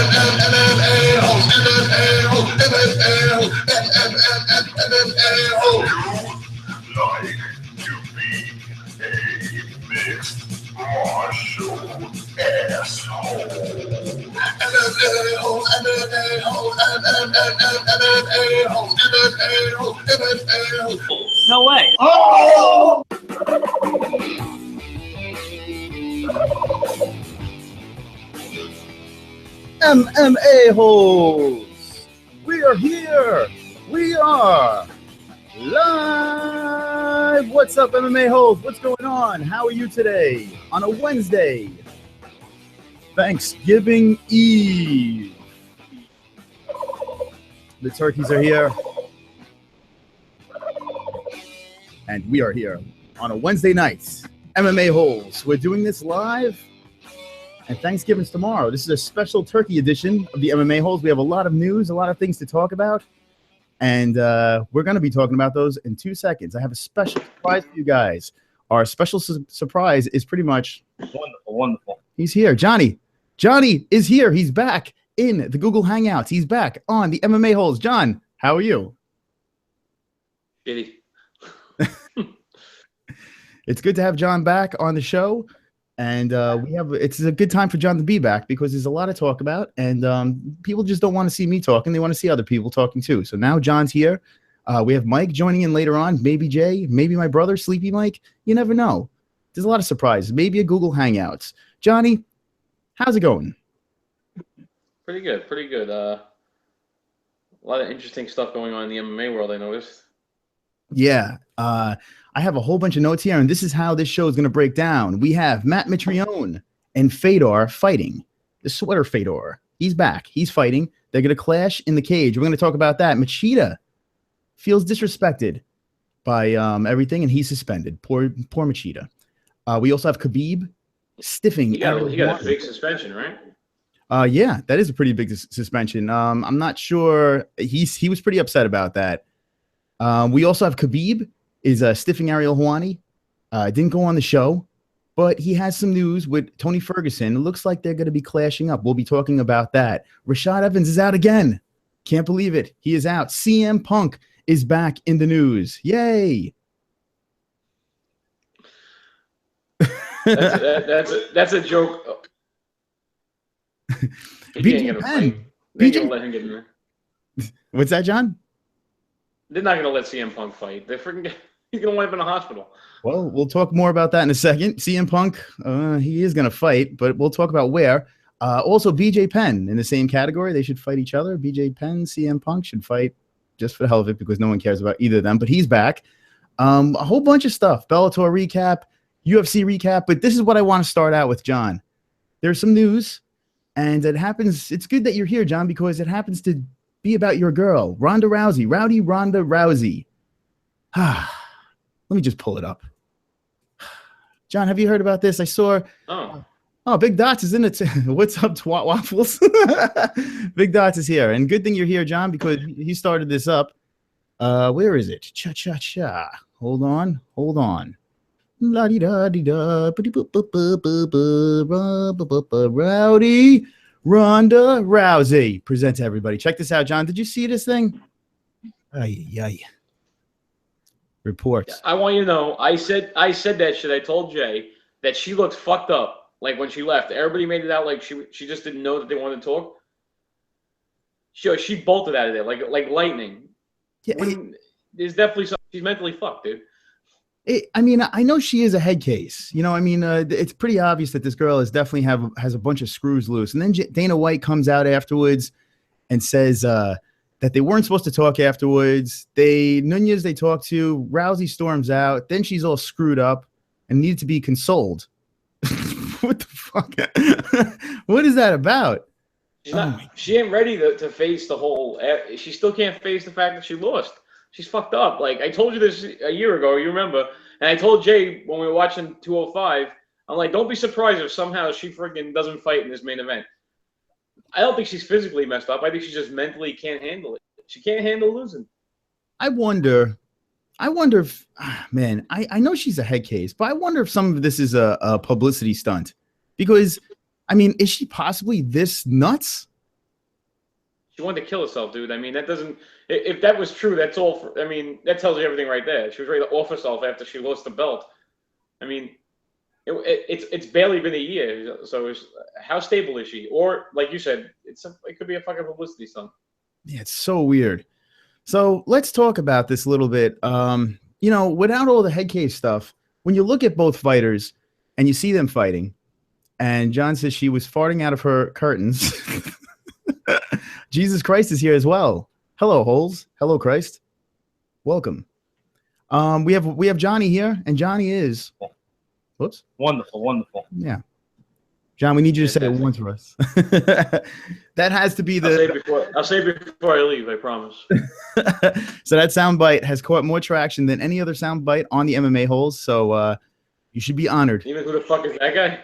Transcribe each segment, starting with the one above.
MMA-holes, MMA-holes, MMA-holes, MMA-holes. Like to be a mixed martial asshole. MMA-holes, MMA-holes, MMA-holes, MMA-holes, MMA-holes. No way. Oh! MMA-holes. We are here. We are live. What's up, MMA-holes? What's going on? How are you today on a Wednesday? Thanksgiving Eve. The turkeys are here. And we are here on a Wednesday night. MMA-holes. We're doing this live. And Thanksgiving's tomorrow. This is a special turkey edition of the MMA-holes. We have a lot of news, a lot of things to talk about. And we're going to be talking about those in 2 seconds. I have a special surprise for you guys. Our special surprise is pretty much Wonderful. He's here. Johnny is here. He's back in the Google Hangouts. He's back on the MMA-holes. John, how are you? Shitty. It's good to have John back on the show. And it's a good time for John to be back because there's a lot to talk about, and people just don't want to see me talking. They want to see other people talking too. So now John's here. We have Mike joining in later on, maybe Jay, maybe my brother, Sleepy Mike. You never know. There's a lot of surprises. Maybe a Google Hangouts. Johnny, how's it going? Pretty good. A lot of interesting stuff going on in the MMA world, I noticed. Yeah. I have a whole bunch of notes here, and this is how this show is going to break down. We have Matt Mitrione and Fedor fighting. The sweater Fedor. He's back. He's fighting. They're going to clash in the cage. We're going to talk about that. Machida feels disrespected by everything, and he's suspended. Poor Machida. We also have Khabib stiffing. He got a big suspension, right? Yeah, that is a pretty big suspension. I'm not sure. He was pretty upset about that. We also have Khabib is stiffing Ariel Helwani. Didn't go on the show, but he has some news with Tony Ferguson. It looks like they're going to be clashing up. We'll be talking about that. Rashad Evans is out again. Can't believe it. He is out. CM Punk is back in the news. Yay. That's a joke. BJ Penn. BJ, let him get in there. What's that, John? They're not going to let CM Punk fight. He's going to wind up in a hospital. Well, we'll talk more about that in a second. CM Punk, he is going to fight, but we'll talk about where. Also, BJ Penn in the same category. They should fight each other. BJ Penn, CM Punk should fight just for the hell of it because no one cares about either of them, but he's back. A whole bunch of stuff. Bellator recap, UFC recap, but this is what I want to start out with, John. There's some news, and it happens. It's good that you're here, John, because it happens to be about your girl, Ronda Rousey, Rowdy Ronda Rousey. Let me just pull it up. John, have you heard about this? I saw. Oh, Big Dots is in it. What's up, Twat Waffles? Big Dots is here, and good thing you're here, John, because he started this up. Where is it? Cha. Hold on. La di da di da. Rowdy Ronda Rousey presents everybody. Check this out, John. Did you see this thing? Ay. Reports. I want you to know, I said that shit. I told Jay that she looked fucked up. Like when she left, everybody made it out like she just didn't know that they wanted to talk. She bolted out of there like lightning. Yeah, there's definitely something. She's mentally fucked, dude. I know she is a head case. It's pretty obvious that this girl definitely has a bunch of screws loose. And then Dana White comes out afterwards and says that they weren't supposed to talk afterwards. Nunez they talked to. Rousey storms out. Then she's all screwed up and needed to be consoled. What the fuck? What is that about? She ain't ready to face the whole. She still can't face the fact that she lost. She's fucked up. Like I told you this a year ago, you remember? And I told Jay when we were watching 205, I'm like, don't be surprised if somehow she freaking doesn't fight in this main event. I don't think she's physically messed up. I think she just mentally can't handle it. She can't handle losing. I wonder if, man, I know she's a head case, but I wonder if some of this is a publicity stunt. Because, I mean, is she possibly this nuts? She wanted to kill herself, dude. I mean, that doesn't. If that was true, that's all. I mean, that tells you everything right there. She was ready to off herself after she lost the belt. I mean, it's barely been a year. So how stable is she? Or like you said, it could be a fucking publicity stunt. Yeah, it's so weird. So let's talk about this a little bit. You know, without all the head case stuff, when you look at both fighters and you see them fighting, and John says she was farting out of her curtains. Jesus Christ is here as well. Hello, Holes. Hello, Christ. Welcome. We have Johnny here, and Johnny is. Whoops. Wonderful. Yeah. John, we need you to say it once for us. That has to be the. I'll say it before I leave. I promise. So that soundbite has caught more traction than any other soundbite on the MMA holes. So you should be honored. Even who the fuck is that guy?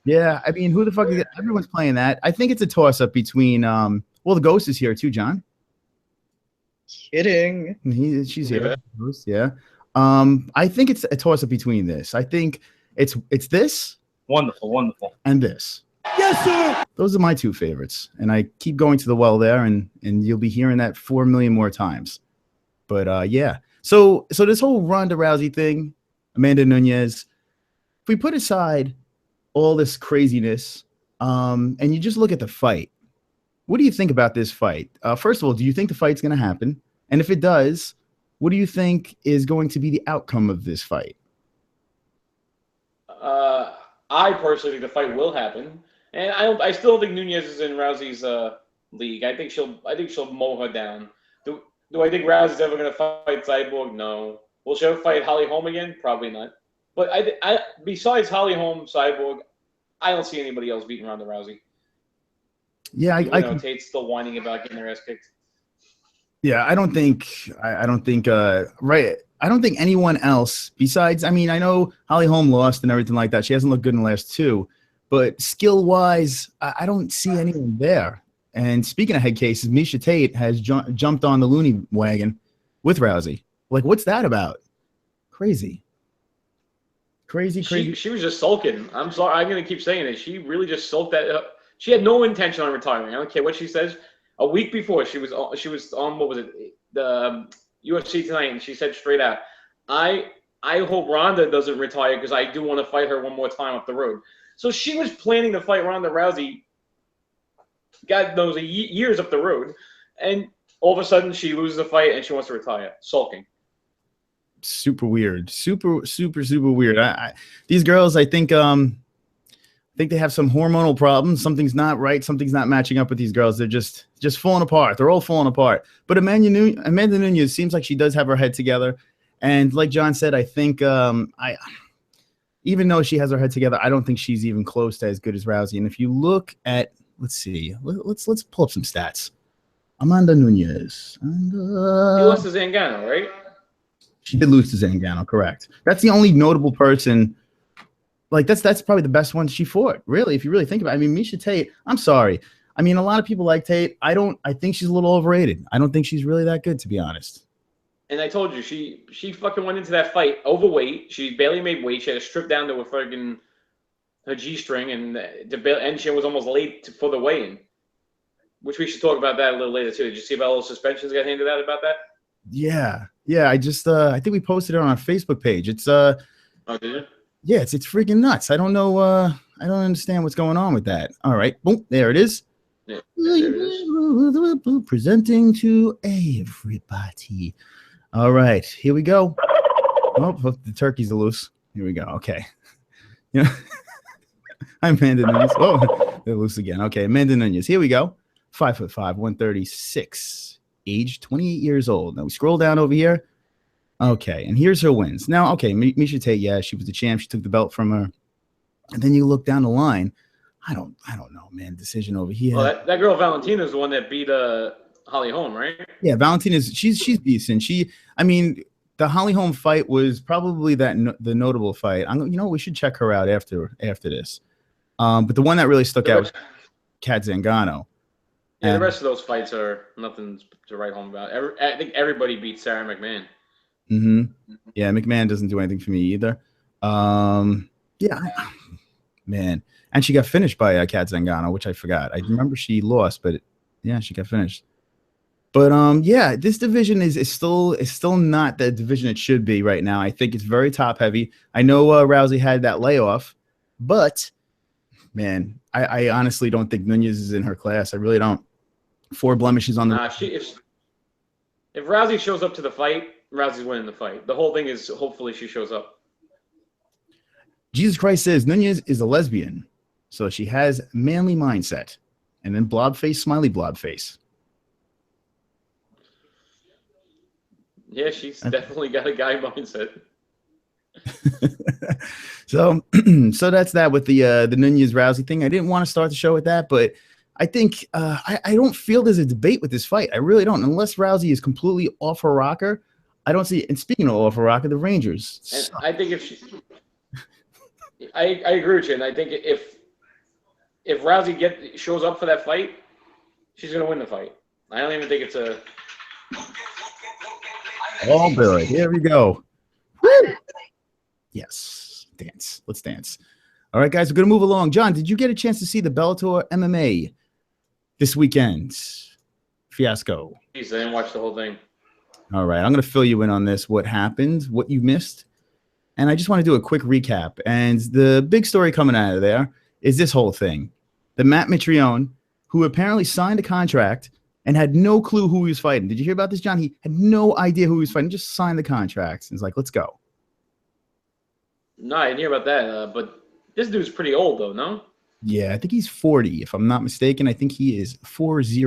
Yeah, I mean, who the fuck is that? Everyone's playing that. I think it's a toss-up between. Well, the Ghost is here too, John. Kidding. She's here. Yeah. I think it's a toss-up between this. I think it's this. Wonderful. And this. Yes, sir. Those are my two favorites, and I keep going to the well there, and you'll be hearing that 4 million more times. But yeah. So this whole Ronda Rousey thing, Amanda Nunes. If we put aside all this craziness, and you just look at the fight, what do you think about this fight? First of all, do you think the fight's going to happen? And if it does, what do you think is going to be the outcome of this fight? I personally think the fight will happen, and I still don't think Nunes is in Rousey's league. I think she'll mow her down. Do I think Rousey's ever going to fight Cyborg? No. Will she ever fight Holly Holm again? Probably not. But I besides Holly Holm, Cyborg, I don't see anybody else beating Ronda Rousey. Yeah, I know Tate's still whining about getting her ass kicked. Yeah, I don't think right. I don't think anyone else besides. I mean, I know Holly Holm lost and everything like that. She hasn't looked good in the last two, but skill wise, I don't see anyone there. And speaking of head cases, Miesha Tate has jumped on the loony wagon with Rousey. Like, what's that about? Crazy. She was just sulking. I'm sorry. I'm gonna keep saying it. She really just sulked that. She had no intention on retiring. I don't care what she says. A week before, she was on what was it, the UFC tonight, and she said straight out, I hope Ronda doesn't retire because I do want to fight her one more time up the road. So she was planning to fight Ronda Rousey, God knows, years up the road, and all of a sudden she loses the fight and she wants to retire, sulking. Super weird, super weird. These girls, I think they have some hormonal problems. Something's not right. Something's not matching up with these girls. They're just falling apart. They're all falling apart. But Amanda Nunes seems like she does have her head together. And like John said, I think even though she has her head together, I don't think she's even close to as good as Rousey. And if you look at, let's see, let's pull up some stats. Amanda Nunes. She lost to Zingano, right? She did lose to Zingano, correct. That's the only notable person. Like, that's probably the best one she fought, really, if you really think about it. I mean, Miesha Tate, I'm sorry. I mean, a lot of people like Tate. I think she's a little overrated. I don't think she's really that good, to be honest. And I told you, she fucking went into that fight overweight. She barely made weight. She had to strip down to her G-string, and she was almost late for the weigh-in, which we should talk about that a little later, too. Did you see about all the suspensions got handed out about that? Yeah. I just I think we posted it on our Facebook page. It's Oh, did you? Yeah, it's freaking nuts. I don't know. I don't understand what's going on with that. All right, boom, there it is. Yeah, there it is. Presenting to everybody. All right, here we go. Oh, the turkeys are loose. Here we go. Okay. You know, I'm Amanda Nunes. Oh, they're loose again. Okay, Amanda Nunes. Here we go. 5'5", 136, age 28 years old. Now we scroll down over here. Okay, and here's her wins. Now, okay, Miesha Tate, yeah, she was the champ. She took the belt from her. And then you look down the line. I don't know, man. Decision over here. Well, that girl Valentina is the one that beat Holly Holm, right? Yeah, Valentina's she's decent. I mean, the Holly Holm fight was probably the notable fight. We should check her out after this. But the one that really stuck out was Kat Zingano. Yeah, the rest of those fights are nothing to write home about. I think everybody beat Sarah McMahon. Mm-hmm. Yeah, McMahon doesn't do anything for me either. Yeah, man. And she got finished by Kat Zingano, which I forgot. I remember she lost, but Yeah, she got finished. But yeah, this division is still not the division it should be right now. I think it's very top heavy. I know Rousey had that layoff, but man, I honestly don't think Nunez is in her class. I really don't. 4 blemishes on the. Nah, if Rousey shows up to the fight, Rousey's winning the fight. The whole thing is hopefully she shows up. Jesus Christ says Nunez is a lesbian, so she has manly mindset, and then blob face, smiley blob face. Yeah, she's definitely got a guy mindset. So that's that with the Nunez Rousey thing. I didn't want to start the show with that, but I think I don't feel there's a debate with this fight. I really don't, unless Rousey is completely off her rocker. I don't see. And speaking of off her rocker, the Rangers. And I think if she, I agree with you, and I think if Rousey shows up for that fight, she's gonna win the fight. I don't even think it's a. Oh, Billy, here we go. Woo! Yes, dance. Let's dance. All right, guys, we're going to move along. John, did you get a chance to see the Bellator MMA this weekend fiasco? Jeez, I didn't watch the whole thing. All right, I'm going to fill you in on this, what happened, what you missed. And I just want to do a quick recap. And the big story coming out of there is this whole thing. The Matt Mitrione, who apparently signed a contract and had no clue who he was fighting. Did you hear about this, John? He had no idea who he was fighting. Just signed the contracts. And he's like, let's go. No, I didn't hear about that. But this dude's pretty old, though, no? Yeah, I think he's 40, if I'm not mistaken. I think he is 40.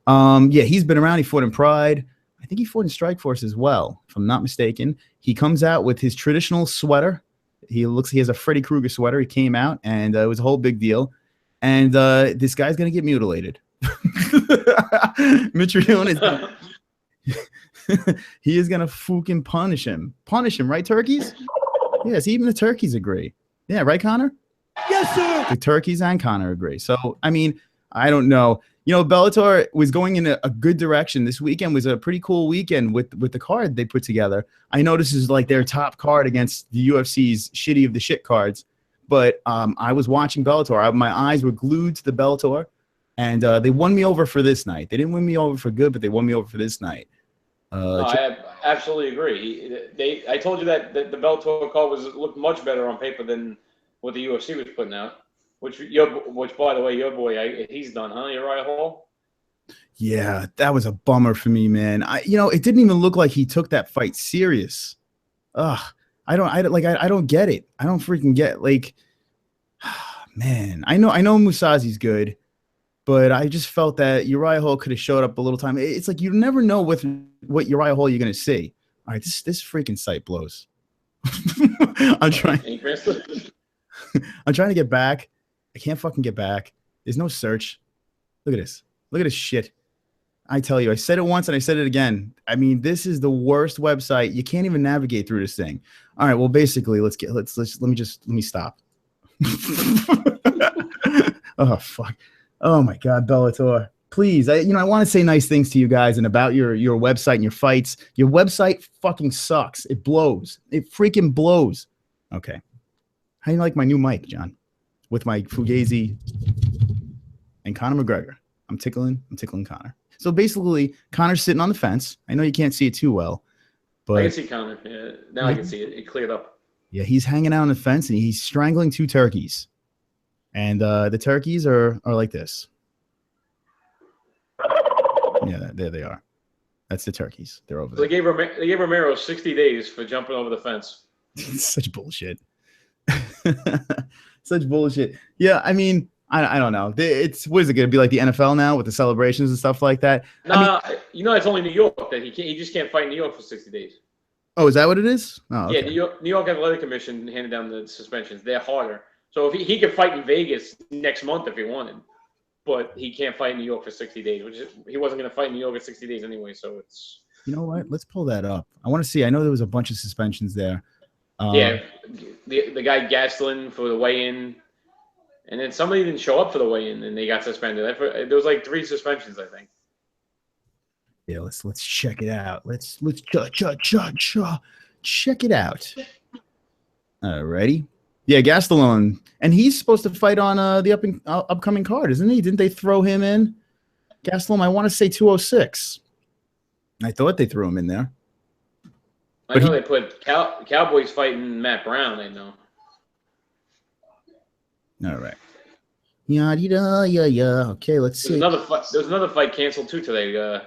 Yeah, he's been around. He fought in Pride. I think he fought in Strikeforce as well, if I'm not mistaken. He comes out with his traditional sweater. He has a Freddy Krueger sweater. He came out, and it was a whole big deal. And this guy's going to get mutilated. Mitrione he is gonna fucking punish him, right, turkeys? Yes, even the turkeys agree. Yeah, right, Connor? Yes, sir. The turkeys and Connor agree. So I mean, I don't know. You know, Bellator was going in a good direction. This weekend was a pretty cool weekend with the card they put together. I know this is like their top card against the UFC's shitty of the shit cards, but I was watching Bellator. My eyes were glued to the Bellator. And they won me over for this night. They didn't win me over for good, but they won me over for this night. No, I absolutely agree. I told you that the Bellator card looked much better on paper than what the UFC was putting out. Which by the way, your boy, he's done, huh? EVERY-HOLE? Yeah, that was a bummer for me, man. It didn't even look like he took that fight serious. Ugh, I don't get it. I don't freaking get man. I know Musazi's good. But I just felt that EVERY-HOLE could have showed up a little time. It's like you never know what EVERY-HOLE you're going to see. All right, this freaking site blows. I'm trying to get back. I can't fucking get back. There's no search. Look at this. Look at this shit. I tell you, I said it once and I said it again. I mean, this is the worst website. You can't even navigate through this thing. All right, well, basically, let me stop. Oh, fuck. Oh my God, Bellator. Please, I want to say nice things to you guys and about your website and your fights. Your website fucking sucks. It blows. It freaking blows. Okay. How do you like my new mic, John? With my Fugazi and Conor McGregor. I'm tickling Conor. So basically, Conor's sitting on the fence. I know you can't see it too well, but I can see Conor. Yeah, now I can see it. It cleared up. Yeah, he's hanging out on the fence and he's strangling 2 turkeys. And the turkeys are like this. Yeah, there they are. That's the turkeys. They're over there. They gave Romero 60 days for jumping over the fence. Such bullshit. Such bullshit. Yeah, I mean, I don't know. What is it going to be like the NFL now with the celebrations and stuff like that? Nah, it's only New York that he just can't fight in New York for 60 days. Oh, is that what it is? Oh, okay. Yeah, New York Athletic Commission handed down the suspensions. They're harder. So if he could fight in Vegas next month if he wanted, but he can't fight in New York for 60 days, he wasn't going to fight in New York for 60 days anyway. So it's. You know what? Let's pull that up. I want to see. I know there was a bunch of suspensions there. Yeah, the guy Gastelum for the weigh-in, and then somebody didn't show up for the weigh-in, and they got suspended. There was like 3 suspensions, I think. Yeah, let's check it out. Let's check it out. Alrighty. Yeah, Gastelum, and he's supposed to fight on the upcoming card, isn't he? Didn't they throw him in? Gastelum, I want to say 206. I thought they threw him in there. I know they put Cowboys fighting Matt Brown. I know. All right. Yeah. Okay, let's see. There's another fight canceled too today.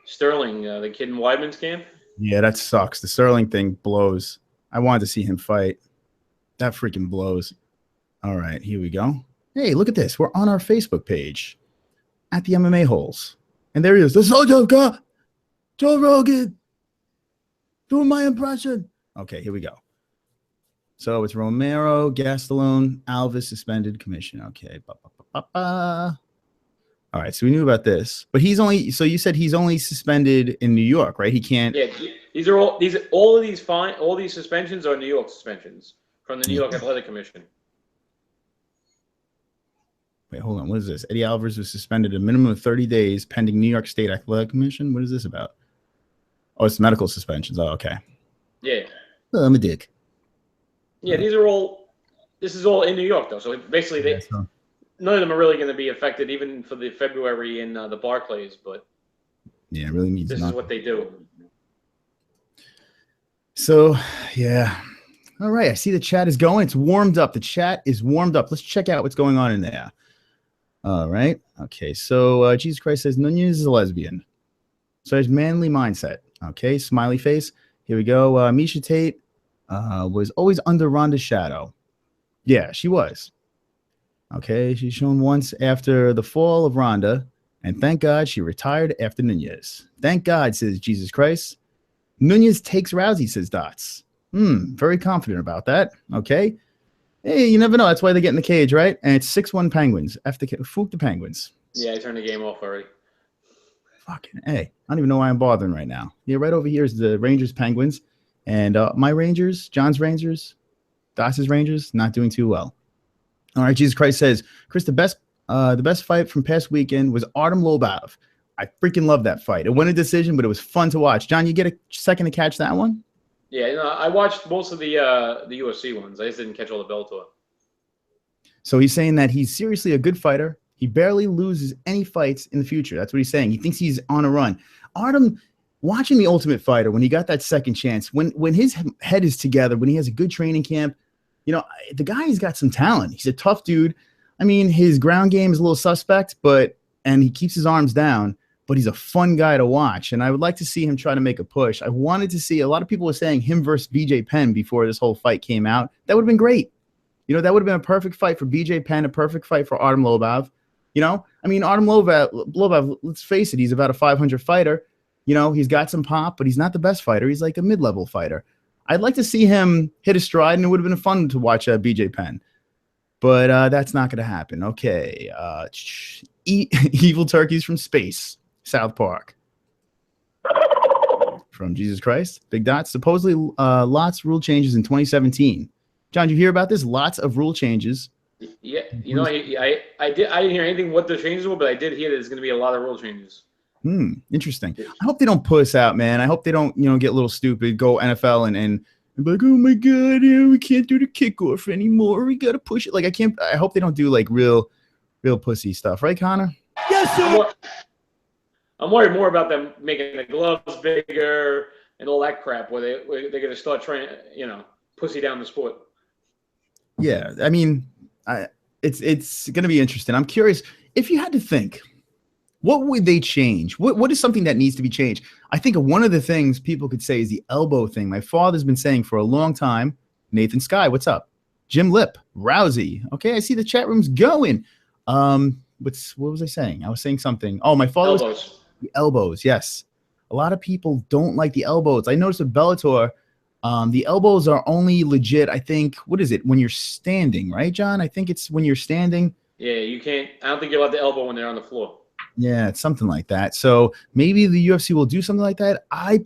Sterling, the kid in Weidman's camp. Yeah, that sucks. The Sterling thing blows. I wanted to see him fight. That freaking blows. All right, here we go. Hey, look at this. We're on our Facebook page at the MMA-HOLES. And there he is. The Soldier of God, Joe Rogan, doing my impression. Okay, here we go. So it's Romero, Gastelum, Alves suspended commission. Okay. All right, so we knew about this, but he's only. So you said he's only suspended in New York, right? He can't. Yeah, all these suspensions are New York suspensions from the New York Athletic Commission. Wait, hold on. What is this? Eddie Alvarez was suspended a minimum of 30 days pending New York State Athletic Commission. What is this about? Oh, it's medical suspensions. Oh, okay. Yeah. Oh, I'm a dick. Yeah, this is all in New York though. So basically, none of them are really going to be affected, even for the February in the Barclays. But yeah, it really means this is what they do. So, yeah. All right. I see the chat is going. It's warmed up. The chat is warmed up. Let's check out what's going on in there. All right. Okay. So, Jesus Christ says Nunez is a lesbian. So, there's manly mindset. Okay. Smiley face. Here we go. Misha Tate was always under Ronda's shadow. Yeah, she was. Okay. She's shown once after the fall of Ronda. And thank God she retired after Nunez. Thank God, says Jesus Christ. Nunez takes Rousey, says Dots. Very confident about that. Okay. Hey, you never know. That's why they get in the cage, right? And it's 6-1 Penguins. Fook the Penguins. Yeah, I turned the game off already. Fucking hey. I don't even know why I'm bothering right now. Yeah, right over here is the Rangers Penguins. And my Rangers, John's Rangers, Dots' Rangers, not doing too well. All right, Jesus Christ says, Chris, the best fight from past weekend was Artem Lobov. I freaking love that fight. It went a decision, but it was fun to watch. John, you get a second to catch that one? Yeah, I watched most of the UFC ones. I just didn't catch all the Bellator. So he's saying that he's seriously a good fighter. He barely loses any fights in the future. That's what he's saying. He thinks he's on a run. Artem, watching The Ultimate Fighter, when he got that second chance, when his head is together, when he has a good training camp, you know, the guy's got some talent. He's a tough dude. I mean, his ground game is a little suspect, and he keeps his arms down, but he's a fun guy to watch. And I would like to see him try to make a push. I wanted to see, a lot of people were saying him versus BJ Penn before this whole fight came out. That would have been great. You know, that would have been a perfect fight for BJ Penn, a perfect fight for Artem Lobov. You know, I mean, Artem Lobov, let's face it, he's about a 500 fighter. You know, he's got some pop, but he's not the best fighter. He's like a mid-level fighter. I'd like to see him hit a stride, and it would have been fun to watch BJ Penn. But that's not going to happen. Okay. Evil turkeys from space. South Park. From Jesus Christ. Big Dots. Supposedly lots of rule changes in 2017. John, did you hear about this? Lots of rule changes. Yeah. You know, I didn't hear anything what the changes were, but I did hear that there's going to be a lot of rule changes. Interesting. I hope they don't puss out, man. I hope they don't, get a little stupid, go NFL and be like, oh my God, we can't do the kickoff anymore. We got to push it. Like, I hope they don't do like real pussy stuff. Right, Connor? Yes, sir. I'm worried more about them making the gloves bigger and all that crap where they're going to start trying, pussy down the sport. Yeah. I mean, it's going to be interesting. I'm curious if you had to think, what would they change? What is something that needs to be changed? I think one of the things people could say is the elbow thing. My father's been saying for a long time. Nathan Sky, what's up? Jim Lip, Rousey. Okay, I see the chat room's going. What was I saying? I was saying something. Oh, my father. Elbows. The elbows, yes. A lot of people don't like the elbows. I noticed with Bellator, the elbows are only legit, I think, what is it? When you're standing, right, John? I think it's when you're standing. Yeah, you can't. I don't think you're allowed to elbow when they're on the floor. Yeah, it's something like that. So maybe the UFC will do something like that. I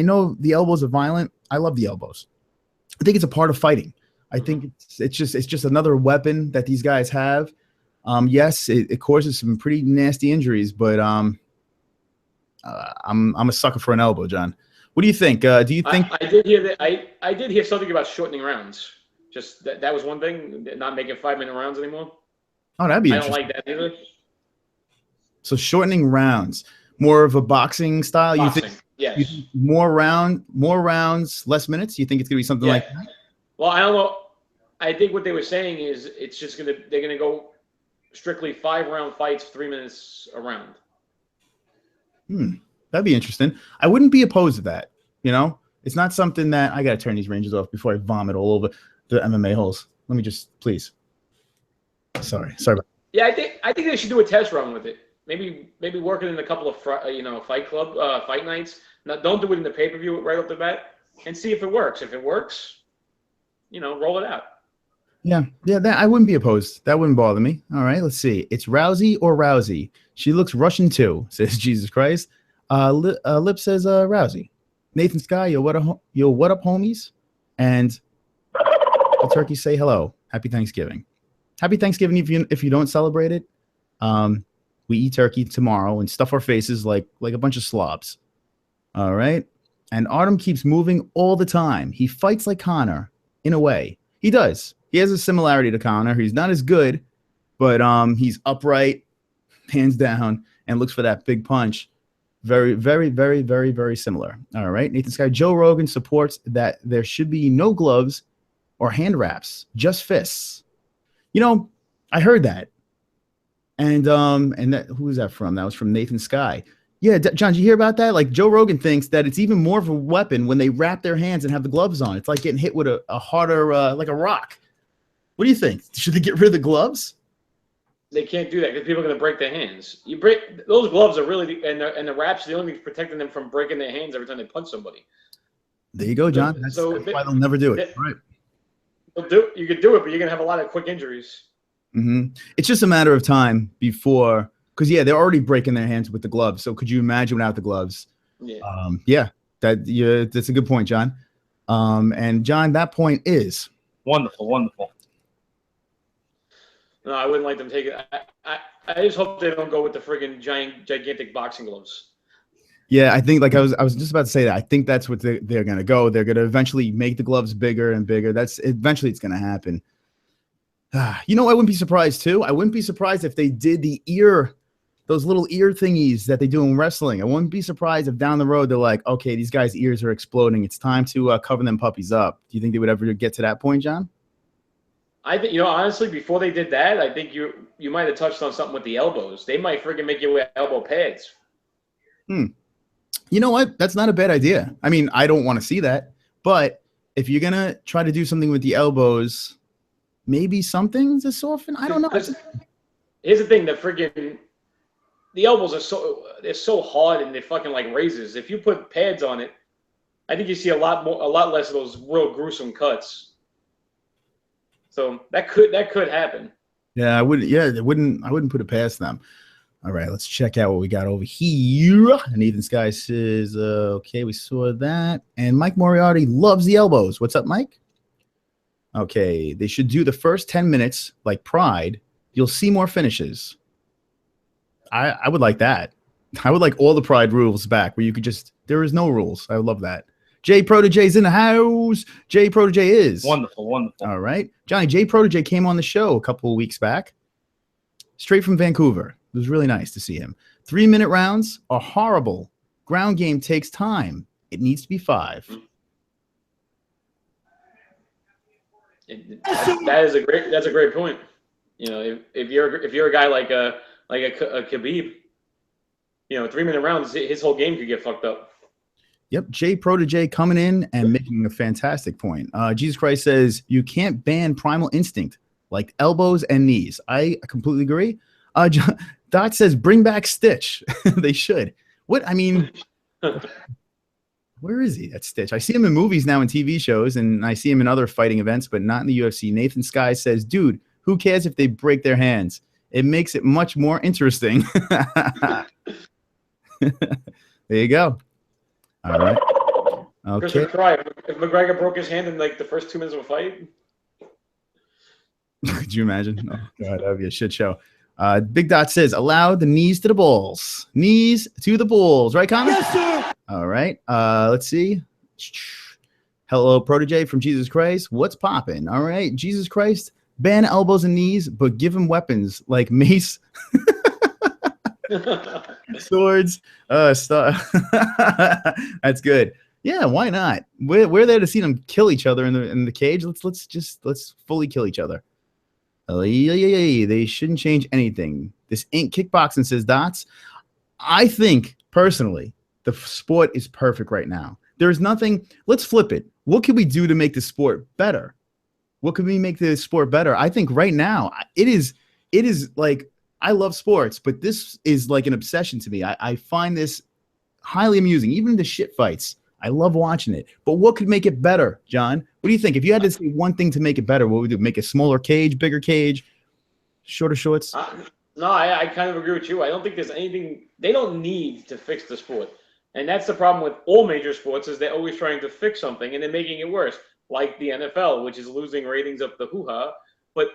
know the elbows are violent. I love the elbows. I think it's a part of fighting. I think it's just another weapon that these guys have. Yes, it causes some pretty nasty injuries, but I'm a sucker for an elbow, John. What do you think? Do you think I did hear that? I did hear something about shortening rounds. Just that was one thing. Not making 5-minute rounds anymore. Oh, that'd be I interesting. don't like that either. So shortening rounds, more of a boxing style. Boxing. You think? Yes. You think more rounds, less minutes. You think it's gonna be something like that? Well, I don't know. I think what they were saying is they're gonna go strictly 5-round fights, 3 minutes a round. That'd be interesting. I wouldn't be opposed to that. You know, it's not something that I gotta turn these ranges off before I vomit all over the MMA holes. Let me just please. Sorry. Yeah, I think they should do a test run with it. Maybe work it in a couple of fight club fight nights. Now, don't do it in the pay-per-view right off the bat, and see if it works. If it works, roll it out. Yeah, that I wouldn't be opposed. That wouldn't bother me. All right, let's see. It's Rousey or Rousey. She looks Russian too, says Jesus Christ. Lip says Rousey. Nathan Sky, yo, what up, homies? And the turkeys say hello. Happy Thanksgiving. Happy Thanksgiving if you don't celebrate it. We eat turkey tomorrow and stuff our faces like a bunch of slobs. All right. And Artem keeps moving all the time. He fights like Connor in a way. He does. He has a similarity to Connor. He's not as good, but he's upright, hands down, and looks for that big punch. Very, very, very, very, very similar. All right. Nathan Sky, Joe Rogan supports that there should be no gloves or hand wraps, just fists. I heard that. And that, who was that from? That was from Nathan Sky. Yeah, John, did you hear about that? Like Joe Rogan thinks that it's even more of a weapon when they wrap their hands and have the gloves on. It's like getting hit with a harder, like a rock. What do you think? Should they get rid of the gloves? They can't do that because people are going to break their hands. You break those gloves are really and the wraps are the only thing protecting them from breaking their hands every time they punch somebody. There you go, John. That's why they'll never do it. Right. You could do it, but you're going to have a lot of quick injuries. It's just a matter of time before, because they're already breaking their hands with the gloves. So could you imagine without the gloves? Yeah. That's a good point, John. And John, that point is wonderful. No, I wouldn't like them take it. I just hope they don't go with the friggin' gigantic boxing gloves. Yeah, I think I was just about to say that. I think that's what they're gonna go. They're gonna eventually make the gloves bigger and bigger. Eventually it's gonna happen. I wouldn't be surprised too. I wouldn't be surprised if they did those little ear thingies that they do in wrestling. I wouldn't be surprised if down the road they're like, okay, these guys' ears are exploding. It's time to cover them puppies up. Do you think they would ever get to that point, John? I think, honestly, before they did that, I think you might have touched on something with the elbows. They might friggin' make you wear elbow pads. You know what? That's not a bad idea. I mean, I don't want to see that. But if you're going to try to do something with the elbows, maybe something to soften? I don't know. Here's the thing. The elbows are so hard and they're fucking like razors. If you put pads on it, I think you see a lot less of those real gruesome cuts. So that could happen. Yeah, I wouldn't put it past them. All right, let's check out what we got over here. And Ethan Sky says, okay, we saw that. And Mike Moriarty loves the elbows. What's up, Mike? Okay, they should do the first 10 minutes like Pride. You'll see more finishes. I would like that. I would like all the Pride rules back where you could there is no rules. I would love that. Jay Protégé's in the house. Jay Protégé is. Wonderful. All right. Johnny, Jay Protégé came on the show a couple of weeks back. Straight from Vancouver. It was really nice to see him. 3-minute rounds are horrible. Ground game takes time. It needs to be 5. That's a great point. If you're a guy like a Khabib, 3-minute rounds, his whole game could get fucked up. Yep, Jay Protégé coming in and making a fantastic point. Jesus Christ says you can't ban primal instinct like elbows and knees. I completely agree. Dot says bring back Stitch. They should. What? I mean, where is he? That Stitch. I see him in movies now and TV shows, and I see him in other fighting events, but not in the UFC. Nathan Sky says, dude, who cares if they break their hands? It makes it much more interesting. There you go. All right. Okay. If McGregor broke his hand in like the first 2 minutes of a fight. Could you imagine? Oh God, that would be a shit show. Big Dot says, allow the knees to the balls. Knees to the balls. Right, Connor? Yes, sir. All right. Let's see. Hello, Protégé from Jesus Christ. What's popping? All right. Jesus Christ, ban elbows and knees, but give him weapons like mace. Swords, stuff. That's good. Yeah, why not? We're there to see them kill each other in the cage. Let's fully kill each other. They shouldn't change anything. This ain't kickboxing, says Dots. I think personally, the sport is perfect right now. There's nothing. Let's flip it. What can we do to make the sport better? What can we make the sport better? I think right now it is like, I love sports, but this is like an obsession to me. I find this highly amusing, even the shit fights. I love watching it. But what could make it better, John? What do you think? If you had to say one thing to make it better, what would we do? Make a smaller cage, bigger cage, shorter shorts? No, I kind of agree with you. I don't think there's anything. They don't need to fix the sport. And that's the problem with all major sports, is they're always trying to fix something and they're making it worse. Like the NFL, which is losing ratings up the hoo-ha. But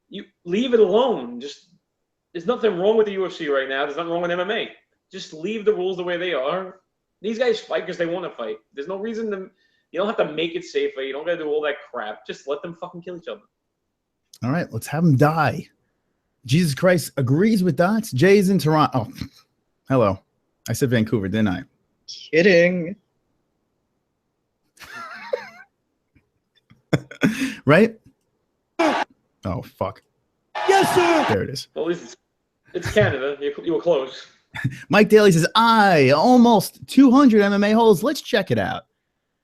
you leave it alone. There's nothing wrong with the UFC right now. There's nothing wrong with MMA. Just leave the rules the way they are. These guys fight because they want to fight. There's no reason to. You don't have to make it safer. You don't got to do all that crap. Just let them fucking kill each other. All right, let's have them die. Jesus Christ agrees with Dots. Jay's in Toronto. Oh, hello. I said Vancouver, didn't I? Kidding. Right? Oh, fuck. Yes, sir. There it is. Well, at least it's Canada. You were close. Mike Daly says, almost 200 MMA holes. Let's check it out.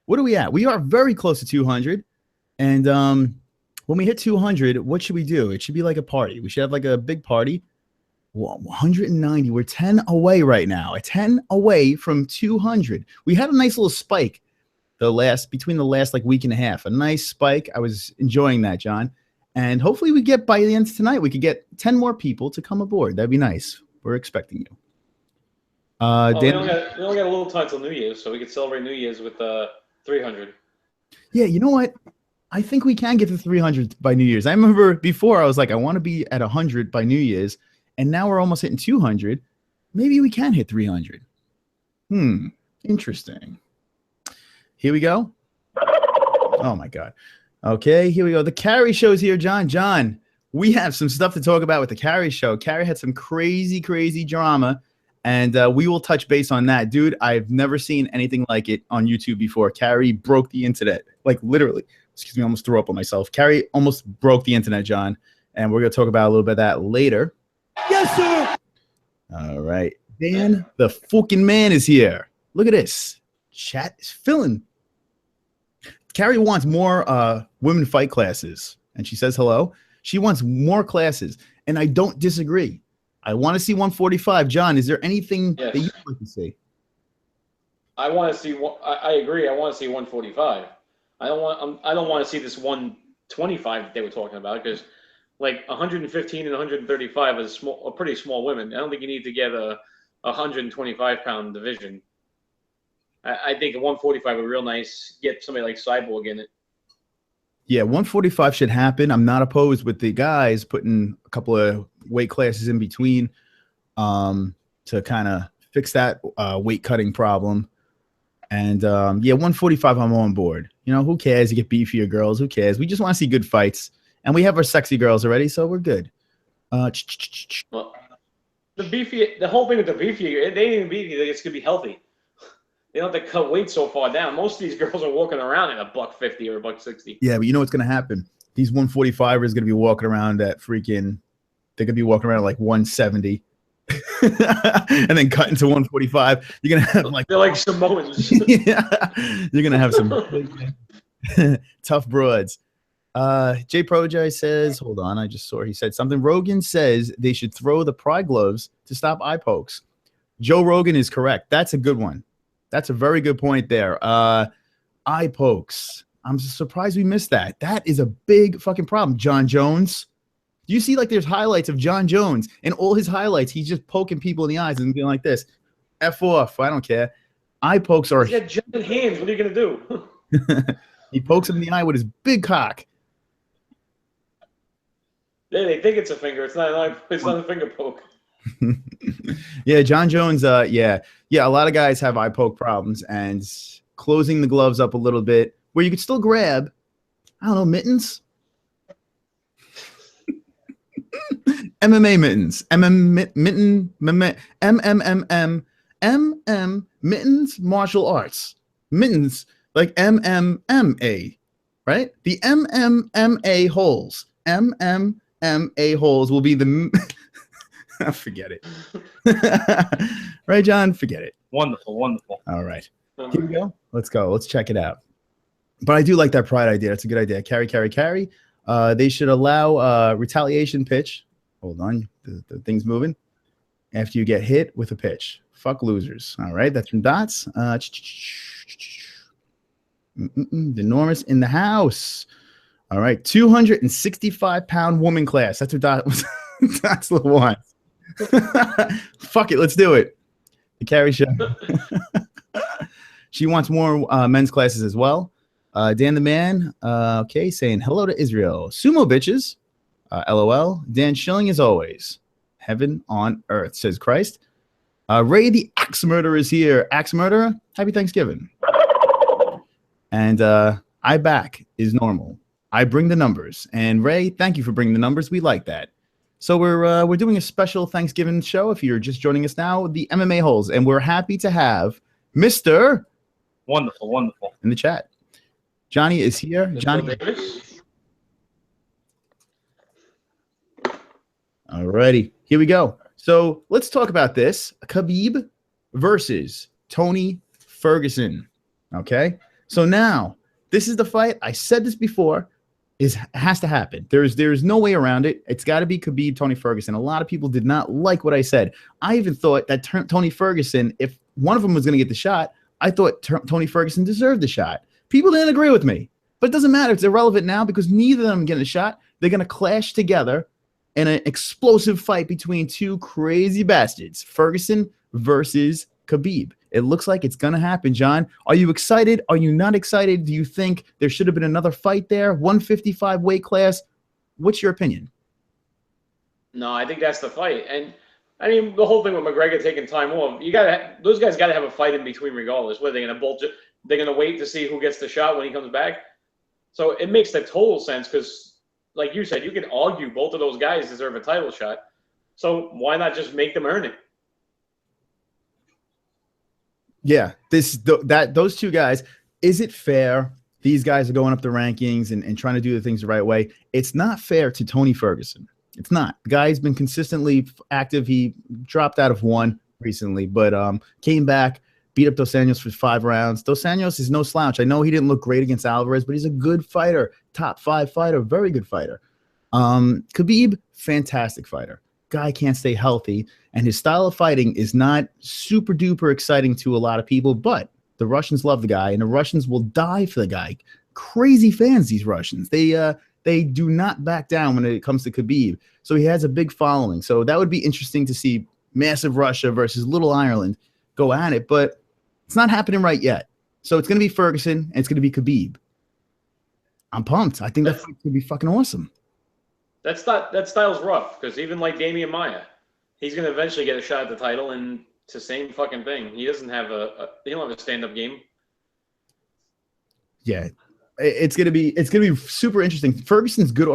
What are we at? We are very close to 200. And when we hit 200, what should we do? It should be like a party. We should have like a big party. 190. We're 10 away right now. 10 away from 200. We had a nice little spike between the last like week and a half. A nice spike. I was enjoying that, John. And hopefully we get by the end of tonight, we could get 10 more people to come aboard. That'd be nice. We're expecting you. We only got a little time till New Year's, so we could celebrate New Year's with 300. Yeah, you know what? I think we can get to 300 by New Year's. I remember before I was like, I want to be at 100 by New Year's, and now we're almost hitting 200. Maybe we can hit 300. Interesting. Here we go. Oh my God. Okay, here we go. The Carrie show's here, John. John, we have some stuff to talk about with the Carrie show. Carrie had some crazy, crazy drama, and we will touch base on that. Dude, I've never seen anything like it on YouTube before. Carrie broke the internet, like literally. Excuse me, I almost threw up on myself. Carrie almost broke the internet, John, and we're going to talk about a little bit of that later. Yes, sir. All right. Dan, the fucking man is here. Look at this. Chat is filling. Carrie wants more women fight classes, and she says hello. She wants more classes, and I don't disagree. I want to see 145. John, is there anything that you'd like to see? I want to see. I agree. I want to see 145. I don't want to see this 125 that they were talking about, because like 115 and 135 is a pretty small women. I don't think you need to get a 125-pound division. I think a 145 would be real nice. Get somebody like Cyborg in it. Yeah, 145 should happen. I'm not opposed with the guys putting a couple of weight classes in between to kind of fix that weight cutting problem. And yeah, 145, I'm on board. You know, who cares? You get beefier girls. Who cares? We just want to see good fights. And we have our sexy girls already, so we're good. Well, the whole thing with the beefier, they ain't even beefy. It's going to be healthy. They don't have to cut weight so far down. Most of these girls are walking around at $150 or $160. Yeah, but you know what's going to happen? These 145ers going to be walking around at freaking, they're going to be walking around at like 170. And then cut into 145. You're going to have like, they're like Samoans. Yeah, you're going to have some tough broads. Jay Projay says, hold on, I just saw he said something. Rogan says they should throw the pride gloves to stop eye pokes. Joe Rogan is correct. That's a good one. That's a very good point there. Eye pokes. I'm surprised we missed that. That is a big fucking problem. John Jones. Do you see like there's highlights of John Jones, and all his highlights, he's just poking people in the eyes and being like this. F off. I don't care. Eye pokes are. He got giant hands. What are you going to do? He pokes him in the eye with his big cock. They think it's a finger. It's not a finger poke. Yeah, John Jones. Yeah. A lot of guys have eye poke problems, and closing the gloves up a little bit where you could still grab, I don't know, mittens. MMA mittens. MM mittens martial arts. Mittens like MMA, right? The MMA holes. MMA holes will be the forget it. Right, John? Forget it. Wonderful, wonderful. All right. Here we go. Let's go. Let's check it out. But I do like that pride idea. That's a good idea. Carry. They should allow retaliation pitch. Hold on. The thing's moving. After you get hit with a pitch. Fuck losers. All right. That's from Dots. The enormous in the house. All right. 265-pound woman class. That's what Dots wants. Fuck it. Let's do it. The Carrie show. She wants more men's classes as well. Dan the Man, okay, saying hello to Israel. Sumo bitches, LOL. Dan Schilling as always. Heaven on earth, says Christ. Ray the Axe Murderer is here. Axe Murderer, happy Thanksgiving. And I back is normal. I bring the numbers. And Ray, thank you for bringing the numbers. We like that. So we're doing a special Thanksgiving show. If you're just joining us now, the MMA holes, and we're happy to have Mr. Wonderful, wonderful. In the chat. Johnny is here. Johnny. All righty. Here we go. So let's talk about this. Khabib versus Tony Ferguson. Okay. So now this is the fight. I said this before. Has to happen. There's no way around it. It's got to be Khabib, Tony Ferguson. A lot of people did not like what I said. I even thought that Tony Ferguson, if one of them was going to get the shot, I thought Tony Ferguson deserved the shot. People didn't agree with me, but it doesn't matter. It's irrelevant now because neither of them getting a shot. They're going to clash together in an explosive fight between two crazy bastards, Ferguson versus Khabib. It looks like it's going to happen, John. Are you excited? Are you not excited? Do you think there should have been another fight there? 155 weight class. What's your opinion? No, I think that's the fight. And I mean, the whole thing with McGregor taking time off, those guys got to have a fight in between regardless. Whether they're going to bolt it, they're going to wait to see who gets the shot when he comes back. So it makes the total sense because, like you said, you can argue both of those guys deserve a title shot. So why not just make them earn it? Yeah, those two guys. Is it fair? These guys are going up the rankings and trying to do the things the right way. It's not fair to Tony Ferguson. It's not. The guy's been consistently active. He dropped out of one recently, but came back, beat up Dos Anjos for 5 rounds. Dos Anjos is no slouch. I know he didn't look great against Alvarez, but he's a good fighter, top 5 fighter, very good fighter. Khabib, fantastic fighter. Guy can't stay healthy, and his style of fighting is not super duper exciting to a lot of people, but the Russians love the guy, and the Russians will die for the guy. Crazy fans, these Russians. They do not back down when it comes to Khabib. So he has a big following. So that would be interesting to see massive Russia versus little Ireland go at it, but it's not happening right yet. So it's going to be Ferguson and it's going to be Khabib. I'm pumped. I think that's going to be fucking awesome. That style's rough because even like Damian Maia, he's going to eventually get a shot at the title, and it's the same fucking thing. He doesn't have he don't have a stand-up game. Yeah. It's gonna be super interesting. Ferguson's good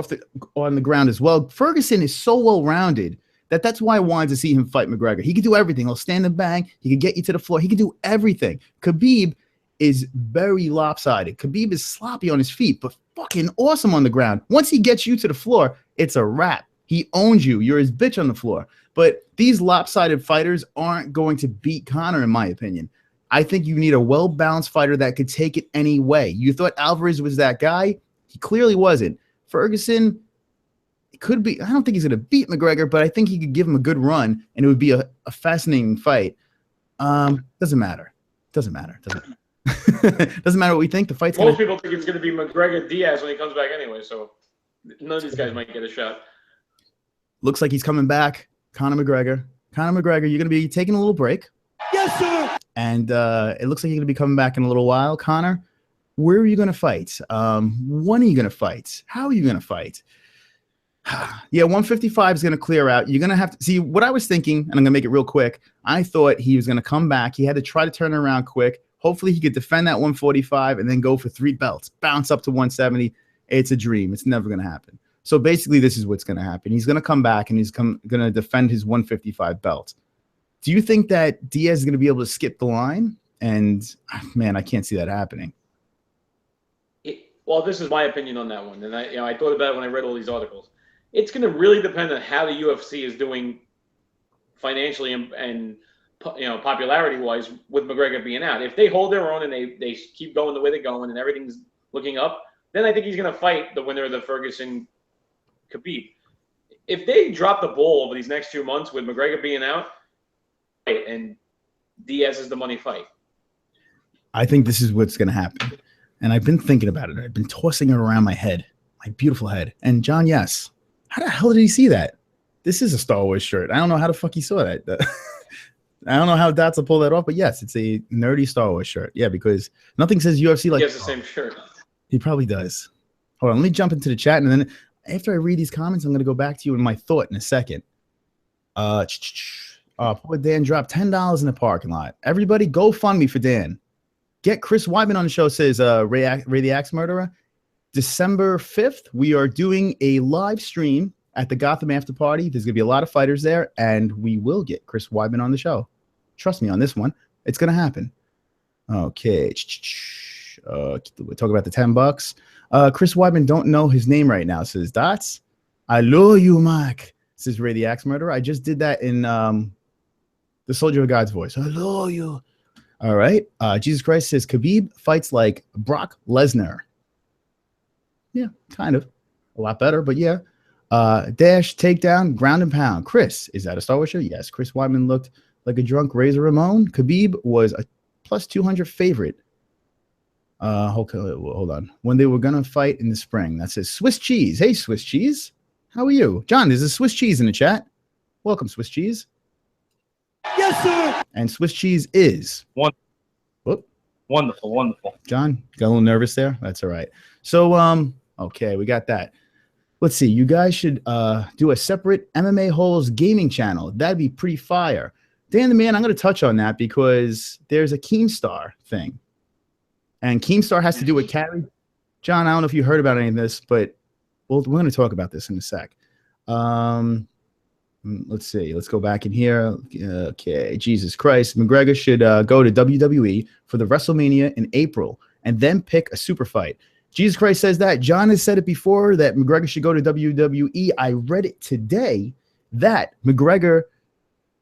on the ground as well. Ferguson is so well rounded that's why I wanted to see him fight McGregor. He could do everything. He'll stand and bang. He could get you to the floor. He could do everything. Khabib is very lopsided. Khabib is sloppy on his feet, but fucking awesome on the ground. Once he gets you to the floor, it's a wrap. He owns you. You're his bitch on the floor. But these lopsided fighters aren't going to beat Conor, in my opinion. I think you need a well-balanced fighter that could take it any way. You thought Alvarez was that guy. He clearly wasn't. Ferguson could be. I don't think he's going to beat McGregor, but I think he could give him a good run, and it would be a fascinating fight. Doesn't matter. Doesn't matter. Doesn't matter what we think. The fight's Most people think it's going to be McGregor-Diaz when he comes back anyway, so none of these guys might get a shot. Looks like he's coming back. Conor McGregor, you're going to be taking a little break. Yes, sir. And it looks like you're going to be coming back in a little while. Conor, where are you going to fight? When are you going to fight? How are you going to fight? Yeah, 155 is going to clear out. You're going to have to see what I was thinking, and I'm going to make it real quick. I thought he was going to come back. He had to try to turn it around quick. Hopefully he could defend that 145 and then go for 3 belts, bounce up to 170. It's a dream. It's never going to happen. So basically, this is what's going to happen. He's going to come back and he's going to defend his 155 belt. Do you think that Diaz is going to be able to skip the line? And man, I can't see that happening. Well, this is my opinion on that one, and I thought about it when I read all these articles. It's going to really depend on how the UFC is doing financially and popularity-wise with McGregor being out. If they hold their own and they keep going the way they're going and everything's looking up, then I think he's going to fight the winner of the Ferguson-Khabib. If they drop the ball over these next 2 months with McGregor being out, and Diaz is the money fight. I think this is what's going to happen. And I've been thinking about it. I've been tossing it around my head, my beautiful head. And John, yes. How the hell did he see that? This is a Star Wars shirt. I don't know how the fuck he saw that. I don't know how Dots will pull that off, but yes, it's a nerdy Star Wars shirt. Yeah, because nothing says UFC like he has the same shirt. He probably does. Hold on, let me jump into the chat, and then after I read these comments, I'm going to go back to you in my thought in a second. Poor Dan dropped $10 in the parking lot. Everybody, go fund me for Dan. Get Chris Weidman on the show, says Ray the Axe Murderer. December 5th, we are doing a live stream at the Gotham After Party. There's going to be a lot of fighters there, and we will get Chris Weidman on the show. Trust me on this one. It's going to happen. Okay. We'll talk about the $10. Chris Weidman don't know his name right now, says Dots. I love you, Mike, says Ray the Axe Murderer. I just did that in the Soldier of God's voice. I love you. All right. Jesus Christ says Khabib fights like Brock Lesnar. Yeah, kind of. A lot better, but yeah. Dash, takedown, ground and pound. Chris, is that a Star Wars show? Yes. Chris Weidman looked like a drunk Razor Ramon. Khabib was a plus 200 favorite. Hold on. When they were going to fight in the spring. That says Swiss Cheese. Hey, Swiss Cheese. How are you? John, there's a Swiss Cheese in the chat. Welcome, Swiss Cheese. Yes, sir. And Swiss Cheese is Wonderful. John, got a little nervous there. That's all right. So, okay, we got that. Let's see. You guys should do a separate MMA-Holes gaming channel. That'd be pretty fire. Dan the Man, I'm going to touch on that because there's a Keemstar thing. And Keemstar has to do with carry. John, I don't know if you heard about any of this, but we're going to talk about this in a sec. Let's see. Let's go back in here. Okay. Jesus Christ. McGregor should go to WWE for the WrestleMania in April and then pick a super fight. Jesus Christ says that. John has said it before that McGregor should go to WWE. I read it today that McGregor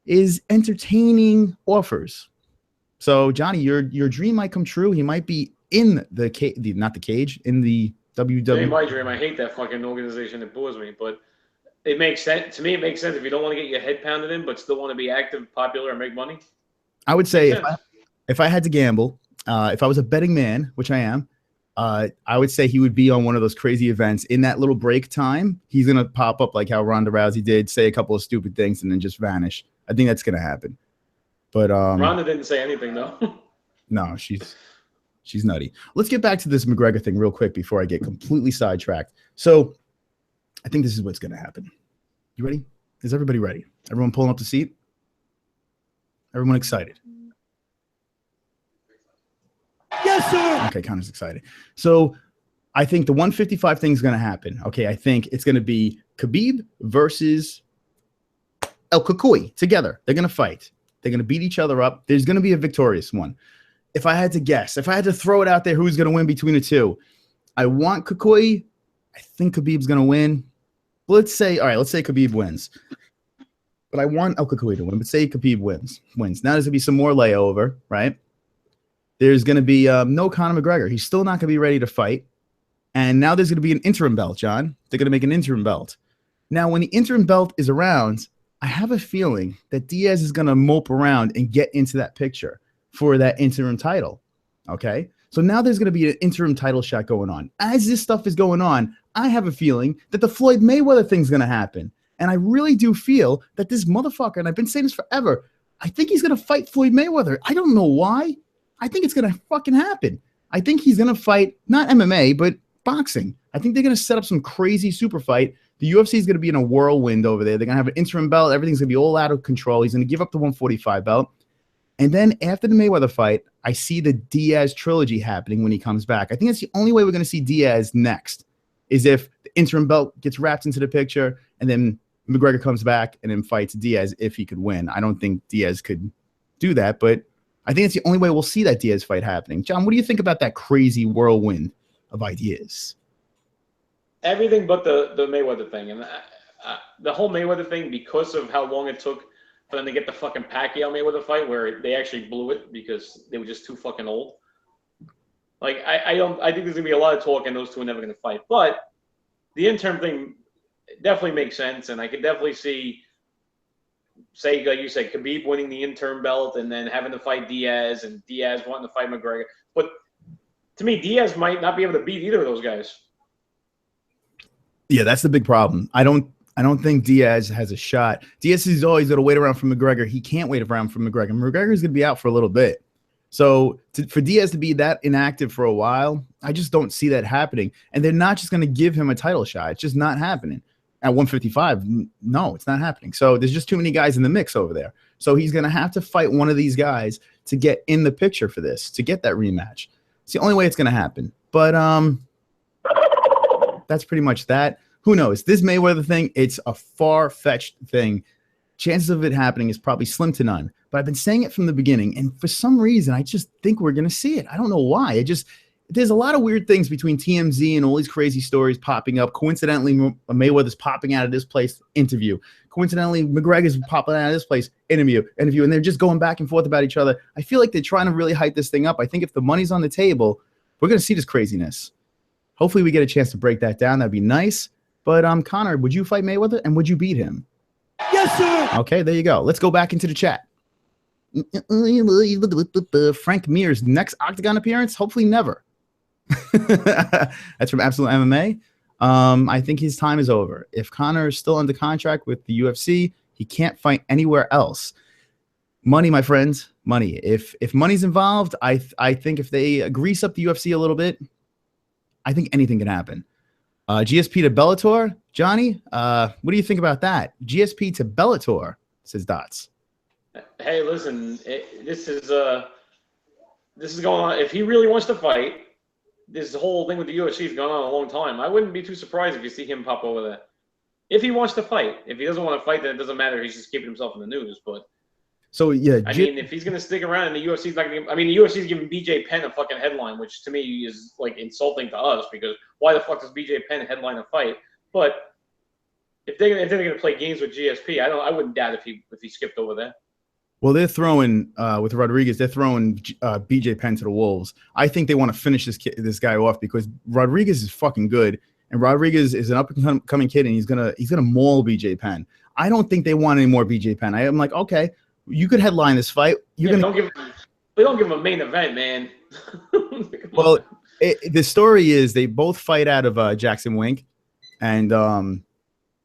is entertaining offers. So, Johnny, your dream might come true. He might be in the cage, not the cage, in the WWE. Yeah, my dream. I hate that fucking organization. It bores me, but it makes sense to me. It makes sense if you don't want to get your head pounded in, but still want to be active, popular, and make money. I would say if I had to gamble, if I was a betting man, which I am, I would say he would be on one of those crazy events in that little break time. He's gonna pop up like how Ronda Rousey did, say a couple of stupid things, and then just vanish. I think that's gonna happen. But Ronda didn't say anything though. No, she's nutty. Let's get back to this McGregor thing real quick before I get completely sidetracked. So I think this is what's going to happen. You ready? Is everybody ready? Everyone pulling up the seat? Everyone excited? Yes, sir. Okay, Connor's excited. So I think the 155 thing is going to happen. Okay, I think it's going to be Khabib versus El Cucuy together. They're going to fight. They're going to beat each other up. There's going to be a victorious one. If I had to guess, if I had to throw it out there, who's going to win between the two? I want Cucuy. I think Khabib's going to win. Let's say Khabib wins. But I want El Cucuy to win. But say Khabib wins. Now there's going to be some more layover, right? There's going to be no Conor McGregor. He's still not going to be ready to fight. And now there's going to be an interim belt, John. They're going to make an interim belt. Now, when the interim belt is around, I have a feeling that Diaz is going to mope around and get into that picture for that interim title. Okay? So now there's going to be an interim title shot going on. As this stuff is going on, I have a feeling that the Floyd Mayweather thing's going to happen. And I really do feel that this motherfucker, and I've been saying this forever, I think he's going to fight Floyd Mayweather. I don't know why. I think it's going to fucking happen. I think he's going to fight, not MMA, but boxing. I think they're going to set up some crazy super fight. The UFC is going to be in a whirlwind over there. They're going to have an interim belt. Everything's going to be all out of control. He's going to give up the 145 belt. And then after the Mayweather fight, I see the Diaz trilogy happening when he comes back. I think that's the only way we're going to see Diaz next is if the interim belt gets wrapped into the picture and then McGregor comes back and then fights Diaz if he could win. I don't think Diaz could do that, but I think it's the only way we'll see that Diaz fight happening. John, what do you think about that crazy whirlwind of ideas? Everything but the Mayweather thing. And the whole Mayweather thing, because of how long it took for them to get the fucking Pacquiao-Mayweather fight, where they actually blew it because they were just too fucking old. Like, I think there's going to be a lot of talk and those two are never going to fight. But the interim thing definitely makes sense, and I could definitely see, say, like you said, Khabib winning the interim belt and then having to fight Diaz and Diaz wanting to fight McGregor. But to me, Diaz might not be able to beat either of those guys. Yeah, that's the big problem. I don't think Diaz has a shot. Diaz is always going to wait around for McGregor. He can't wait around for McGregor. McGregor's going to be out for a little bit. So for Diaz to be that inactive for a while, I just don't see that happening. And they're not just going to give him a title shot. It's just not happening. At 155, no, it's not happening. So there's just too many guys in the mix over there. So he's going to have to fight one of these guys to get in the picture for this, to get that rematch. It's the only way it's going to happen. But that's pretty much that. Who knows? This Mayweather thing, it's a far-fetched thing. Chances of it happening is probably slim to none. But I've been saying it from the beginning, and for some reason, I just think we're going to see it. I don't know why. There's a lot of weird things between TMZ and all these crazy stories popping up. Coincidentally, Mayweather's popping out of this place, interview. Coincidentally, McGregor's popping out of this place, interview. And they're just going back and forth about each other. I feel like they're trying to really hype this thing up. I think if the money's on the table, we're going to see this craziness. Hopefully we get a chance to break that down. That'd be nice. But Connor, would you fight Mayweather and would you beat him? Yes, sir. Okay, there you go. Let's go back into the chat. Frank Mir's next Octagon appearance? Hopefully never. That's from Absolute MMA. I think his time is over. If Connor is still under contract with the UFC, he can't fight anywhere else. Money, my friends, money. If money's involved, I think if they grease up the UFC a little bit, I think anything can happen. GSP to Bellator, Johnny. What do you think about that? GSP to Bellator, says Dots. Hey, listen, this is going on. If he really wants to fight, this whole thing with the UFC has gone on a long time. I wouldn't be too surprised if you see him pop over there. If he wants to fight. If he doesn't want to fight, then it doesn't matter. He's just keeping himself in the news. But so yeah, I mean, if he's gonna stick around, and the UFC's not gonna. I mean, the UFC's giving BJ Penn a fucking headline, which to me is like insulting to us because why the fuck does BJ Penn headline a fight? But if they're gonna play games with GSP, I wouldn't doubt if he skipped over there. Well, they're throwing with Rodriguez. They're throwing BJ Penn to the wolves. I think they want to finish this guy off because Rodriguez is fucking good, and Rodriguez is an up and coming kid, and he's gonna maul BJ Penn. I don't think they want any more BJ Penn. I'm like, okay, you could headline this fight. Don't give him a main event, man. Well, the story is they both fight out of Jackson Wink, and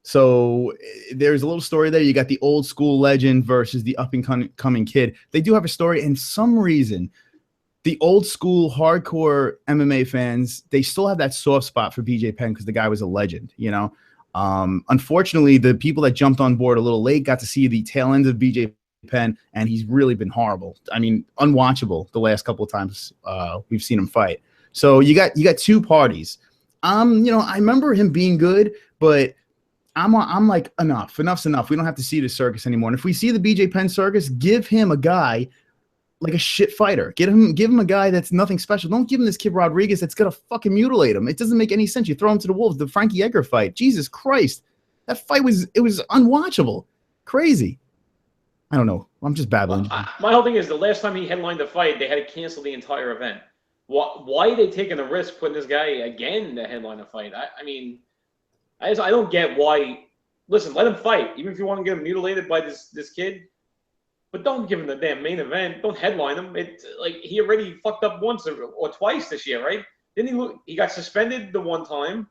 so there's a little story there. You got the old school legend versus the up and coming kid. They do have a story, and some reason, the old school hardcore MMA fans, they still have that soft spot for BJ Penn because the guy was a legend, you know. Unfortunately, the people that jumped on board a little late got to see the tail end of BJ Penn, and he's really been horrible. I mean, unwatchable the last couple of times we've seen him fight. So you got two parties. You know, I remember him being good, but I'm like, enough's enough. We don't have to see the circus anymore. And if we see the BJ Penn circus, give him a guy like a shit fighter. Give him a guy that's nothing special. Don't give him this kid Rodriguez that's gonna fucking mutilate him. It doesn't make any sense. You throw him to the wolves. The Frankie Edgar fight. Jesus Christ, that fight was unwatchable. Crazy. I don't know. I'm just babbling. My whole thing is the last time he headlined the fight, they had to cancel the entire event. Why are they taking the risk putting this guy again to headline a fight? I mean. I don't get why. Listen, let him fight, even if you want to get him mutilated by this kid. But don't give him the damn main event. Don't headline him. Like he already fucked up once or twice this year, right? Didn't he got suspended the one time,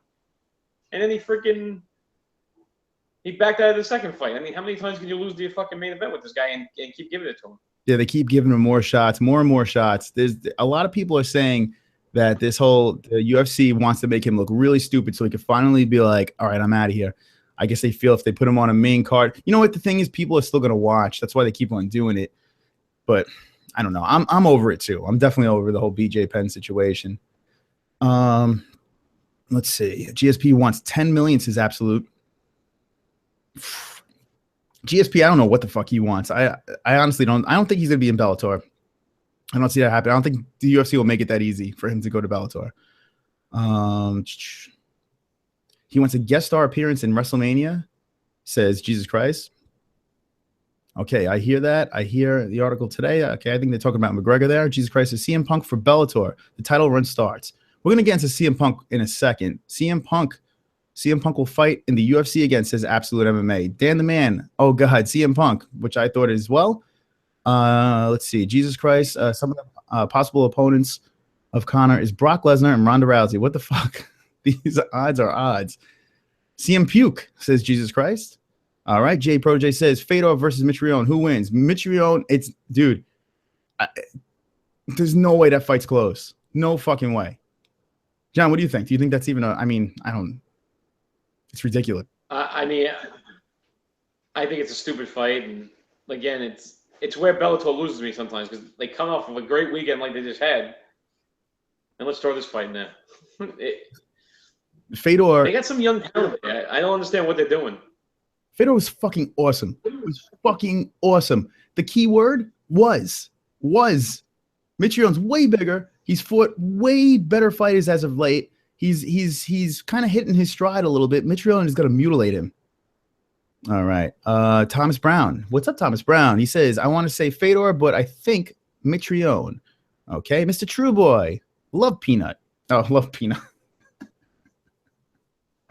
and then he backed out of the second fight. I mean, how many times can you lose the fucking main event with this guy and keep giving it to him? Yeah, they keep giving him more shots, more and more shots. There's a lot of people are saying that the UFC wants to make him look really stupid so he can finally be like, all right, I'm out of here. I guess they feel if they put him on a main card. You know what? The thing is, people are still going to watch. That's why they keep on doing it. But I don't know. I'm over it, too. I'm definitely over the whole BJ Penn situation. Let's Let's see. GSP wants 10 million, says Absolute. GSP, I don't know what the fuck he wants. I honestly don't. I don't think he's gonna be in Bellator. I don't see that happen. I don't think the UFC will make it that easy for him to go to Bellator. He wants a guest star appearance in WrestleMania, says Jesus Christ. Okay, I hear that. I hear the article today. Okay, I think they're talking about McGregor there. Jesus Christ says CM Punk for Bellator. The title run starts. We're gonna get into CM Punk in a second. CM Punk will fight in the UFC again, says Absolute MMA. Dan the Man. Oh God, CM Punk, which I thought as well. Let's see. Jesus Christ. Some of the possible opponents of Conor is Brock Lesnar and Ronda Rousey. What the fuck? These odds are odds. CM Puke, says Jesus Christ. All right. J Pro J says Fedor versus Mitrione. Who wins? Mitrione. It's dude. There's no way that fight's close. No fucking way. John, what do you think? Do you think that's even I don't. It's ridiculous. I mean, I think it's a stupid fight, and again, it's where Bellator loses me sometimes because they come off of a great weekend like they just had, and let's throw this fight in there. Fedor. They got some young talent. I don't understand what they're doing. Fedor was fucking awesome. It was fucking awesome. The key word was. Mitrione's way bigger. He's fought way better fighters as of late. He's kind of hitting his stride a little bit. Mitrione is going to mutilate him. All right. Thomas Brown. What's up, Thomas Brown? He says, I want to say Fedor, but I think Mitrione. Okay. Mr. True Boy. Love Peanut. Oh, love Peanut.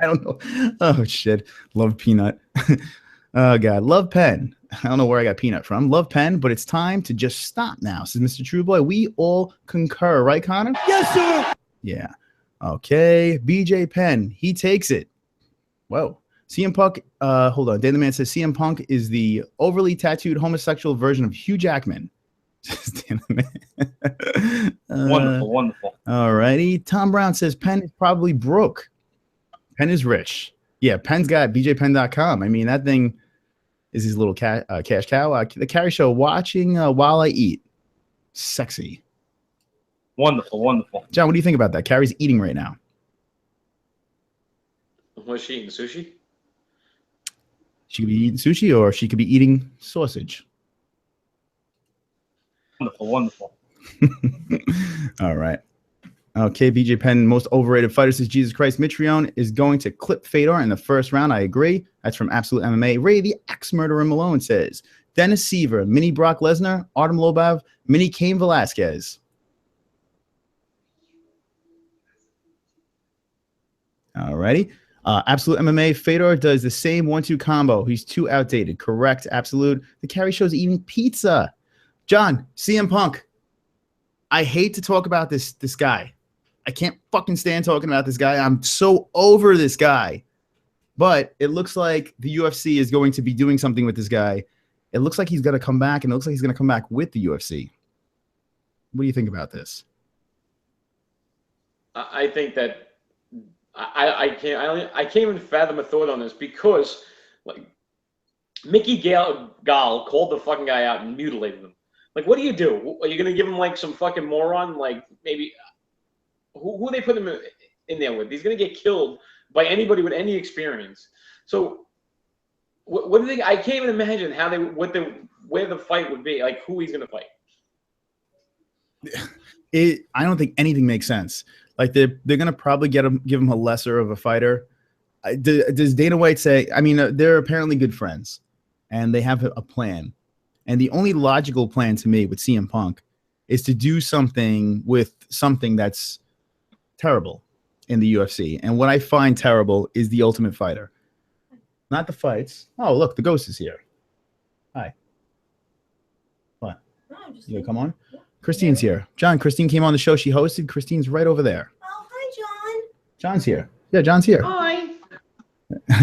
I don't know. Oh, shit. Love Peanut. Oh, God. Love Pen. I don't know where I got Peanut from. Love Pen, but it's time to just stop now, says Mr. True Boy. We all concur, right, Connor? Yes, sir. Yeah. Okay. BJ Penn. He takes it. Whoa. CM Punk. Hold on. Dan the Man says CM Punk is the overly tattooed homosexual version of Hugh Jackman. Dan the Man. Wonderful. All righty. Tom Brown says Penn is probably broke. Penn is rich. Yeah, Penn's got bjpenn.com. I mean, that thing is his little cash cow. The Carrie Show, watching while I eat. Sexy. Wonderful. John, what do you think about that? Carrie's eating right now. Was she eating sushi? She could be eating sushi or she could be eating sausage. Wonderful. All right. Okay, BJ Penn, most overrated fighter, says Jesus Christ. Mitrione is going to clip Fedor in the first round. I agree. That's from Absolute MMA. Ray the Axe Murderer Malone says Dennis Seaver, mini Brock Lesnar, Artem Lobov, mini Cain Velasquez. All righty. Absolute MMA, Fedor does the same 1-2 combo. He's too outdated. Correct, Absolute. The Carrie Show's eating pizza. John, CM Punk. I hate to talk about this guy. I can't fucking stand talking about this guy. I'm so over this guy. But it looks like the UFC is going to be doing something with this guy. It looks like he's going to come back, and it looks like he's going to come back with the UFC. What do you think about this? I think that I can't even fathom a thought on this because like Mickey Gall called the fucking guy out and mutilated him. Like, what do? Are you going to give him like some fucking moron? Like maybe who they put him in there with? He's going to get killed by anybody with any experience. So what do they? I can't even imagine how where the fight would be. Like who he's going to fight. I don't think anything makes sense. Like they're going to probably give him a lesser of a fighter. Does Dana White say? I mean, they're apparently good friends, and they have a plan. And the only logical plan to me with CM Punk is to do something with something that's terrible in the UFC. And what I find terrible is the Ultimate Fighter, not the fights. Oh, look, the Ghost is here. Hi. What? You gonna come on? Yeah. Christine's here. John, Christine came on the show. She hosted. Christine's right over there. Oh, hi, John. John's here. Yeah, John's here. Hi.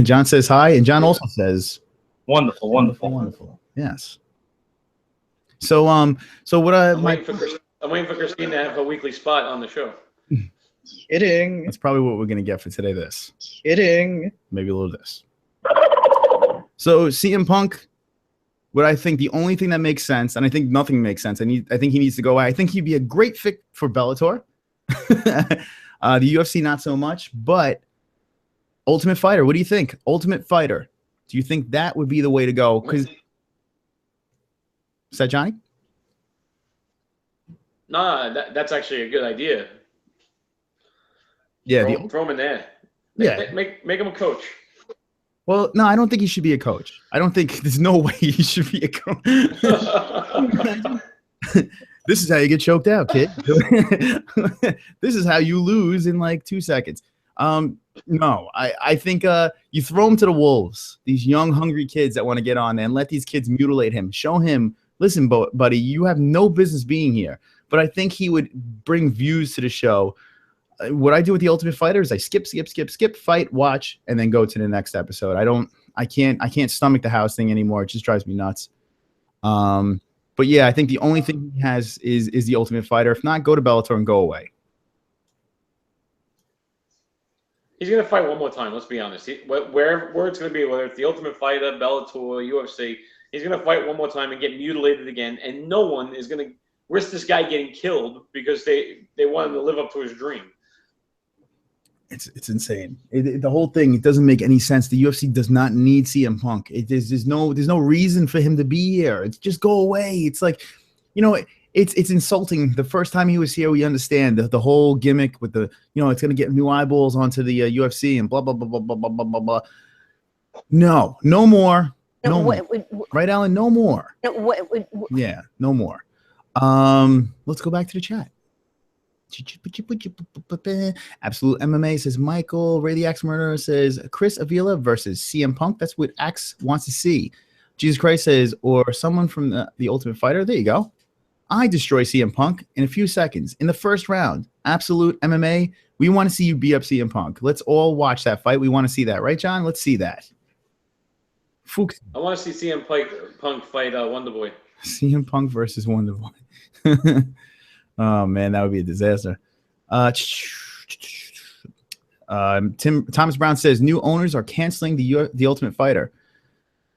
John says hi, and John also says wonderful. Yes. So what I'm waiting for Christine to have a weekly spot on the show. Kidding. That's probably what we're gonna get for today. This. Kidding. Maybe a little of this. So CM Punk, what I think the only thing that makes sense, and I think nothing makes sense. I think he needs to go away. I think he'd be a great fit for Bellator. The UFC, not so much, but Ultimate Fighter, what do you think? Ultimate Fighter, do you think that would be the way to go? Because is that Johnny? No, that's actually a good idea. Yeah, throw him in there. Make him a coach. Well, no, I don't think he should be a coach. I don't think there's no way he should be a coach. This is how you get choked out, kid. This is how you lose in like 2 seconds. No, I think you throw him to the wolves, these young, hungry kids that want to get on there, and let these kids mutilate him. Show him, listen, buddy, you have no business being here. But I think he would bring views to the show. What I do with the Ultimate Fighter is I skip, fight, watch, and then go to the next episode. I can't stomach the house thing anymore. It just drives me nuts. But yeah, I think the only thing he has is the Ultimate Fighter. If not, go to Bellator and go away. He's gonna fight one more time. Let's be honest. Where it's gonna be, whether it's the Ultimate Fighter, Bellator, UFC, he's gonna fight one more time and get mutilated again, and no one is gonna risk this guy getting killed because they want him to live up to his dream. It's insane. The whole thing, it doesn't make any sense. The UFC does not need CM Punk. There's no reason for him to be here. It's just go away. It's like, it's insulting. The first time he was here, we understand the whole gimmick with the, it's going to get new eyeballs onto the UFC and blah, blah, blah, blah, blah, blah, blah, blah, blah. No more. No more. Right, Alan? No more. Yeah, no more. Let's go back to the chat. Absolute MMA says Michael. Ray the Axe Murderer says Chris Avila versus CM Punk. That's what Axe wants to see. Jesus Christ says, or someone from the Ultimate Fighter. There you go. I destroy CM Punk in a few seconds in the first round. Absolute MMA. We want to see you beat up CM Punk. Let's all watch that fight. We want to see that, right, John? Let's see that. Fuchs. I want to see CM Punk fight Wonderboy. CM Punk versus Wonderboy. Oh man, that would be a disaster. Thomas Brown says new owners are canceling the Ultimate Fighter.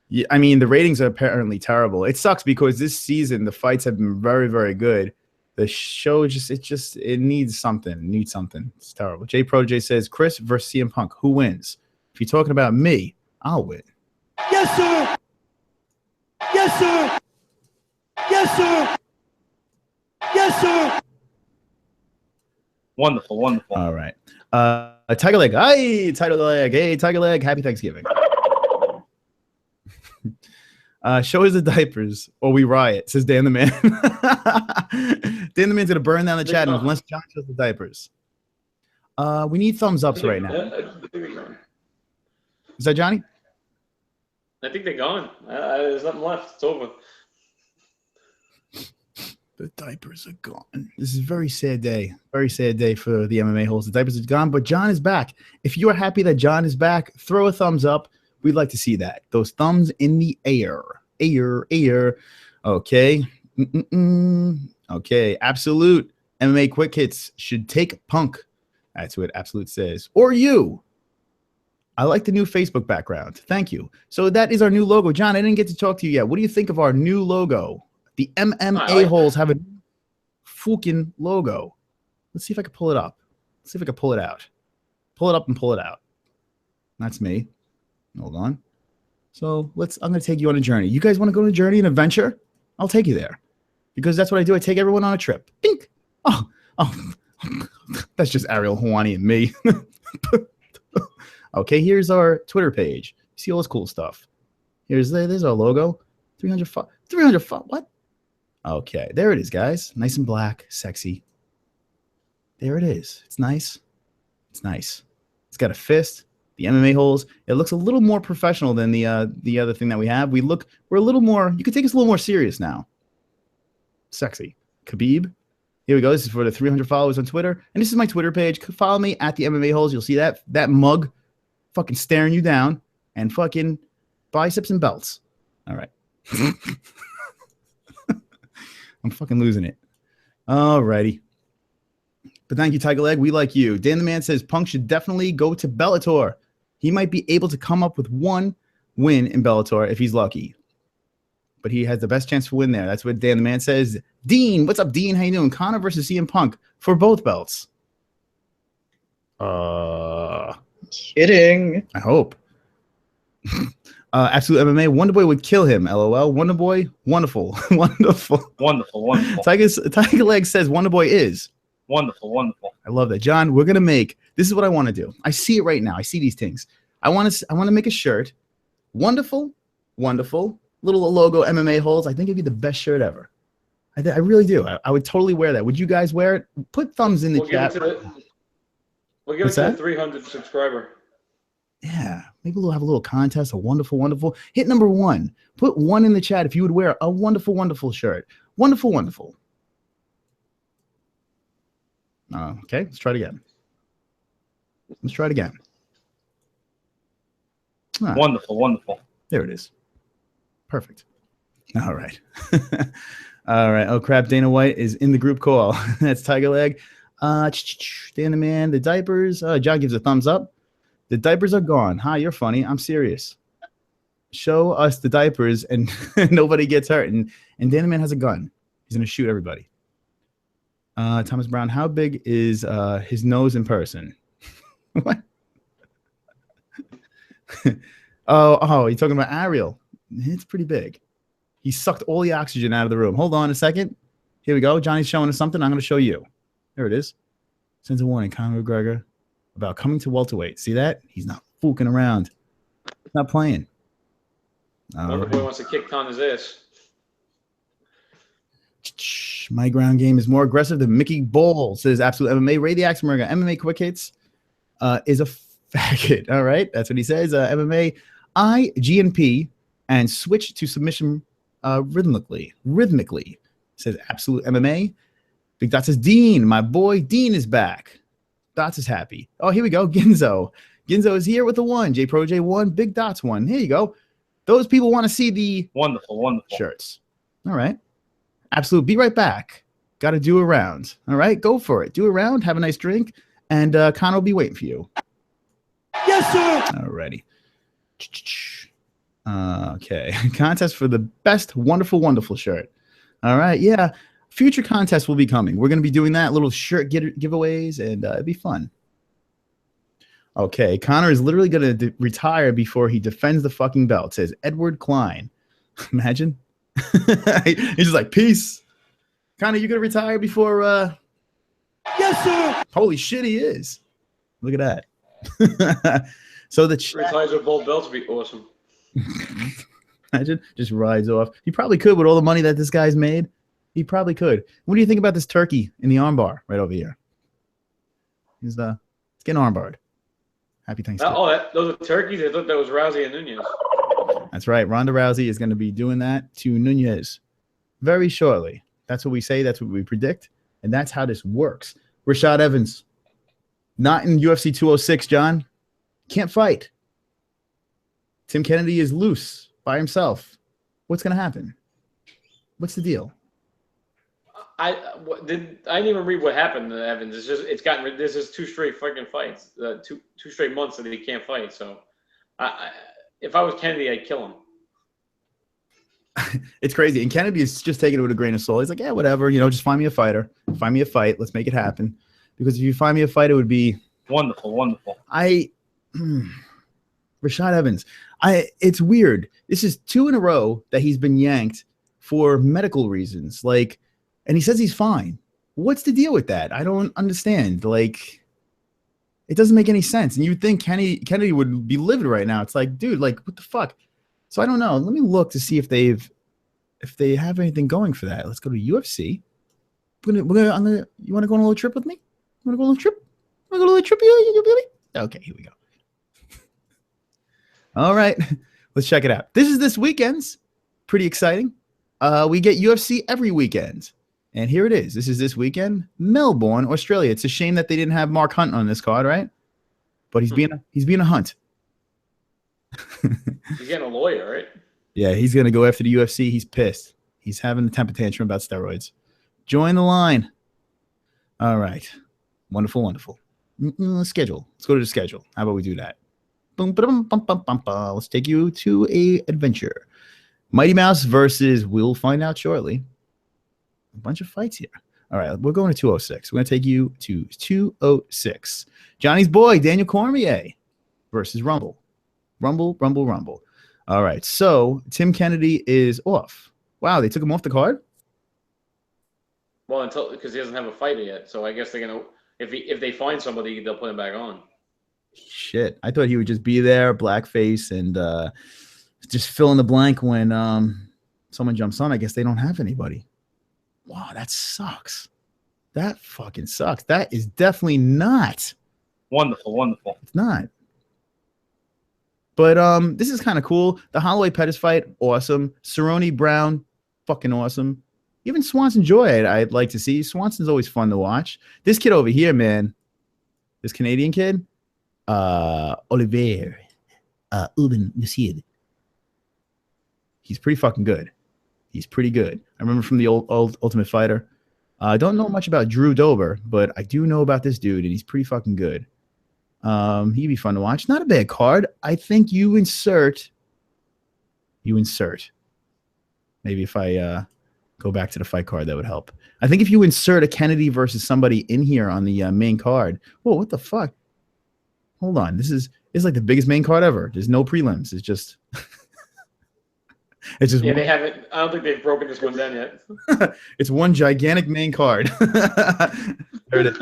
Yeah, I mean the ratings are apparently terrible. It sucks because this season the fights have been very, very good. The show it needs something. It needs something. It's terrible. J Protege says Chris versus CM Punk. Who wins? If you're talking about me, I'll win. Yes, sir. Yes, sir. Yes, sir. Yes, sir. Wonderful, wonderful. All right. Tiger Leg. Hi, Tiger Leg. Hey, Tiger Leg. Happy Thanksgiving. Show us the diapers or we riot, says Dan the Man. Dan the Man's going to burn down the chat unless John shows the diapers. We need thumbs ups right now. Is that Johnny? I think they're gone. There's nothing left. It's over. The diapers are gone. This is a very sad day. Very sad day for the MMA holes. The diapers are gone, but John is back. If you are happy that John is back, throw a thumbs up. We'd like to see that. Those thumbs in the air. Air. Okay. Okay. Absolute MMA quick hits should take Punk. That's what Absolute says. Or you. I like the new Facebook background. Thank you. So that is our new logo. John, I didn't get to talk to you yet. What do you think of our new logo? The MMA-holes have a fucking logo. Let's see if I can pull it up. Let's see if I can pull it out. Pull it up and pull it out. That's me. Hold on. So I'm going to take you on a journey. You guys want to go on a journey, an adventure? I'll take you there. Because that's what I do. I take everyone on a trip. Bink. Oh. That's just Ariel Hawani and me. Okay, here's our Twitter page. You see all this cool stuff. There's our logo. 300 what? Okay, there it is, guys. Nice and black, sexy. There it is. It's nice. It's nice. It's got a fist. The MMA holes. It looks a little more professional than the other thing that we have. We're a little more. You can take us a little more serious now. Sexy. Khabib. Here we go. This is for the 300 followers on Twitter, and this is my Twitter page. Follow me at the MMA holes. You'll see that mug, fucking staring you down, and fucking biceps and belts. All right. I'm fucking losing it. Alrighty. But thank you, Tiger Leg. We like you. Dan the Man says Punk should definitely go to Bellator. He might be able to come up with one win in Bellator if he's lucky. But he has the best chance to win there. That's what Dan the Man says. Dean, what's up, Dean? How you doing? Conor versus CM Punk for both belts. Kidding. I hope. Absolute MMA. Wonder Boy would kill him. LOL. Wonder Boy, wonderful, wonderful. Wonderful, wonderful. Tiger Leg says Wonder Boy is Wonderful, wonderful. I love that, John. We're gonna make. This is what I want to do. I see it right now. I see these things. I want to make a shirt. Wonderful, wonderful. Little logo MMA-HOLES. I think it'd be the best shirt ever. I really do. I would totally wear that. Would you guys wear it? Put thumbs in the chat. We'll give it to the 300 subscriber. Yeah, maybe we'll have a little contest. A wonderful, wonderful. Hit number 1. Put 1 in the chat if you would wear a wonderful, wonderful shirt. Wonderful, wonderful. Okay, let's try it again. Let's try it again. Wonderful, wonderful. There it is. Perfect. All right. All right. Oh, crap. Dana White is in the group call. That's Tiger Leg. Dan the Man, the diapers. John gives a thumbs up. The diapers are gone. Hi, you're funny. I'm serious. Show us the diapers and nobody gets hurt. And Dan the Man has a gun. He's going to shoot everybody. Thomas Brown, how big is his nose in person? What? oh, you're talking about Ariel. It's pretty big. He sucked all the oxygen out of the room. Hold on a second. Here we go. Johnny's showing us something. I'm going to show you. There it is. Sends a warning. Conor McGregor about coming to welterweight. See that? He's not fooling around. He's not playing. Wonder Boy wants to kick Connor's ass. My ground game is more aggressive than Mickey Ball, says Absolute MMA. Ray the Axe America. MMA quick hits is a faggot. All right. That's what he says. MMA, GNP, and switch to submission rhythmically. Says Absolute MMA. Big Dot says Dean, my boy. Dean is back. Dots is happy. Oh, here we go. Ginzo. Ginzo is here with the 1. J Pro J1. Big Dots 1. Here you go. Those people want to see the wonderful, wonderful shirts. All right. Absolute. Be right back. Got to do a round. All right. Go for it. Do a round. Have a nice drink. And Conor will be waiting for you. Yes, sir. Alrighty. Okay. Contest for the best wonderful, wonderful shirt. All right. Yeah. Future contests will be coming. We're going to be doing that. Little shirt giveaways, and it'd be fun. Okay. Conor is literally going to retire before he defends the fucking belt, says Edward Klein. Imagine. He's just like, peace. Conor, you going to retire before... Yes, sir. Holy shit, he is. Look at that. So the retires with both belts would be awesome. Imagine, just rides off. He probably could with all the money that this guy's made. He probably could. What do you think about this turkey in the armbar right over here? He's getting armbarred. Happy Thanksgiving. Those are turkeys. I thought that was Rousey and Nunez. That's right. Ronda Rousey is going to be doing that to Nunez very shortly. That's what we say. That's what we predict. And that's how this works. Rashad Evans, not in UFC 206, John. Can't fight. Tim Kennedy is loose by himself. What's going to happen? What's the deal? I didn't even read what happened to Evans. This is 2 straight fucking fights, two straight months that he can't fight. So, if I was Kennedy, I'd kill him. It's crazy, and Kennedy is just taking it with a grain of salt. He's like, yeah, whatever, just find me a fighter, find me a fight, let's make it happen. Because if you find me a fight, it would be wonderful, wonderful. Rashad Evans, it's weird. This is 2 in a row that he's been yanked for medical reasons, and he says he's fine. What's the deal with that? I don't understand. It doesn't make any sense. And you'd think Kennedy would be livid right now. It's like, dude, what the fuck? So I don't know. Let me look to see if they have anything going for that. Let's go to UFC. You want to go on a little trip with me? You want to go on a little trip? Want to go on a little trip, baby? Okay, here we go. All right, let's check it out. This is this weekend's. Pretty exciting. We get UFC every weekend. And here it is. This is this weekend, Melbourne, Australia. It's a shame that they didn't have Mark Hunt on this card, right? But he's being a Hunt. He's getting a lawyer, right? Yeah, he's gonna go after the UFC. He's pissed. He's having a temper tantrum about steroids. Join the line. All right, wonderful, wonderful. Schedule. Let's go to the schedule. How about we do that? Let's take you to a adventure. Mighty Mouse versus. We'll find out shortly. A bunch of fights here. All right, we're going to 206. We're going to take you to 206. Johnny's boy, Daniel Cormier versus Rumble. Rumble. All right, so Tim Kennedy is off. Wow, they took him off the card? Well, because he doesn't have a fighter yet. So I guess they're going to, if they find somebody, they'll put him back on. Shit, I thought he would just be there, blackface, and just fill in the blank when someone jumps on. I guess they don't have anybody. Wow, that sucks. That fucking sucks. That is definitely not. Wonderful. It's not. But this is kind of cool. The Holloway Pettis fight, awesome. Cerrone Brown, fucking awesome. Even Swanson Joy, I'd like to see. Swanson's always fun to watch. This kid over here, man, this Canadian kid, Olivier Uben Nassid. He's pretty fucking good. He's pretty good. I remember from the old Ultimate Fighter. I don't know much about Drew Dober, but I do know about this dude, and he's pretty fucking good. He'd be fun to watch. Not a bad card. I think you insert. Maybe if I go back to the fight card, that would help. I think if you insert a Kennedy versus somebody in here on the main card. Whoa, what the fuck? Hold on. This is like the biggest main card ever. There's no prelims. It's just. It's just yeah, they haven't. I don't think they've broken this one down yet. It's one gigantic main card. There it is.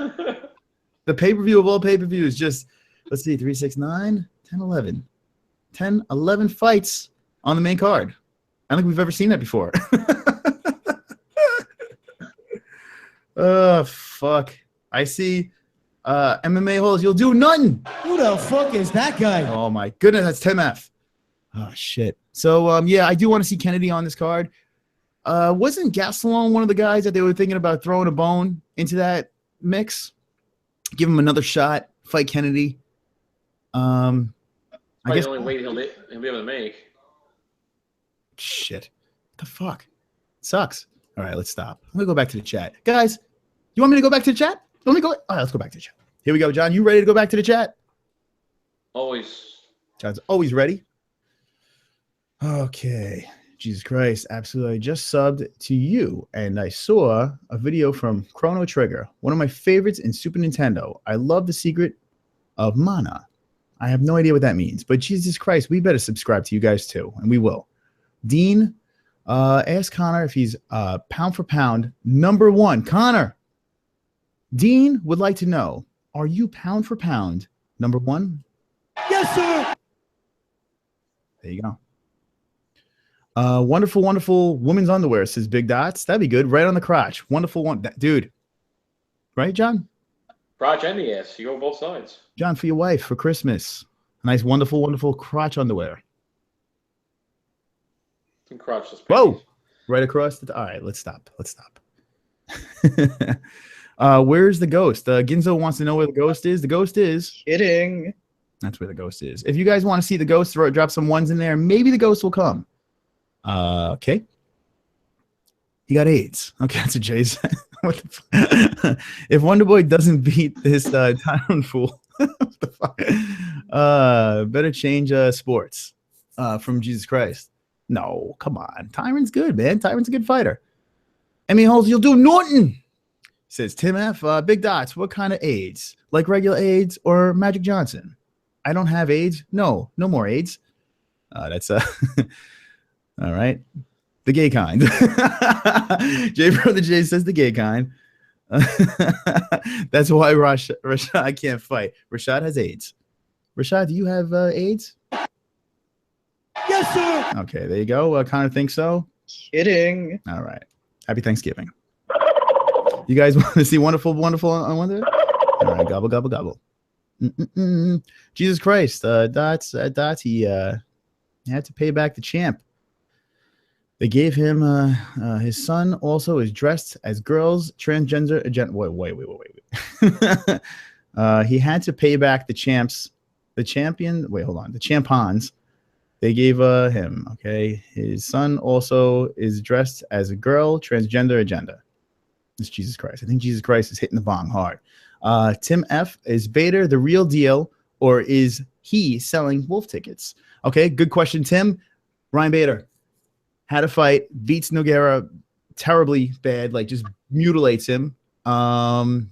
The pay-per-view of all pay-per-views. Just let's see, 3, 6, 9, 10, 11. 10, 11 fights on the main card. I don't think we've ever seen that before. Oh fuck. I see MMA-holes. You'll do nothing. Who the fuck is that guy? Oh my goodness, that's Tim F. Oh shit. So yeah, I do want to see Kennedy on this card. Wasn't Gastelum one of the guys that they were thinking about throwing a bone into that mix? Give him another shot, fight Kennedy. I guess the only way he'll be able to make. Shit. What the fuck? Sucks. All right, let's stop. I'm gonna go back to the chat. Guys, you want me to go back to the chat? Let me go. All right, let's go back to the chat. Here we go, John. You ready to go back to the chat? Always. John's always ready. Okay. Jesus Christ. Absolutely. I just subbed to you, and I saw a video from Chrono Trigger, one of my favorites in Super Nintendo. I love the secret of mana. I have no idea what that means, but Jesus Christ, we better subscribe to you guys too, and we will. Dean, ask Connor if he's pound for pound #1. Connor, Dean would like to know, are you pound for pound #1? Yes, sir. There you go. Wonderful woman's underwear, says Big Dots. That'd be good. Right on the crotch. Wonderful one. Dude. Right, John? Crotch and the ass. You go both sides. John, for your wife for Christmas. A nice, wonderful crotch underwear. Crotchless. Whoa! Right across the. All right, let's stop. Where's the ghost? Ginzo wants to know where the ghost is. The ghost is. Kidding. That's where the ghost is. If you guys want to see the ghost, drop some ones in there. Maybe the ghost will come. Okay. He got AIDS. Okay, that's what Jay said. What the fuck? If Wonderboy doesn't beat this Tyrone fool, what the fuck? Better change sports from Jesus Christ. No, come on. Tyron's good, man. Tyron's a good fighter. MMA-holes, you'll do Norton, says Tim F. Big Dots, what kind of AIDS? Like regular AIDS or Magic Johnson? I don't have AIDS. No more AIDS. That's all right. The gay kind. J Brother J says the gay kind. That's why Rashad can't fight. Rashad has AIDS. Rashad, do you have AIDS? Yes, sir. Okay, there you go. Connor thinks so. Kidding. All right. Happy Thanksgiving. You guys want to see wonderful on Wonder? All right, gobble. Jesus Christ. Dots, he had to pay back the champ. They gave him his son also is dressed as girls, transgender. Wait. He had to pay back the champs. The champion. Wait, hold on. The champons. They gave him. Okay. His son also is dressed as a girl, transgender agenda. It's Jesus Christ. I think Jesus Christ is hitting the bong hard. Tim F. Is Bader the real deal, or is he selling wolf tickets? Okay. Good question, Tim. Ryan Bader had a fight, beats Nogueira terribly bad, like just mutilates him. And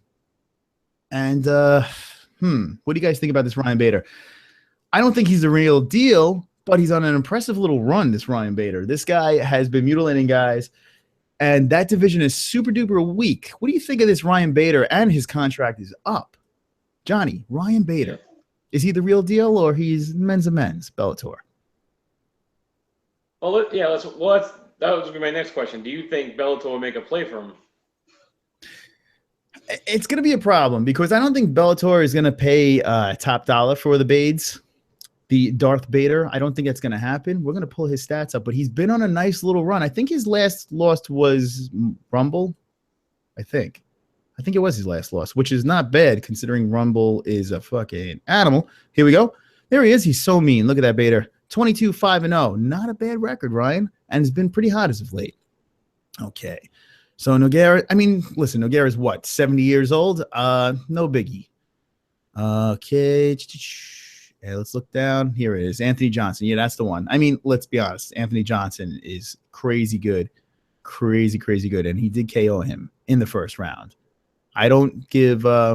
what do you guys think about this Ryan Bader? I don't think he's the real deal, but he's on an impressive little run, this Ryan Bader. This guy has been mutilating guys, and that division is super duper weak. What do you think of this Ryan Bader? And his contract is up. Johnny, Ryan Bader. Is he the real deal, or he's men's of men's, Bellator? Well, yeah, that was my next question. Do you think Bellator will make a play for him? It's going to be a problem because I don't think Bellator is going to pay top dollar for the Bades, the Darth Bader. I don't think that's going to happen. We're going to pull his stats up, but he's been on a nice little run. I think his last loss was Rumble. I think it was his last loss, which is not bad considering Rumble is a fucking animal. Here we go. There he is. He's so mean. Look at that Bader. 22-5-0. Not a bad record, Ryan. And it's been pretty hot as of late. Okay. So Nogueira, I mean, listen, Nogueira's what, 70 years old? No biggie. Okay. Yeah, let's look down. Here it is. Anthony Johnson. Yeah, that's the one. I mean, let's be honest. Anthony Johnson is crazy good. Crazy good. And he did KO him in the first round. I don't give I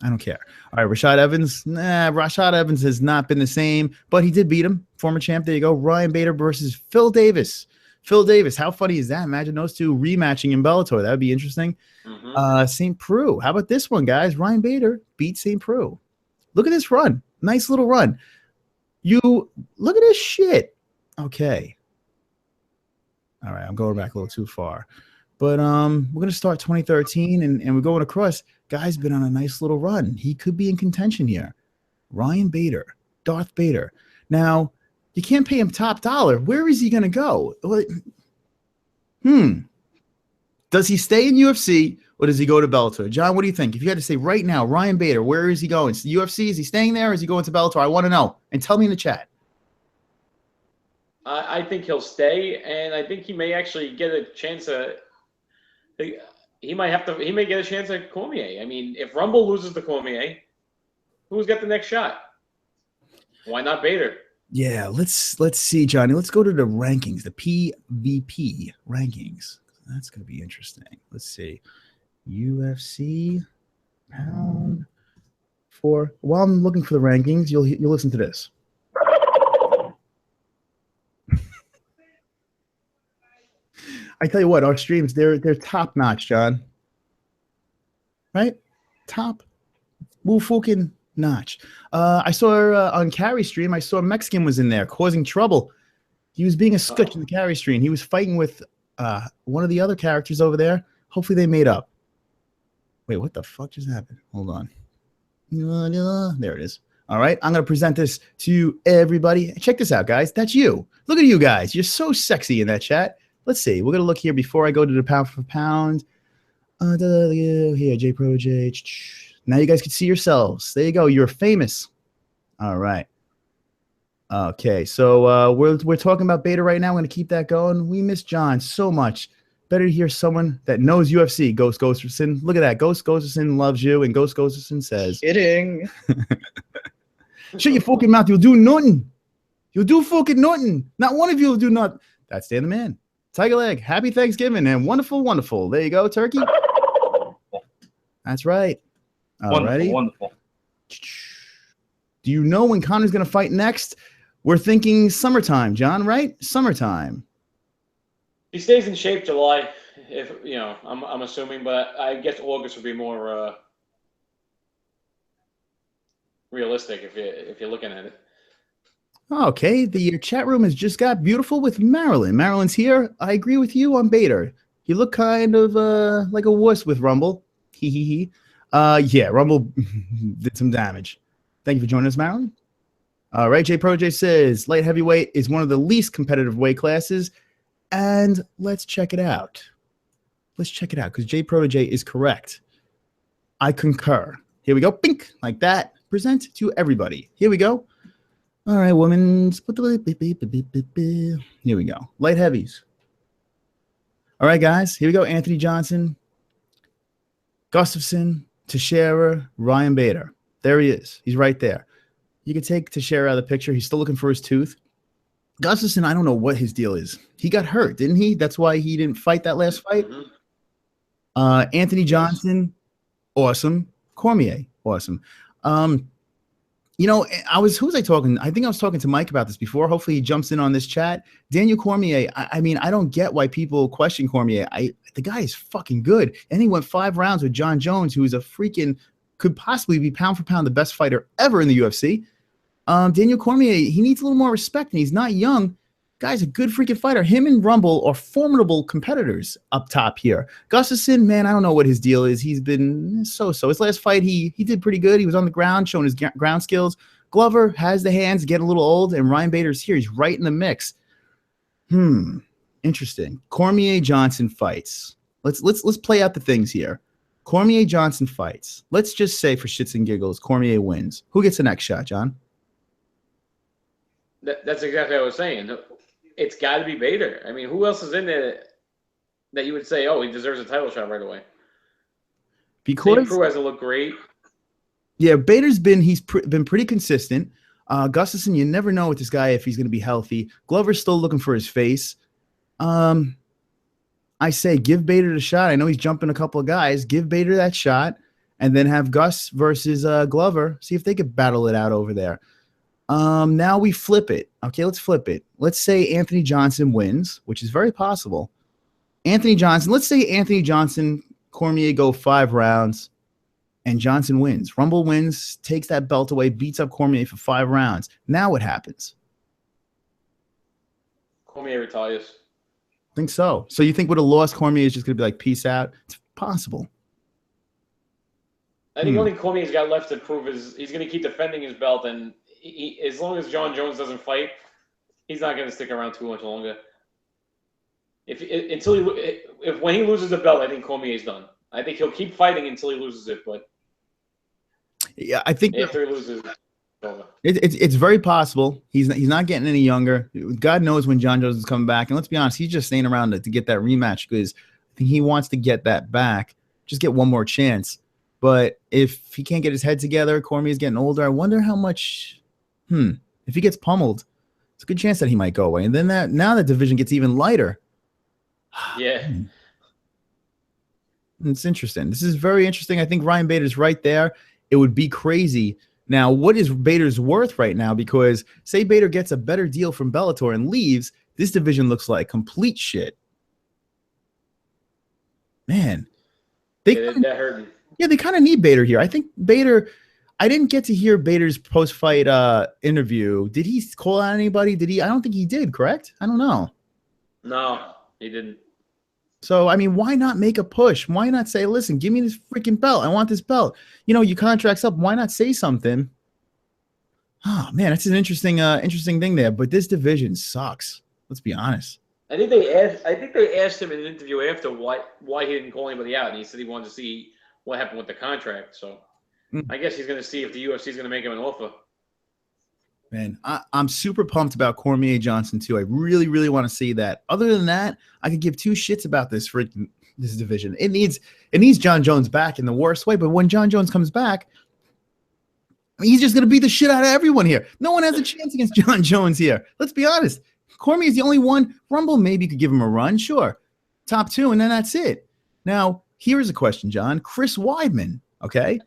don't care. All right, Rashad Evans. Rashad Evans has not been the same, but he did beat him. Former champ. There you go. Ryan Bader versus Phil Davis. Phil Davis. How funny is that? Imagine those two rematching in Bellator. That would be interesting. St. Preux. How about this one, guys? Ryan Bader beat St. Preux. Look at this run. Nice little run. You look at this shit. Okay. All right, I'm going back a little too far. But we're going to start 2013, and we're going across. Guy's been on a nice little run. He could be in contention here. Ryan Bader, Darth Bader. Now, you can't pay him top dollar. Where is he going to go? Does he stay in UFC, or does he go to Bellator? John, what do you think? If you had to say right now, Ryan Bader, where is he going? It's the UFC? Is he staying there, or is he going to Bellator? I want to know. And tell me in the chat. I think he'll stay, and I think he may actually get a chance at he may get a chance at Cormier. I mean, if Rumble loses to Cormier, who's got the next shot? Why not Bader? Yeah, let's see, Johnny. Let's go to the rankings, the PVP rankings. That's going to be interesting. Let's see. UFC pound for. While I'm looking for the rankings, you'll listen to this. I tell you what, our streams, they're top notch, John. Right? Top fucking notch. I saw on Carrie's stream, I saw a Mexican was in there causing trouble. He was being a scutch in the Carrie stream. He was fighting with one of the other characters over there. Hopefully they made up. Wait, what the fuck just happened? Hold on. There it is. All right, I'm going to present this to everybody. Check this out, guys. That's you. Look at you guys. You're so sexy in that chat. Let's see. We're going to look here before I go to the pound for pound. Here, J Pro J. Now you guys can see yourselves. There you go. You're famous. All right. Okay, so we're talking about Beta right now. I'm going to keep that going. We miss John so much. Better to hear someone that knows UFC. Ghost Ghosterson. Look at that. Ghost Ghosterson loves you, and Ghost Ghosterson says, Kidding. shut your fucking mouth. You'll do nothing. You'll do fucking nothing. Not one of you will do nothing. That's Dan the Man. Tiger Leg, happy Thanksgiving and wonderful, wonderful. There you go, Turkey. That's right. Alrighty. Wonderful. Do you know when Connor's going to fight next? We're thinking summertime, John, right? Summertime. He stays in shape July, if I'm assuming, but I guess August would be more realistic if you're looking at it. Okay, the chat room has just got beautiful with Marilyn. Marilyn's here. I agree with you on Bader. You look kind of like a wuss with Rumble. Yeah, Rumble did some damage. Thank you for joining us, Marilyn. All right, J Pro J says light heavyweight is one of the least competitive weight classes, and let's check it out. Let's check it out because J Pro J is correct. I concur. Here we go. Pink, like that. Present to everybody. Here we go. All right, women. Here we go. Light heavies. All right, guys. Here we go. Anthony Johnson, Gustafson, Teixeira, Ryan Bader. There he is. He's right there. You can take Teixeira out of the picture. He's still looking for his tooth. Gustafson, I don't know what his deal is. He got hurt, didn't he? That's why he didn't fight that last fight. Anthony Johnson, awesome. Cormier, awesome. You know, who was I talking? I think I was talking to Mike about this before. Hopefully he jumps in on this chat. Daniel Cormier, I mean, I don't get why people question Cormier. The guy is fucking good. And he went 5 rounds with John Jones, who is a freaking, could possibly be pound for pound the best fighter ever in the UFC. Daniel Cormier, he needs a little more respect, and he's not young. Guy's a good freaking fighter. Him and Rumble are formidable competitors up top here. Gustafsson, man, I don't know what his deal is. He's been so-so. His last fight, he did pretty good. He was on the ground, showing his ground skills. Glover has the hands, getting a little old, and Ryan Bader's here. He's right in the mix. Interesting. Cormier Johnson fights. Let's play out the things here. Cormier Johnson fights. Let's just say for shits and giggles, Cormier wins. Who gets the next shot, John? That's exactly what I was saying. It's got to be Bader. I mean, who else is in there that you would say, oh, he deserves a title shot right away? Because Crew hasn't looked great. Yeah, Bader's been been pretty consistent. Gustafsson, you never know with this guy if he's going to be healthy. Glover's still looking for his face. I say give Bader the shot. I know he's jumping a couple of guys. Give Bader that shot, and then have Gus versus Glover. See if they could battle it out over there. Now we flip it. Okay, let's flip it. Let's say Anthony Johnson wins, which is very possible. Let's say Anthony Johnson, Cormier go 5 rounds, and Johnson wins. Rumble wins, takes that belt away, beats up Cormier for 5 rounds. Now what happens? Cormier retires. I think so. So you think with a loss, Cormier is just going to be like, peace out? It's possible. I think the only Cormier's got left to prove is he's going to keep defending his belt, and as long as John Jones doesn't fight, he's not going to stick around too much longer. When he loses the belt, I think Cormier's done. I think he'll keep fighting until he loses it, but yeah, I think after he loses, it's very possible. He's not getting any younger. God knows when John Jones is coming back, and let's be honest, he's just staying around to get that rematch because I think he wants to get that back, just get one more chance. But if he can't get his head together, Cormier's getting older. I wonder how much. If he gets pummeled, it's a good chance that he might go away. And then now that division gets even lighter. Yeah. It's interesting. This is very interesting. I think Ryan Bader's right there. It would be crazy. Now, what is Bader's worth right now? Because say Bader gets a better deal from Bellator and leaves, this division looks like complete shit. Man. That hurt me. Yeah, they kind of need Bader here. I think Bader... I didn't get to hear Bader's post-fight interview. Did he call out anybody? I don't think he did, correct? I don't know. No, he didn't. So, I mean, why not make a push? Why not say, listen, give me this freaking belt. I want this belt. You know, your contract's up. Why not say something? Oh, man, that's an interesting thing there. But this division sucks. Let's be honest. I think they asked him in an interview after why he didn't call anybody out, and he said he wanted to see what happened with the contract. So I guess he's going to see if the UFC is going to make him an offer. Man, I'm super pumped about Cormier Johnson too. I really, really want to see that. Other than that, I could give 2 shits about this division. It needs John Jones back in the worst way. But when John Jones comes back, he's just going to beat the shit out of everyone here. No one has a chance against John Jones here. Let's be honest. Cormier is the only one. Rumble maybe could give him a run, sure. Top 2, and then that's it. Now, here's a question, John. Chris Weidman, okay?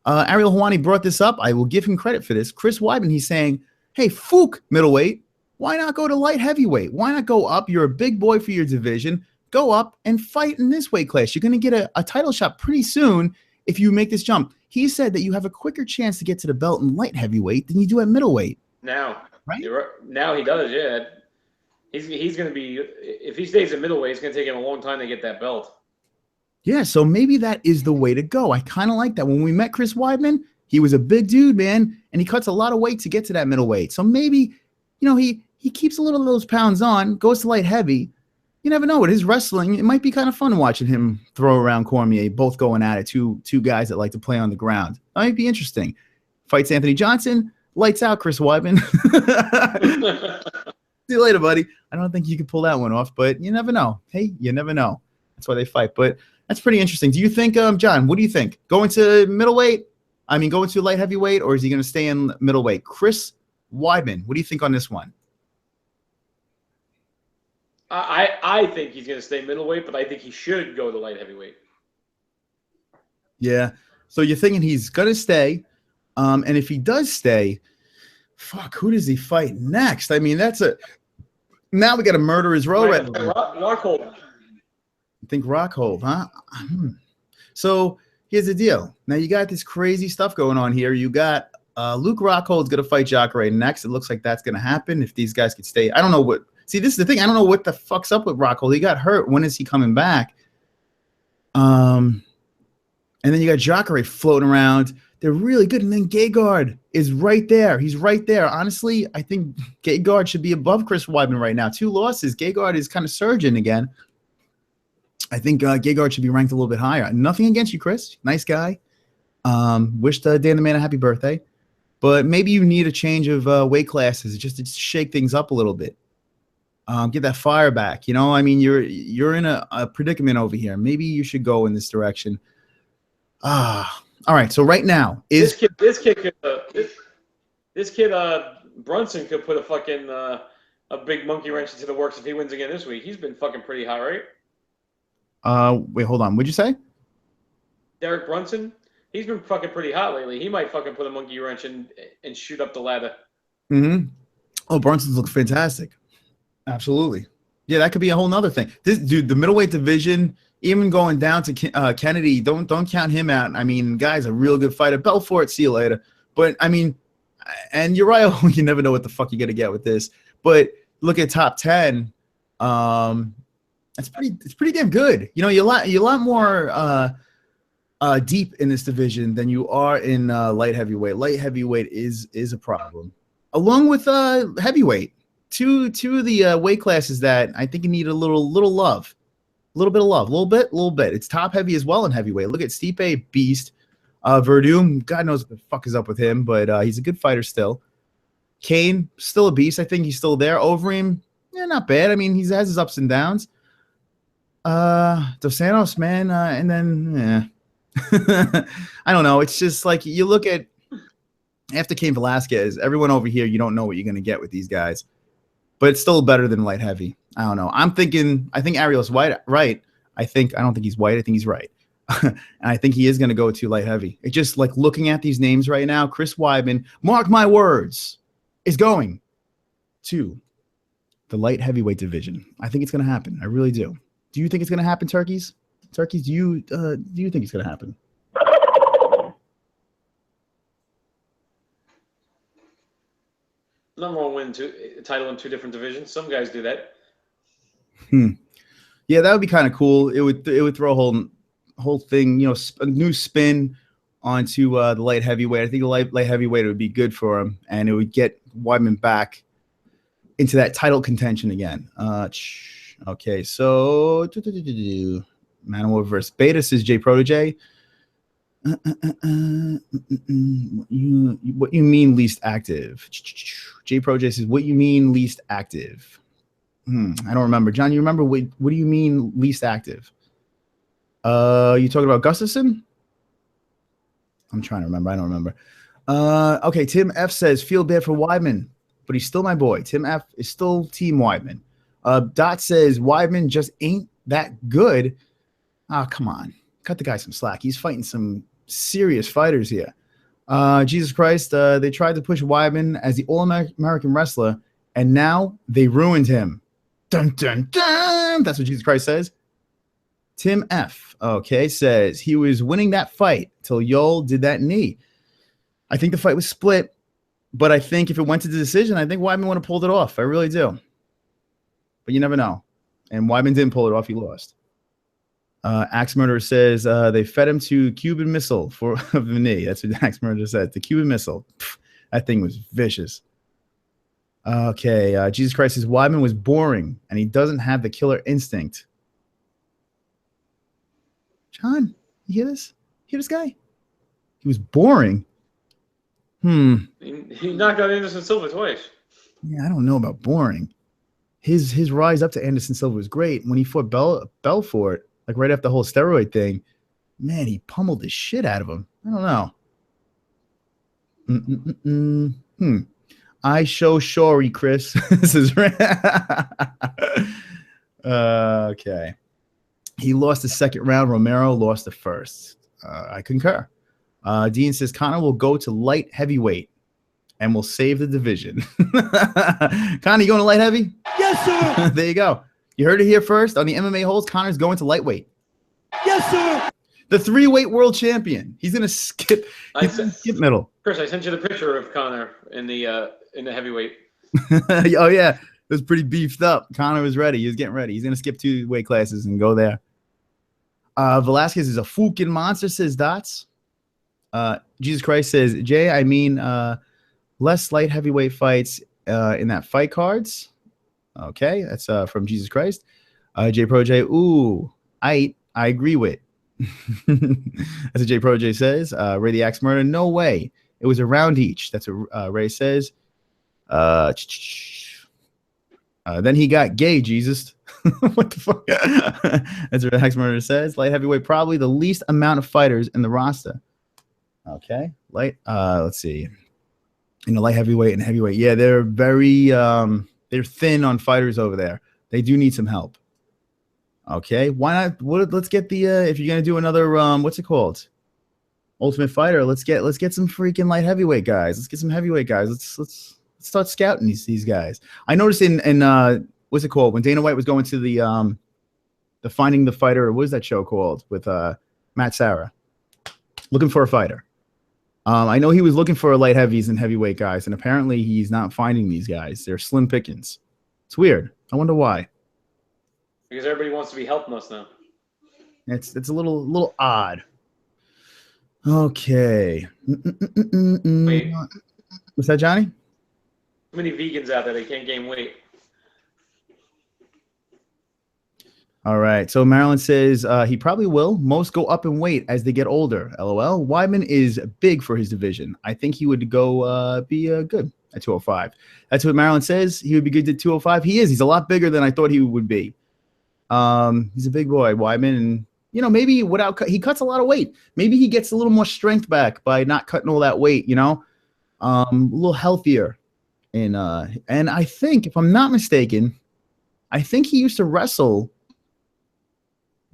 Ariel Helwani brought this up. I will give him credit for this. Chris Weidman, he's saying, hey, Fook, middleweight, why not go to light heavyweight? Why not go up? You're a big boy for your division. Go up and fight in this weight class. You're going to get a title shot pretty soon if you make this jump. He said that you have a quicker chance to get to the belt in light heavyweight than you do at middleweight. Now, right? Now he does, yeah. He's going to be, if he stays at middleweight, it's going to take him a long time to get that belt. Yeah, so maybe that is the way to go. I kind of like that. When we met Chris Weidman, he was a big dude, man, and he cuts a lot of weight to get to that middleweight. So maybe, you know, he keeps a little of those pounds on, goes to light heavy. You never know. With his wrestling, it might be kind of fun watching him throw around Cormier, both going at it, two guys that like to play on the ground. That might be interesting. Fights Anthony Johnson, lights out Chris Weidman. See you later, buddy. I don't think you could pull that one off, but you never know. Hey, you never know. That's why they fight. But that's pretty interesting. Do you think, John, what do you think? Going to middleweight? I mean, going to light heavyweight, or is he going to stay in middleweight? Chris Weidman, what do you think on this one? I think he's going to stay middleweight, but I think he should go to light heavyweight. Yeah. So you're thinking he's gonna stay, and if he does stay, fuck, who does he fight next? I mean, now we got a murderer's row right now. Rockhold. I think Rockhold, huh? So here's the deal. Now you got this crazy stuff going on here. You got Luke Rockhold's gonna fight Jacare next. It looks like that's gonna happen if these guys could stay. I don't know what. See, this is the thing. I don't know what the fuck's up with Rockhold. He got hurt. When is he coming back? And then you got Jacare floating around. They're really good. And then Gegard is right there. He's right there. Honestly, I think Gegard should be above Chris Weidman right now. 2 losses. Gegard is kind of surging again. I think Gegard should be ranked a little bit higher. Nothing against you, Chris. Nice guy. Wished Dan the Man a happy birthday. But maybe you need a change of weight classes just to shake things up a little bit. Get that fire back. You know, I mean, you're in a predicament over here. Maybe you should go in this direction. All right. So right now this kid Brunson could put a fucking a big monkey wrench into the works if he wins again this week. He's been fucking pretty hot, right? Wait, hold on. What'd you say? Derek Brunson. He's been fucking pretty hot lately. He might fucking put a monkey wrench and shoot up the ladder. Mm-hmm. Oh, Brunson's looks fantastic. Absolutely. Yeah, that could be a whole nother thing. This dude, the middleweight division, even going down to Kennedy, don't count him out. I mean, guy's a real good fighter. Belfort, see you later. But I mean, and Uriah, you never know what the fuck you're gonna get with this. But look at top 10. It's pretty damn good. You know, you're a lot more deep in this division than you are in light heavyweight. Light heavyweight is a problem, along with heavyweight. Two of the weight classes that I think you need a little love, a little bit of love, a little bit. It's top heavy as well in heavyweight. Look at Stipe, beast. Verdum, God knows what the fuck is up with him, but he's a good fighter still. Kane, still a beast. I think he's still there. Overeem, yeah, not bad. I mean, he has his ups and downs. Dos Santos, man, and then I don't know. It's just like you look at after Cain Velasquez, everyone over here, you don't know what you're gonna get with these guys. But it's still better than light heavy. I don't know. I think Ariel's right. I don't think he's white. I think he's right. And I think he is going to go to light heavy. It's just like looking at these names right now. Chris Weidman, mark my words, is going to the light heavyweight division. I think it's going to happen. I really do. Do you think it's going to happen, Turkeys? Turkeys, do you think it's going to happen? Number one win title in 2 different divisions. Some guys do that. Yeah, that would be kind of cool. It would throw a whole thing, you know, a new spin onto the light heavyweight. I think the light heavyweight would be good for him, and it would get Weidman back into that title contention again. Okay, so Manuel versus Beta says J Protege. What you mean least active? J Protege says, what you mean least active? I don't remember. John, you remember what do you mean least active? You talking about Gustafson? I'm trying to remember. I don't remember. Okay, Tim F says, feel bad for Weidman, but he's still my boy. Tim F is still Team Weidman. Dot says, Weidman just ain't that good. Oh, come on. Cut the guy some slack. He's fighting some serious fighters here. Jesus Christ, they tried to push Weidman as the All-American wrestler, and now they ruined him. Dun, dun, dun. That's what Jesus Christ says. Tim F, okay, says he was winning that fight till Yoel did that knee. I think the fight was split, but I think if it went to the decision, I think Weidman would have pulled it off. I really do. But you never know. And Weidman didn't pull it off. He lost. Axe Murderer says they fed him to Cuban Missile for the knee. That's what Axe Murderer said. The Cuban Missile. Pff, that thing was vicious. Okay. Jesus Christ says Weidman was boring and he doesn't have the killer instinct. John, you hear this? Hear this guy? He was boring. He knocked out Anderson Silva twice. Yeah, I don't know about boring. His rise up to Anderson Silva was great. When he fought Belfort, like right after the whole steroid thing, man, he pummeled the shit out of him. I don't know. I show sorry, Chris. This is okay. He lost the second round. Romero lost the first. I concur. Dean says Connor will go to light heavyweight and will save the division. Connor, you going to light heavy? Yes, sir. There you go. You heard it here first on the MMA-HOLES. Connor's going to lightweight. Yes, sir. The 3-weight world champion. He's gonna skip. Skip middle. Chris, I sent you the picture of Connor in the heavyweight. Oh yeah, it was pretty beefed up. Connor was ready. He was getting ready. He's gonna skip 2 weight classes and go there. Velasquez is a fucking monster, says Dots. Jesus Christ says Jay. I mean, less light heavyweight fights in that fight cards. Okay, that's from Jesus Christ. J Pro J. Ooh, I agree with. That's what J Pro J says. Ray the Axe Murder. No way. It was a round each. That's what Ray says. Then he got gay, Jesus. What the fuck? That's what Axe Murder says. Light heavyweight, probably the least amount of fighters in the roster. Okay. Light. Let's see. In the light heavyweight and heavyweight. Yeah, they're very they're thin on fighters over there. They do need some help. Okay, why not? Let's get the if you're gonna do another what's it called? Ultimate Fighter. Let's get some freaking light heavyweight guys. Let's get some heavyweight guys. Let's start scouting these guys. I noticed in what's it called, when Dana White was going to the Finding the Fighter, what is that show called with Matt Sarah? Looking for a fighter. I know he was looking for light heavies and heavyweight guys, and apparently he's not finding these guys. They're slim pickings. It's weird. I wonder why. Because everybody wants to be helping us now. It's a little odd. Okay. Wait. What's that, Johnny? Too many vegans out there, they can't gain weight. All right. So Marilyn says he probably will. Most go up in weight as they get older. LOL. Weidman is big for his division. I think he would go be good at 205. That's what Marilyn says. He would be good at 205. He is. He's a lot bigger than I thought he would be. He's a big boy, Weidman, and maybe he cuts a lot of weight. Maybe he gets a little more strength back by not cutting all that weight. A little healthier, and I think, if I'm not mistaken, I think he used to wrestle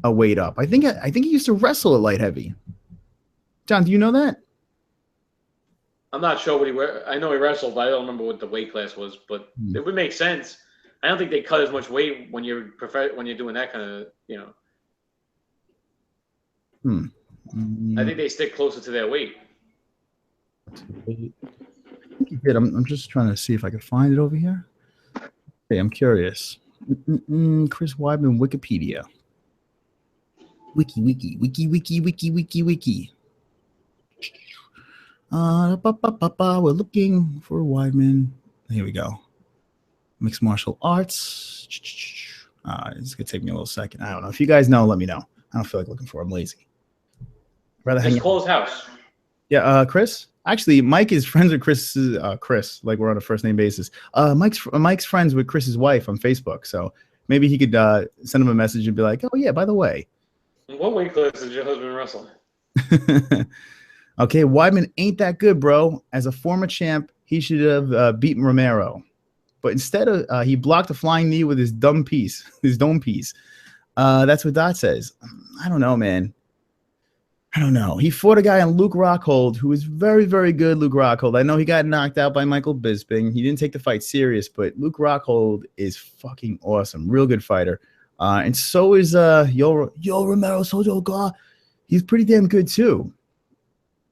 a weight up. I think he used to wrestle at light heavy. John, do you know that? I'm not sure I know he wrestled, but I don't remember what the weight class was. But it would make sense. I don't think they cut as much weight when you're doing that kind of, I think they stick closer to their weight. I'm just trying to see if I can find it over here. Okay, I'm curious. Chris Weidman, Wikipedia. Wiki. We're looking for Weidman. Here we go. Mixed martial arts. It's gonna take me a little second. I don't know. If you guys know, let me know. I don't feel like looking for. I'm lazy. Rather hang. Just call his house. Yeah, Chris. Actually, Mike is friends with Chris. Like we're on a first name basis. Mike's friends with Chris's wife on Facebook. So maybe he could send him a message and be like, "Oh yeah, by the way." What weight class did your husband wrestle? Okay, Weidman ain't that good, bro. As a former champ, he should have beaten Romero. But instead of he blocked a flying knee with his dome piece. That's what Dot says. I don't know, man. I don't know. He fought a guy on Luke Rockhold who was very, very good. Luke Rockhold. I know he got knocked out by Michael Bisping. He didn't take the fight serious, but Luke Rockhold is fucking awesome. Real good fighter. And so is Yo Romero Sojo Ga. He's pretty damn good too.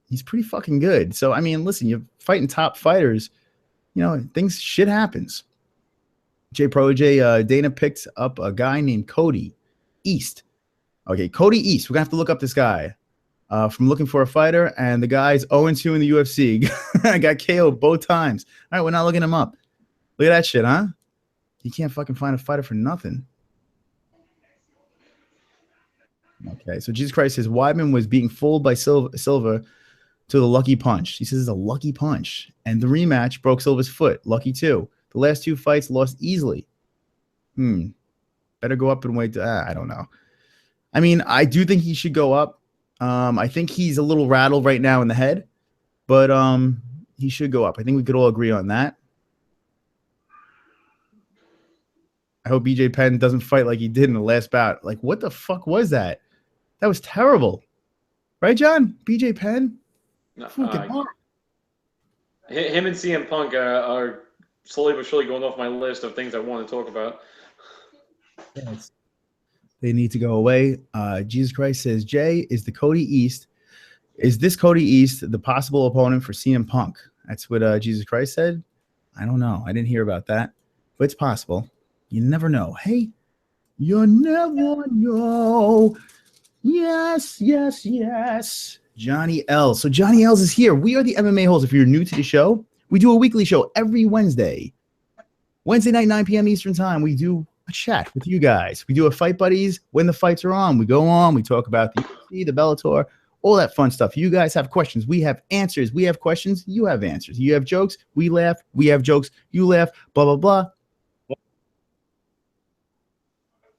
He's pretty fucking good. So I mean, listen, you're fighting top fighters. Shit happens. J Pro J, Dana picked up a guy named Cody East. Okay, Cody East. We're gonna have to look up this guy. From Looking for a Fighter, and the guy's 0-2 in the UFC. I got KO'd both times. All right, we're not looking him up. Look at that shit, huh? You can't fucking find a fighter for nothing. Okay, so Jesus Christ says Weidman was being fooled by Silva to the lucky punch. He says it's a lucky punch. And the rematch broke Silva's foot. Lucky too. The last 2 fights lost easily. Better go up and wait. I don't know. I mean, I do think he should go up. I think he's a little rattled right now in the head, but he should go up. I think we could all agree on that. I hope BJ Penn doesn't fight like he did in the last bout. Like, what the fuck was that? That was terrible. Right, John? BJ Penn? No, Fucking hard. him and CM Punk are slowly but surely going off my list of things I want to talk about. Yes. They need to go away. Jesus Christ says, Jay, is this Cody East the possible opponent for CM Punk? That's what Jesus Christ said. I don't know. I didn't hear about that, but it's possible. You never know. Hey, you never know. Yes, yes, yes. Johnny L. So Johnny L's is here. We are the MMA-Holes. If you're new to the show, we do a weekly show every Wednesday. Wednesday night, 9 p.m. Eastern time. We do a chat with you guys. We do a Fight Buddies. When the fights are on, we go on. We talk about the UFC, the Bellator, all that fun stuff. You guys have questions. We have answers. We have questions. You have answers. You have jokes. We laugh. We have jokes. You laugh. Blah, blah, blah.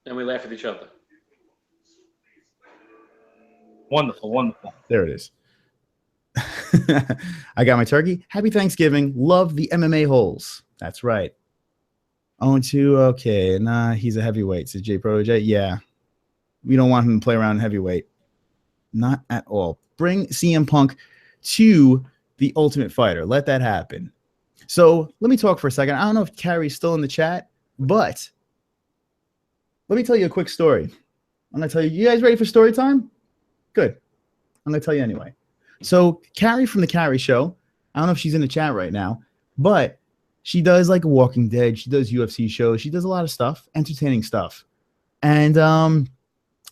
And we laugh at each other. Wonderful, wonderful. There it is. I got my turkey. Happy Thanksgiving. Love the MMA-Holes. That's right. 0-2. Okay. Nah, he's a heavyweight. Says Jay Protege. Yeah. We don't want him to play around heavyweight. Not at all. Bring CM Punk to the Ultimate Fighter. Let that happen. So let me talk for a second. I don't know if Carrie's still in the chat, but let me tell you a quick story. I'm going to tell you. You guys ready for story time? Good. I'm going to tell you anyway. So Carrie from the Carrie Show, I don't know if she's in the chat right now, but she does like Walking Dead. She does UFC shows. She does a lot of stuff, entertaining stuff. And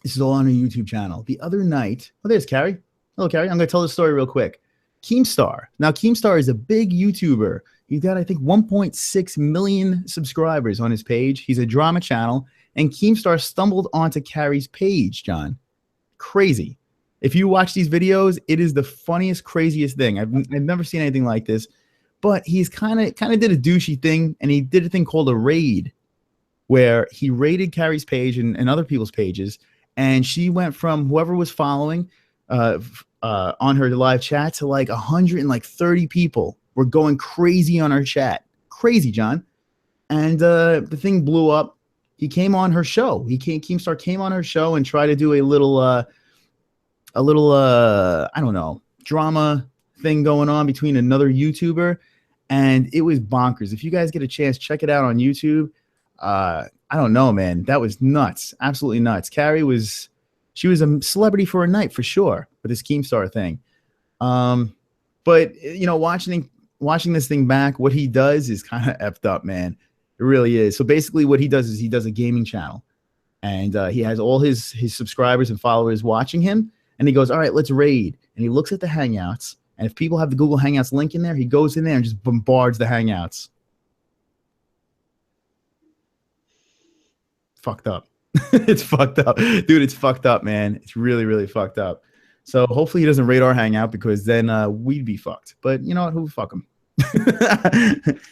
this is all on her YouTube channel. The other night, oh, there's Carrie. Hello, Carrie. I'm going to tell the story real quick. Keemstar. Now, Keemstar is a big YouTuber. He's got, I think, 1.6 million subscribers on his page. He's a drama channel. And Keemstar stumbled onto Carrie's page, John. Crazy. If you watch these videos, it is the funniest, craziest thing. I've never seen anything like this. But he's kind of did a douchey thing, and he did a thing called a raid, where he raided Carrie's page and other people's pages, and she went from whoever was following on her live chat to like 130 people were going crazy on her chat. Crazy, John. And the thing blew up. He came on her show. Keemstar came on her show and tried to do a little I don't know, drama thing going on between another YouTuber, and it was bonkers. If you guys get a chance, check it out on YouTube. I don't know, man. That was nuts. Absolutely nuts. Carrie she was a celebrity for a night for sure with this Keemstar thing. But you know, watching this thing back, what he does is kind of effed up, man. It really is. So basically what he does is he does a gaming channel, and he has all his subscribers and followers watching him. And he goes, all right, let's raid. And he looks at the Hangouts. And if people have the Google Hangouts link in there, he goes in there and just bombards the Hangouts. Fucked up. It's fucked up. Dude, it's fucked up, man. It's really, really fucked up. So hopefully he doesn't raid our Hangout, because then we'd be fucked. But you know what? Who fuck him?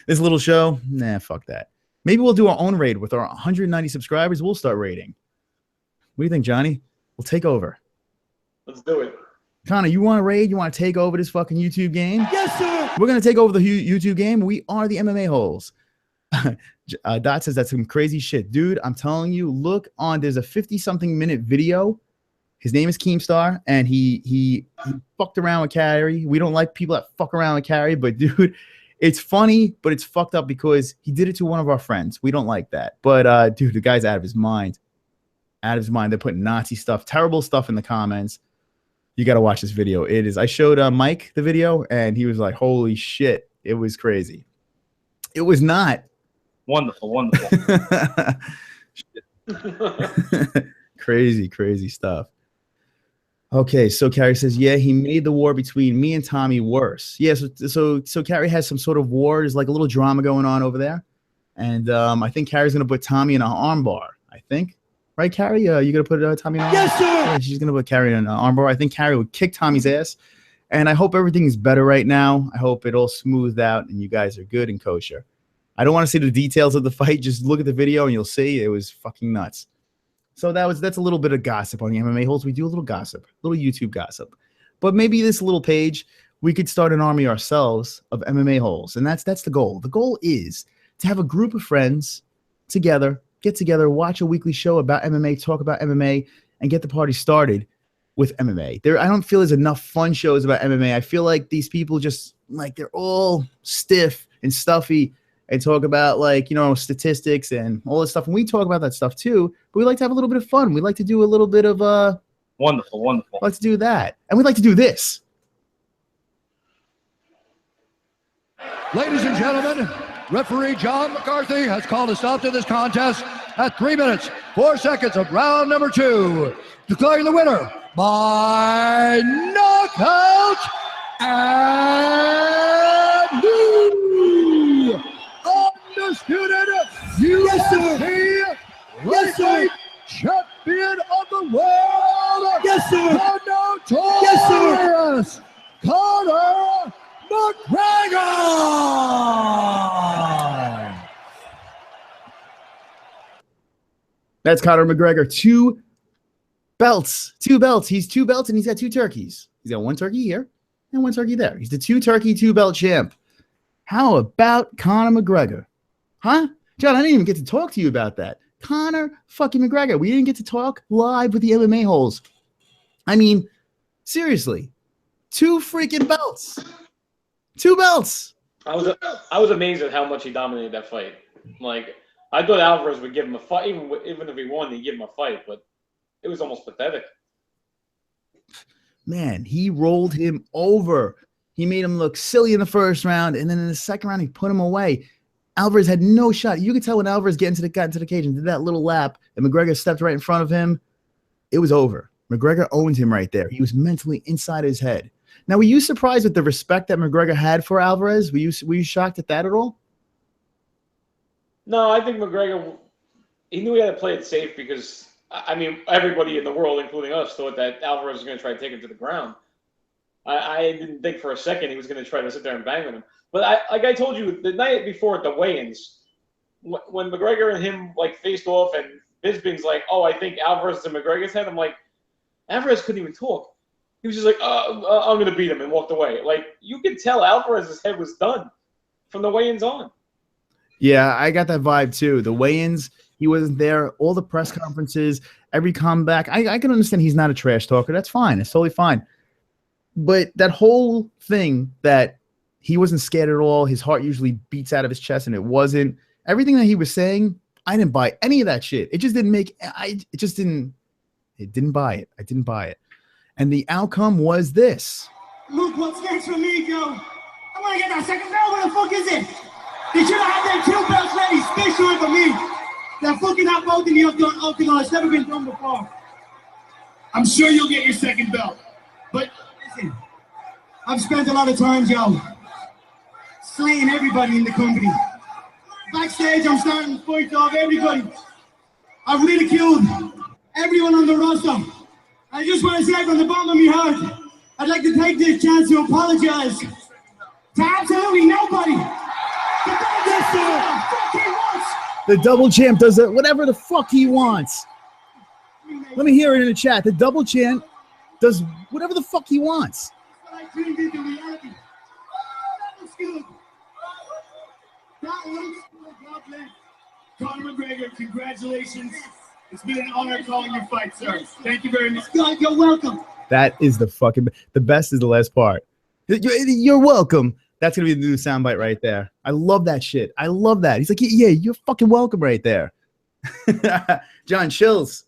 This little show? Nah, fuck that. Maybe we'll do our own raid with our 190 subscribers. We'll start raiding. What do you think, Johnny? We'll take over. Let's do it. Connor, you want to raid? You want to take over this fucking YouTube game? Yes, sir. We're going to take over the YouTube game. We are the MMA-Holes. Dot says that's some crazy shit. Dude, I'm telling you, look on. There's a 50-something minute video. His name is Keemstar, and he fucked around with Carrie. We don't like people that fuck around with Carrie, but dude, it's funny, but it's fucked up because he did it to one of our friends. We don't like that. But dude, the guy's out of his mind. Out of his mind. They're putting Nazi stuff, terrible stuff in the comments. You got to watch this video. It is. I showed Mike the video, and he was like, holy shit. It was crazy. It was not. Wonderful, wonderful. Crazy, crazy stuff. Okay, so Carrie says, yeah, he made the war between me and Tommy worse. Yeah, so Carrie has some sort of war. There's like a little drama going on over there. And I think Carrie's going to put Tommy in an armbar, I think. Right, Carrie? You going to put Tommy in an armbar? Yes, sir. Yeah, she's going to put Carrie in an armbar. I think Carrie would kick Tommy's ass. And I hope everything is better right now. I hope it all smoothed out and you guys are good and kosher. I don't want to see the details of the fight. Just look at the video and you'll see it was fucking nuts. So that's a little bit of gossip on the MMA-Holes. We do a little gossip, a little YouTube gossip. But maybe this little page, we could start an army ourselves of MMA-Holes. And that's the goal. The goal is to have a group of friends together, get together, watch a weekly show about MMA, talk about MMA, and get the party started. with MMA. I don't feel there's enough fun shows about MMA. I feel like these people just like they're all stiff and stuffy and talk about like, you know, statistics and all this stuff. And we talk about that stuff too, but we like to have a little bit of fun. We like to do a little bit of Wonderful, wonderful. we like to do that. And we like to do this. Ladies and gentlemen, referee John McCarthy has called a stop to this contest at 3 minutes, 4 seconds of round number 2, declaring the winner by knockout and new undisputed UFC lightweight champion of the world. Yes, sir. The notorious Conor McGregor. That's Conor McGregor. 2 belts. 2 belts. He's 2 belts and he's got 2 turkeys. He's got 1 turkey here and 1 turkey there. He's the 2 turkey, 2 belt champ. How about Conor McGregor? Huh? John, I didn't even get to talk to you about that. Conor fucking McGregor. We didn't get to talk live with the MMA-holes. I mean, seriously. 2 freaking belts. 2 belts. I was amazed at how much he dominated that fight. Like, I thought Alvarez would give him a fight, even if he won, he'd give him a fight, but it was almost pathetic. Man, he rolled him over. He made him look silly in the first round, and then in the second round, he put him away. Alvarez had no shot. You could tell when Alvarez got into the cage and did that little lap, and McGregor stepped right in front of him, it was over. McGregor owned him right there. He was mentally inside his head. Now, were you surprised with the respect that McGregor had for Alvarez? Were you shocked at that at all? No, I think McGregor, he knew he had to play it safe because, I mean, everybody in the world, including us, thought that Alvarez was going to try to take him to the ground. I didn't think for a second he was going to try to sit there and bang on him. But like I told you, the night before at the weigh-ins, when McGregor and him like faced off and Bisping's like, oh, I think Alvarez is in McGregor's head, I'm like, Alvarez couldn't even talk. He was just like, I'm going to beat him, and walked away. Like, you could tell Alvarez's head was done from the weigh-ins on. Yeah, I got that vibe too. The weigh-ins, he wasn't there. All the press conferences, every comeback. I can understand he's not a trash talker. That's fine. It's totally fine. But that whole thing that he wasn't scared at all, his heart usually beats out of his chest, and it wasn't. Everything that he was saying, I didn't buy any of that shit. It just didn't make. It didn't buy it. I didn't buy it. And the outcome was this. Look what's next for me, Joe. I want to get that second belt. Where the fuck is it? They should have had them 2 belts ready, especially for me. They're fucking out both in the octagon. It's never been done before. I'm sure you'll get your second belt. But listen, I've spent a lot of time, Joe, slaying everybody in the company. Backstage, I'm starting fights off everybody. I've ridiculed everyone on the roster. I just want to say from the bottom of my heart, I'd like to take this chance to apologize to absolutely nobody. The double champ does whatever the fuck he wants. Let me hear it in the chat. The double champ does whatever the fuck he wants. That looks good. That looks good. God bless. Conor McGregor, congratulations. It's been an honor calling your fight, sir. Thank you very much. God, you're welcome. That is the best is the last part. You're welcome. That's going to be the new soundbite right there. I love that shit. I love that. He's like, yeah, you're fucking welcome right there. John, chills.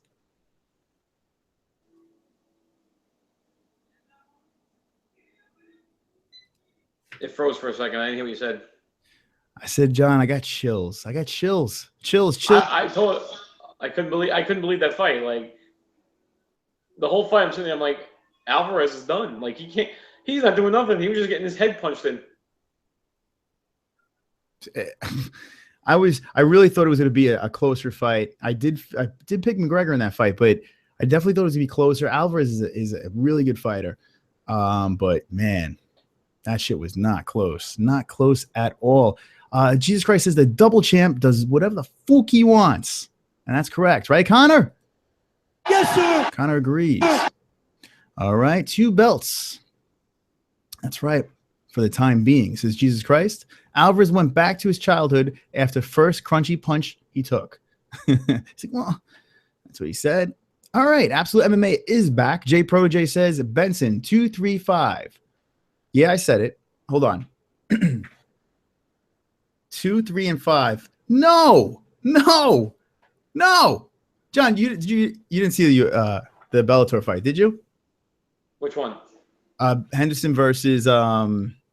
It froze for a second. I didn't hear what you said. I said, John, I got chills. I got chills. Chills. I couldn't believe that fight. Like, the whole fight, I'm sitting there, I'm like, Alvarez is done. Like, he's not doing nothing. He was just getting his head punched in. I really thought it was going to be a closer fight. I did pick McGregor in that fight, but I definitely thought it was going to be closer. Alvarez is a really good fighter. But man, that shit was not close. Not close at all. Jesus Christ says the double champ does whatever the fuck he wants. And that's correct, right, Conor? Yes, sir. Conor agrees. All right, 2 belts. That's right. For the time being, says Jesus Christ. Alvarez went back to his childhood after first crunchy punch he took. He's like, well, that's what he said. All right, Absolute MMA is back. J Protege says Benson 235. Yeah, I said it. Hold on. 2, 3, and 5. No. John, you didn't see the Bellator fight, did you? Which one? Henderson versus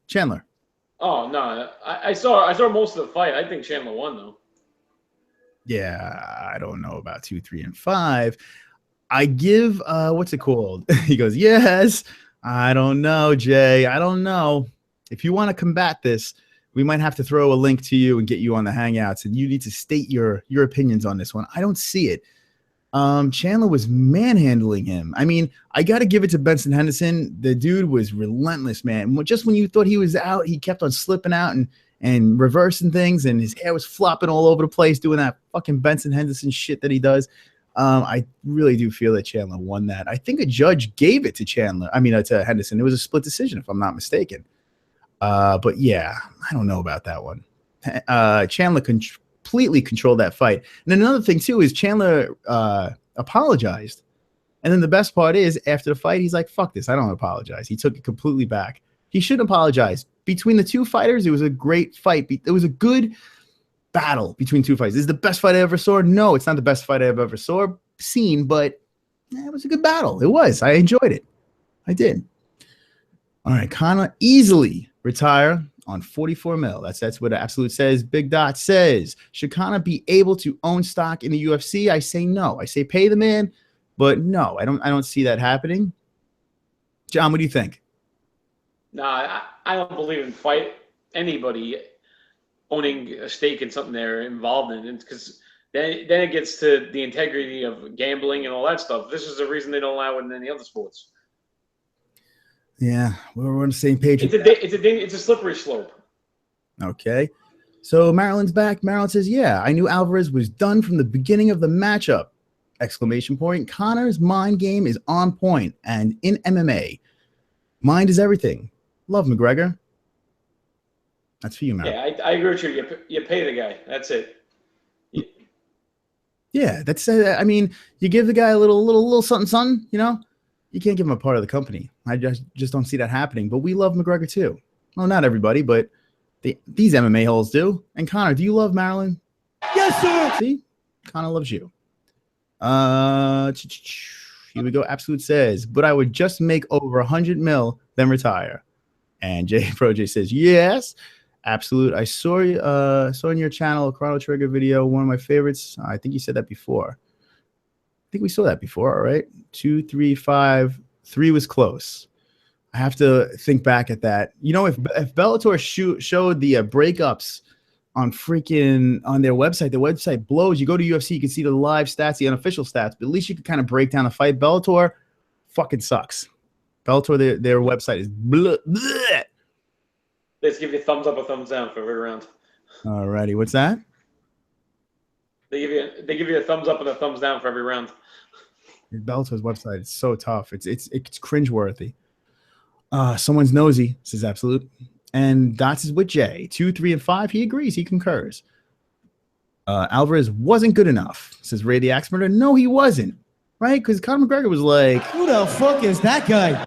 Chandler. Oh no, I saw most of the fight. I think Chandler won though. Yeah, I don't know about 2, 3, and 5. I give what's it called? He goes, yes. I don't know, Jay. I don't know. If you want to combat this, we might have to throw a link to you and get you on the Hangouts, and you need to state your opinions on this one. I don't see it. Chandler was manhandling him. I mean, I got to give it to Benson Henderson. The dude was relentless, man. Just when you thought he was out, he kept on slipping out and reversing things, and his hair was flopping all over the place doing that fucking Benson Henderson shit that he does. I really do feel that Chandler won that. I think a judge gave it to to Henderson. It was a split decision, if I'm not mistaken. But yeah, I don't know about that one. Chandler completely controlled that fight. And then another thing too is Chandler apologized. And then the best part is after the fight, he's like, fuck this. I don't apologize. He took it completely back. He shouldn't apologize. Between the two fighters, it was a great fight. It was a good battle between two fighters. Is the best fight I ever saw? No, it's not the best fight I've ever seen, but it was a good battle. It was. I enjoyed it. I did. All right, Conor easily retire on 44 mil. That's what Absolute says. Big Dot says, should Conor be able to own stock in the UFC? I say no. I say pay the man, but no, I don't see that happening. John, what do you think? Nah, I don't believe in anybody owning a stake in something they're involved in, because then it gets to the integrity of gambling and all that stuff. This is the reason they don't allow it in any other sports. Yeah, we're on the same page. It's a slippery slope. Okay. So Marilyn's back. Marilyn says, yeah, I knew Alvarez was done from the beginning of the matchup. ! Conor's mind game is on point, and in MMA, mind is everything. Love McGregor. That's for you, Marilyn. Yeah, I agree with you. You pay the guy. That's it. Yeah, that's. I mean, you give the guy a little something, you know. You can't give him a part of the company. I just don't see that happening. But we love McGregor too. Well, not everybody, but these MMA holes do. And Conor, do you love Marilyn? Yes, sir. See, Conor loves you. Here we go. Absolute says, but I would just make over 100 mil, then retire. And J Proj says, yes. Absolute. I saw in your channel a Chrono Trigger video, one of my favorites. I think you said that before. I think we saw that before. All right. 2, 3, 5. 3 was close. I have to think back at that. You know, if Bellator showed the breakups on their website, the website blows. You go to UFC, you can see the live stats, the unofficial stats, but at least you can kind of break down the fight. Bellator fucking sucks. Bellator, their website is bleh, bleh. Let's give you a thumbs up or thumbs down for every round. All righty. What's that? They give you a thumbs up and a thumbs down for every round. Bellator's website is so tough. It's cringeworthy. Someone's nosy, says Absolute. And Dots is with Jay. 2, 3, and 5. He agrees. He concurs. Alvarez wasn't good enough, says Ray the Axe Murder. No, he wasn't. Right? Because Conor McGregor was like, Who the fuck is that guy?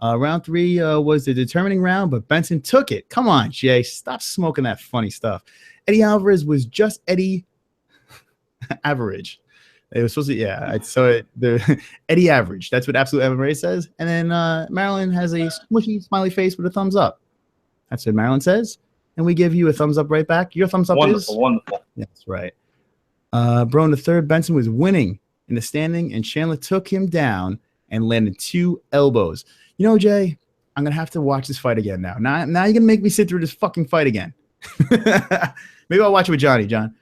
Round 3 was the determining round, but Benson took it. Come on, Jay. Stop smoking that funny stuff. Eddie Alvarez was just Eddie average. It was supposed to, yeah. The Eddie average. That's what Absolute MMA says. And then Marilyn has a smushy smiley face with a thumbs up. That's what Marilyn says. And we give you a thumbs up right back. Your thumbs up is wonderful. Yeah, that's right. Bro, in the third, Benson was winning in the standing, and Chandler took him down and landed 2 elbows. You know, Jay, I'm gonna have to watch this fight again now. Now you're gonna make me sit through this fucking fight again. Maybe I'll watch it with Johnny, John.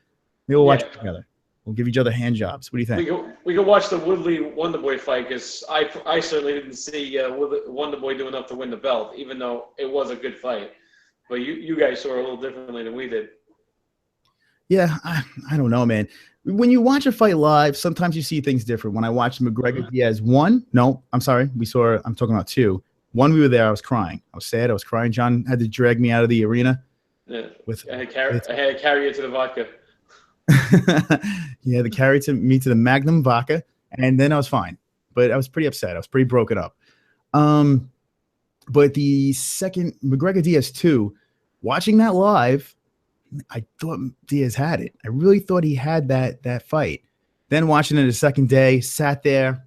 Maybe we'll watch it together. We'll give each other hand jobs. What do you think? We can watch the Woodley Wonderboy fight, because I certainly didn't see Wonderboy do enough to win the belt, even though it was a good fight. But you guys saw it a little differently than we did. Yeah, I don't know, man. When you watch a fight live, sometimes you see things different. When I watched McGregor Diaz 1, no, I'm sorry, I'm talking about 2. 1, we were there. I was crying. I was sad. I was crying. John had to drag me out of the arena. Yeah, I had to carry you to the vodka. Yeah, the carry me to the Magnum vodka, And then I was fine, but I was pretty upset. I was pretty broken up. But the second McGregor Diaz 2, watching that live, I thought Diaz had it. I really thought he had that fight. Then watching it a second day, sat there, had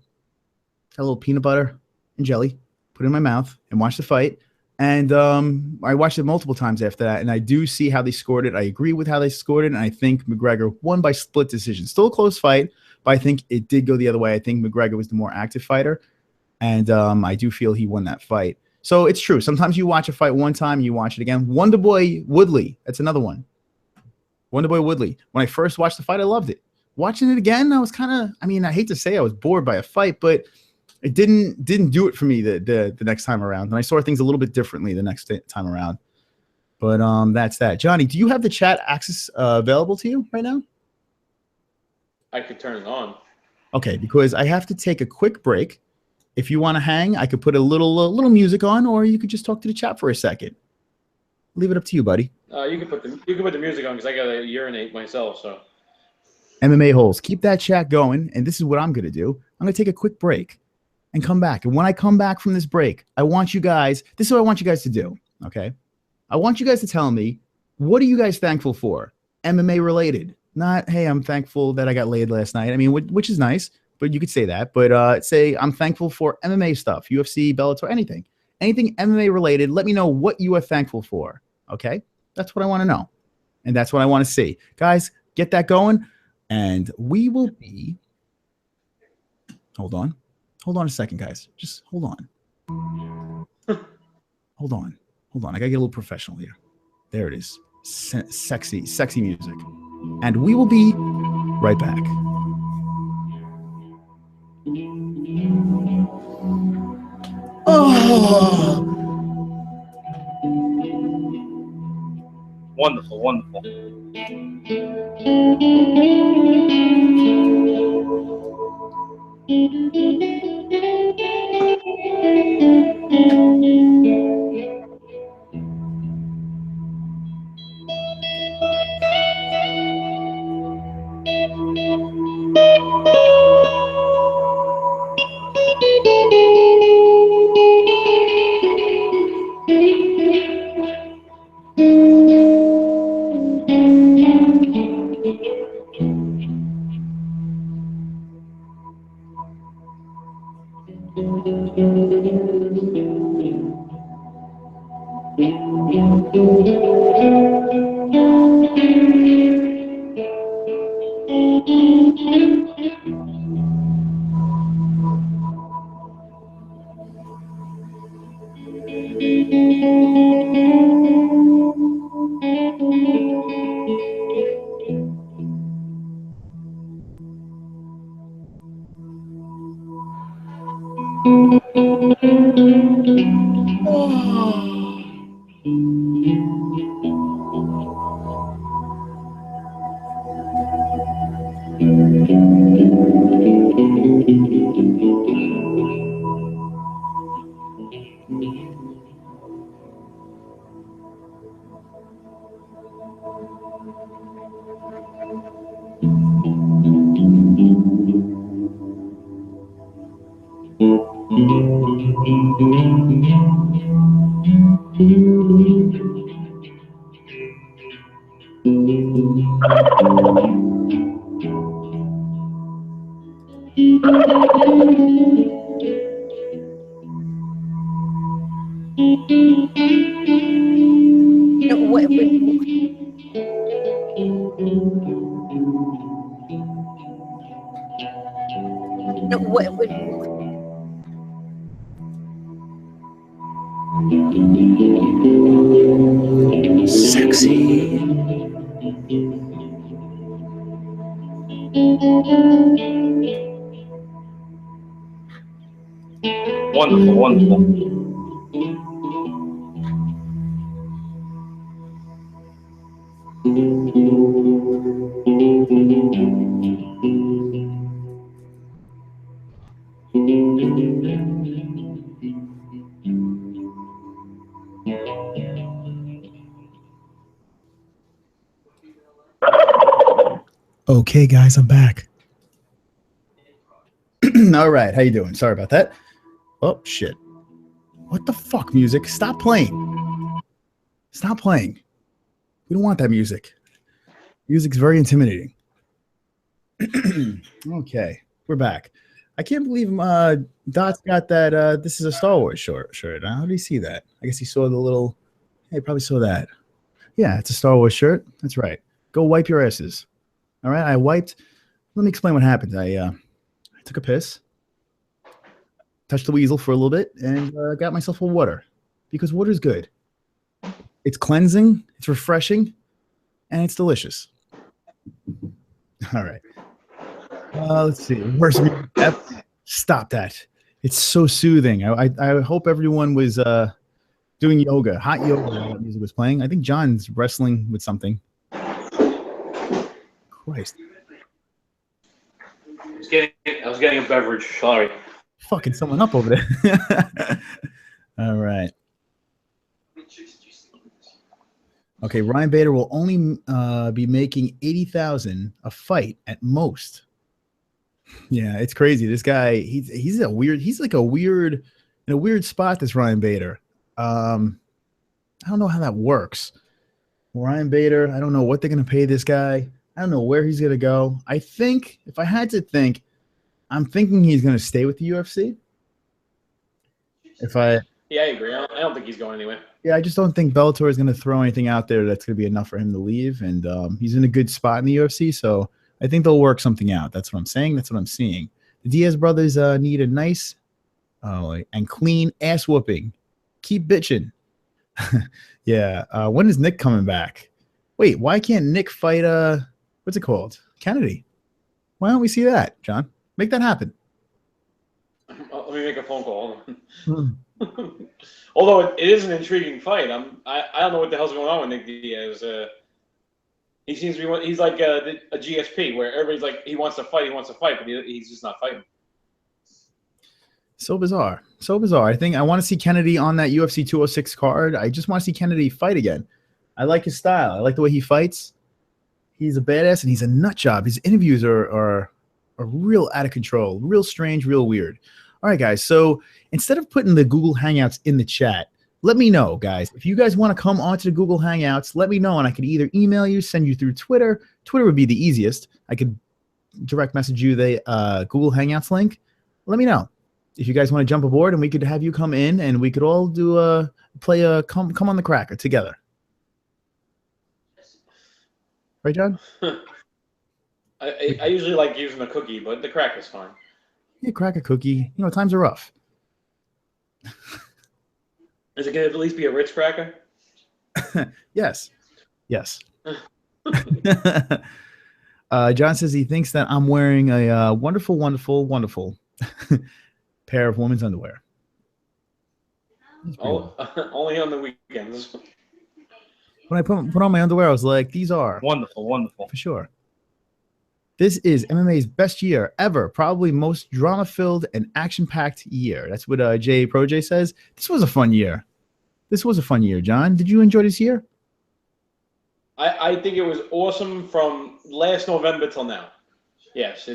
a little peanut butter and jelly, put it in my mouth, and watched the fight. And I watched it multiple times after that, and I do see how they scored it. I agree with how they scored it, and I think McGregor won by split decision. Still a close fight, but I think it did go the other way. I think McGregor was the more active fighter, and I do feel he won that fight. So it's true. Sometimes you watch a fight one time, you watch it again. Wonderboy Woodley, that's another one. Wonderboy Woodley. When I first watched the fight, I loved it. Watching it again, I was kind of, I mean, I hate to say I was bored by a fight, but it didn't do it for me the next time around. And I saw things a little bit differently the next time around. But that's that. Johnny, do you have the chat access available to you right now? I could turn it on. Okay, because I have to take a quick break. If you want to hang, I could put a little music on, or you could just talk to the chat for a second. Leave it up to you, buddy. You can put the music on because I gotta urinate myself. So MMA-HOLES, keep that chat going, and this is what I'm gonna do. I'm gonna take a quick break and come back. And when I come back from this break, I want you guys. This is what I want you guys to do. Okay, I want you guys to tell me, what are you guys thankful for, MMA related? Not, hey, I'm thankful that I got laid last night. I mean, which is nice, but you could say that. But say I'm thankful for MMA stuff, UFC, Bellator, anything MMA related. Let me know what you are thankful for. Okay, that's what I want to know, and that's what I want to see. Guys, get that going, and we will be. Hold on a second, guys. Just hold on. hold on. I gotta get a little professional here. There it is. Sexy music, and we will be right back. Oh. Wonderful, wonderful. Sexy. Wonderful, wonderful. Okay, guys, I'm back. All right, how you doing? Sorry about that. Oh shit! What the fuck, music? Stop playing! Stop playing! We don't want that music. Music's very intimidating. Okay, we're back. I can't believe Dot's got that. This is a Star Wars shirt. How did he see that? I guess he saw the little. Hey, he probably saw that. Yeah, it's a Star Wars shirt. That's right. Go wipe your asses. All right, I wiped. Let me explain what happened. I took a piss, touched the weasel for a little bit, and got myself a water because water's good. It's cleansing, it's refreshing, and it's delicious. All right. Let's see. Worst music ever. Stop that. It's so soothing. I hope everyone was doing yoga, hot yoga while that music was playing. I think John's wrestling with something. Christ. I was getting a beverage. Sorry. Fucking someone up over there. All right. Okay, Ryan Bader will only be making $80,000 a fight at most. Yeah, it's crazy. This guy, he's like a weird in a weird spot. This Ryan Bader. I don't know how that works. Ryan Bader. I don't know what they're gonna pay this guy. I don't know where he's gonna go. I think if I had to think, I'm thinking he's gonna stay with the UFC. Yeah, I agree. I don't think he's going anywhere. Yeah, I just don't think Bellator is going to throw anything out there that's going to be enough for him to leave. And he's in a good spot in the UFC, so I think they'll work something out. That's what I'm saying. That's what I'm seeing. The Diaz brothers need a nice and clean ass whooping. Keep bitching. Yeah. When is Nick coming back? Wait, why can't Nick fight what's it called? Kennedy. Why don't we see that, John? Make that happen. Let me make a phone call. Although it is an intriguing fight, I don't know what the hell's going on with Nick Diaz. He seems to be he's like a GSP where everybody's like he wants to fight, but he's just not fighting. So bizarre, so bizarre. I think I want to see Kennedy on that UFC 206 card. I just want to see Kennedy fight again. I like his style. I like the way he fights. He's a badass and he's a nut job. His interviews are real out of control, real strange, real weird. All right, guys. So instead of putting the Google Hangouts in the chat, let me know, guys. If you guys want to come onto the Google Hangouts, let me know, and I could either email you, send you through Twitter. Twitter would be the easiest. I could direct message you the Google Hangouts link. Let me know if you guys want to jump aboard, and we could have you come in, and we could all do come on the cracker together. Right, John? I usually like using a cookie, but the crack is fine. Yeah, crack a cookie. You know, times are rough. Is it going to at least be a Ritz cracker? Yes. Yes. John says he thinks that I'm wearing a wonderful, wonderful, wonderful pair of women's underwear. Only on the weekends. When I put on my underwear, I was like, these are Wonderful, wonderful. for sure. This is MMA's best year ever, probably most drama-filled and action-packed year. That's what Jay Pro-J says. This was a fun year. This was a fun year, John. Did you enjoy this year? I think it was awesome from last November till now. Yes,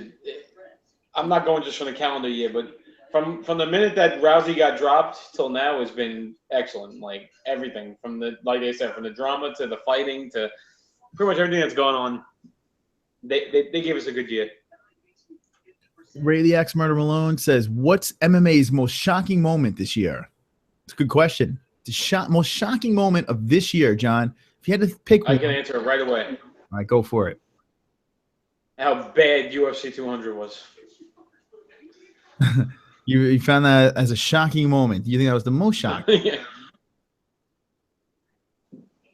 I'm not going just from the calendar year, but from the minute that Rousey got dropped till now has been excellent. Like everything from like I said, from the drama to the fighting to pretty much everything that's gone on. They gave us a good year. Ray the Axe Murder Malone says, what's MMA's most shocking moment this year? It's a good question. The most shocking moment of this year, John. If you had to pick one. I can answer it right away. All right, go for it. How bad UFC 200 was. You found that as a shocking moment. Do you think that was the most shocking? Yeah.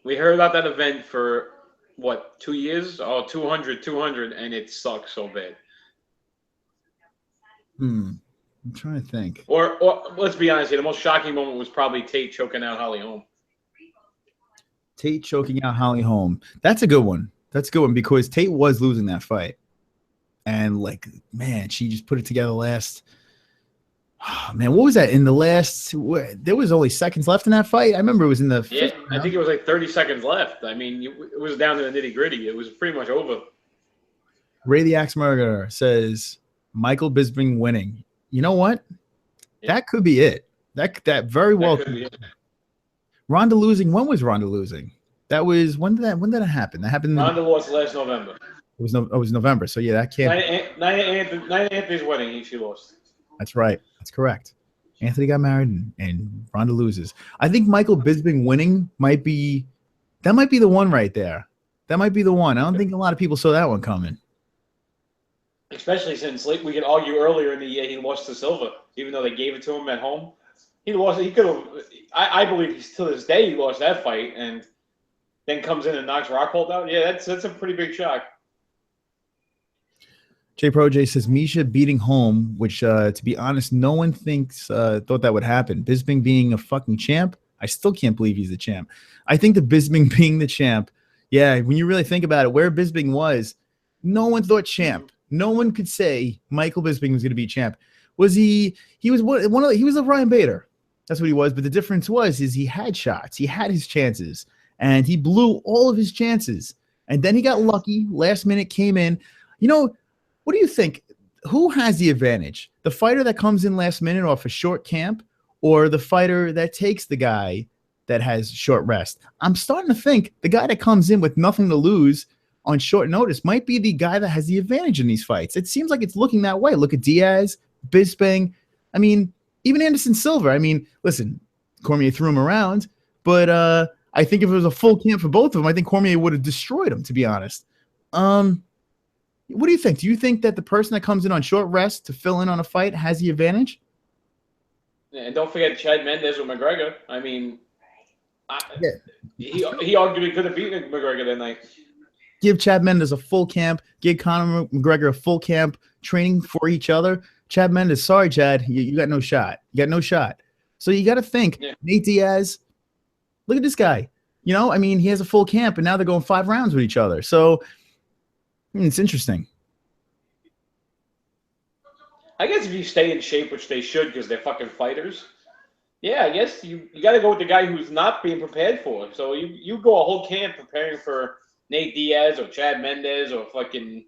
We heard about that event for what, 2 years? Oh, 200, and it sucks so bad. I'm trying to think. Or let's be honest here, the most shocking moment was probably Tate choking out Holly Holm. Tate choking out Holly Holm. That's a good one. That's a good one because Tate was losing that fight. And, like, man, she just put it together last. Oh, man, what was that? In the last, there was only seconds left in that fight. I remember it was in the. Yeah, I think it was like 30 seconds left. I mean, it was down to the nitty gritty. It was pretty much over. Ray the Axe Murderer says, Michael Bisping winning. You know what? Yeah. That could be it. That very well could be it. Ronda losing. When was Ronda losing? That was when did that happen? That happened. Ronda lost last November. It was November. So yeah, that can't. Night of Anthony's wedding, she lost. That's right. That's correct. Anthony got married and Ronda loses. I think Michael Bisping winning might be the one right there. That might be the one. I don't think a lot of people saw that one coming. Especially since we could argue earlier in the year he lost to Silva, even though they gave it to him at home. He lost. He could have. I believe he's to this day he lost that fight, and then comes in and knocks Rockhold out. Yeah, that's a pretty big shock. J Pro J says Misha beating home, which to be honest, no one thought that would happen. Bisping being a fucking champ, I still can't believe he's the champ. I think the Bisping being the champ, yeah, when you really think about it, where Bisping was, no one thought champ. No one could say Michael Bisping was going to be champ. Was he? He was he was a Ryan Bader. That's what he was. But the difference is he had shots. He had his chances, and he blew all of his chances. And then he got lucky. Last minute came in. You know, what do you think? Who has the advantage? The fighter that comes in last minute off a short camp, or the fighter that takes the guy that has short rest? I'm starting to think the guy that comes in with nothing to lose on short notice might be the guy that has the advantage in these fights. It seems like it's looking that way. Look at Diaz, Bisping. I mean, even Anderson Silva. I mean, listen, Cormier threw him around, but I think if it was a full camp for both of them, I think Cormier would have destroyed him, to be honest. What do you think? Do you think that the person that comes in on short rest to fill in on a fight has the advantage? And don't forget Chad Mendes with McGregor. I mean, he arguably could have beaten McGregor that night. Give Chad Mendes a full camp. Give Conor McGregor a full camp, training for each other. Chad Mendes, sorry, Chad, you got no shot. You got no shot. So you got to think, Nate Diaz, look at this guy. You know, I mean, he has a full camp, and now they're going 5 rounds with each other. So it's interesting. I guess if you stay in shape, which they should because they're fucking fighters, yeah, I guess you got to go with the guy who's not being prepared for it. So you go a whole camp preparing for Nate Diaz or Chad Mendes or fucking,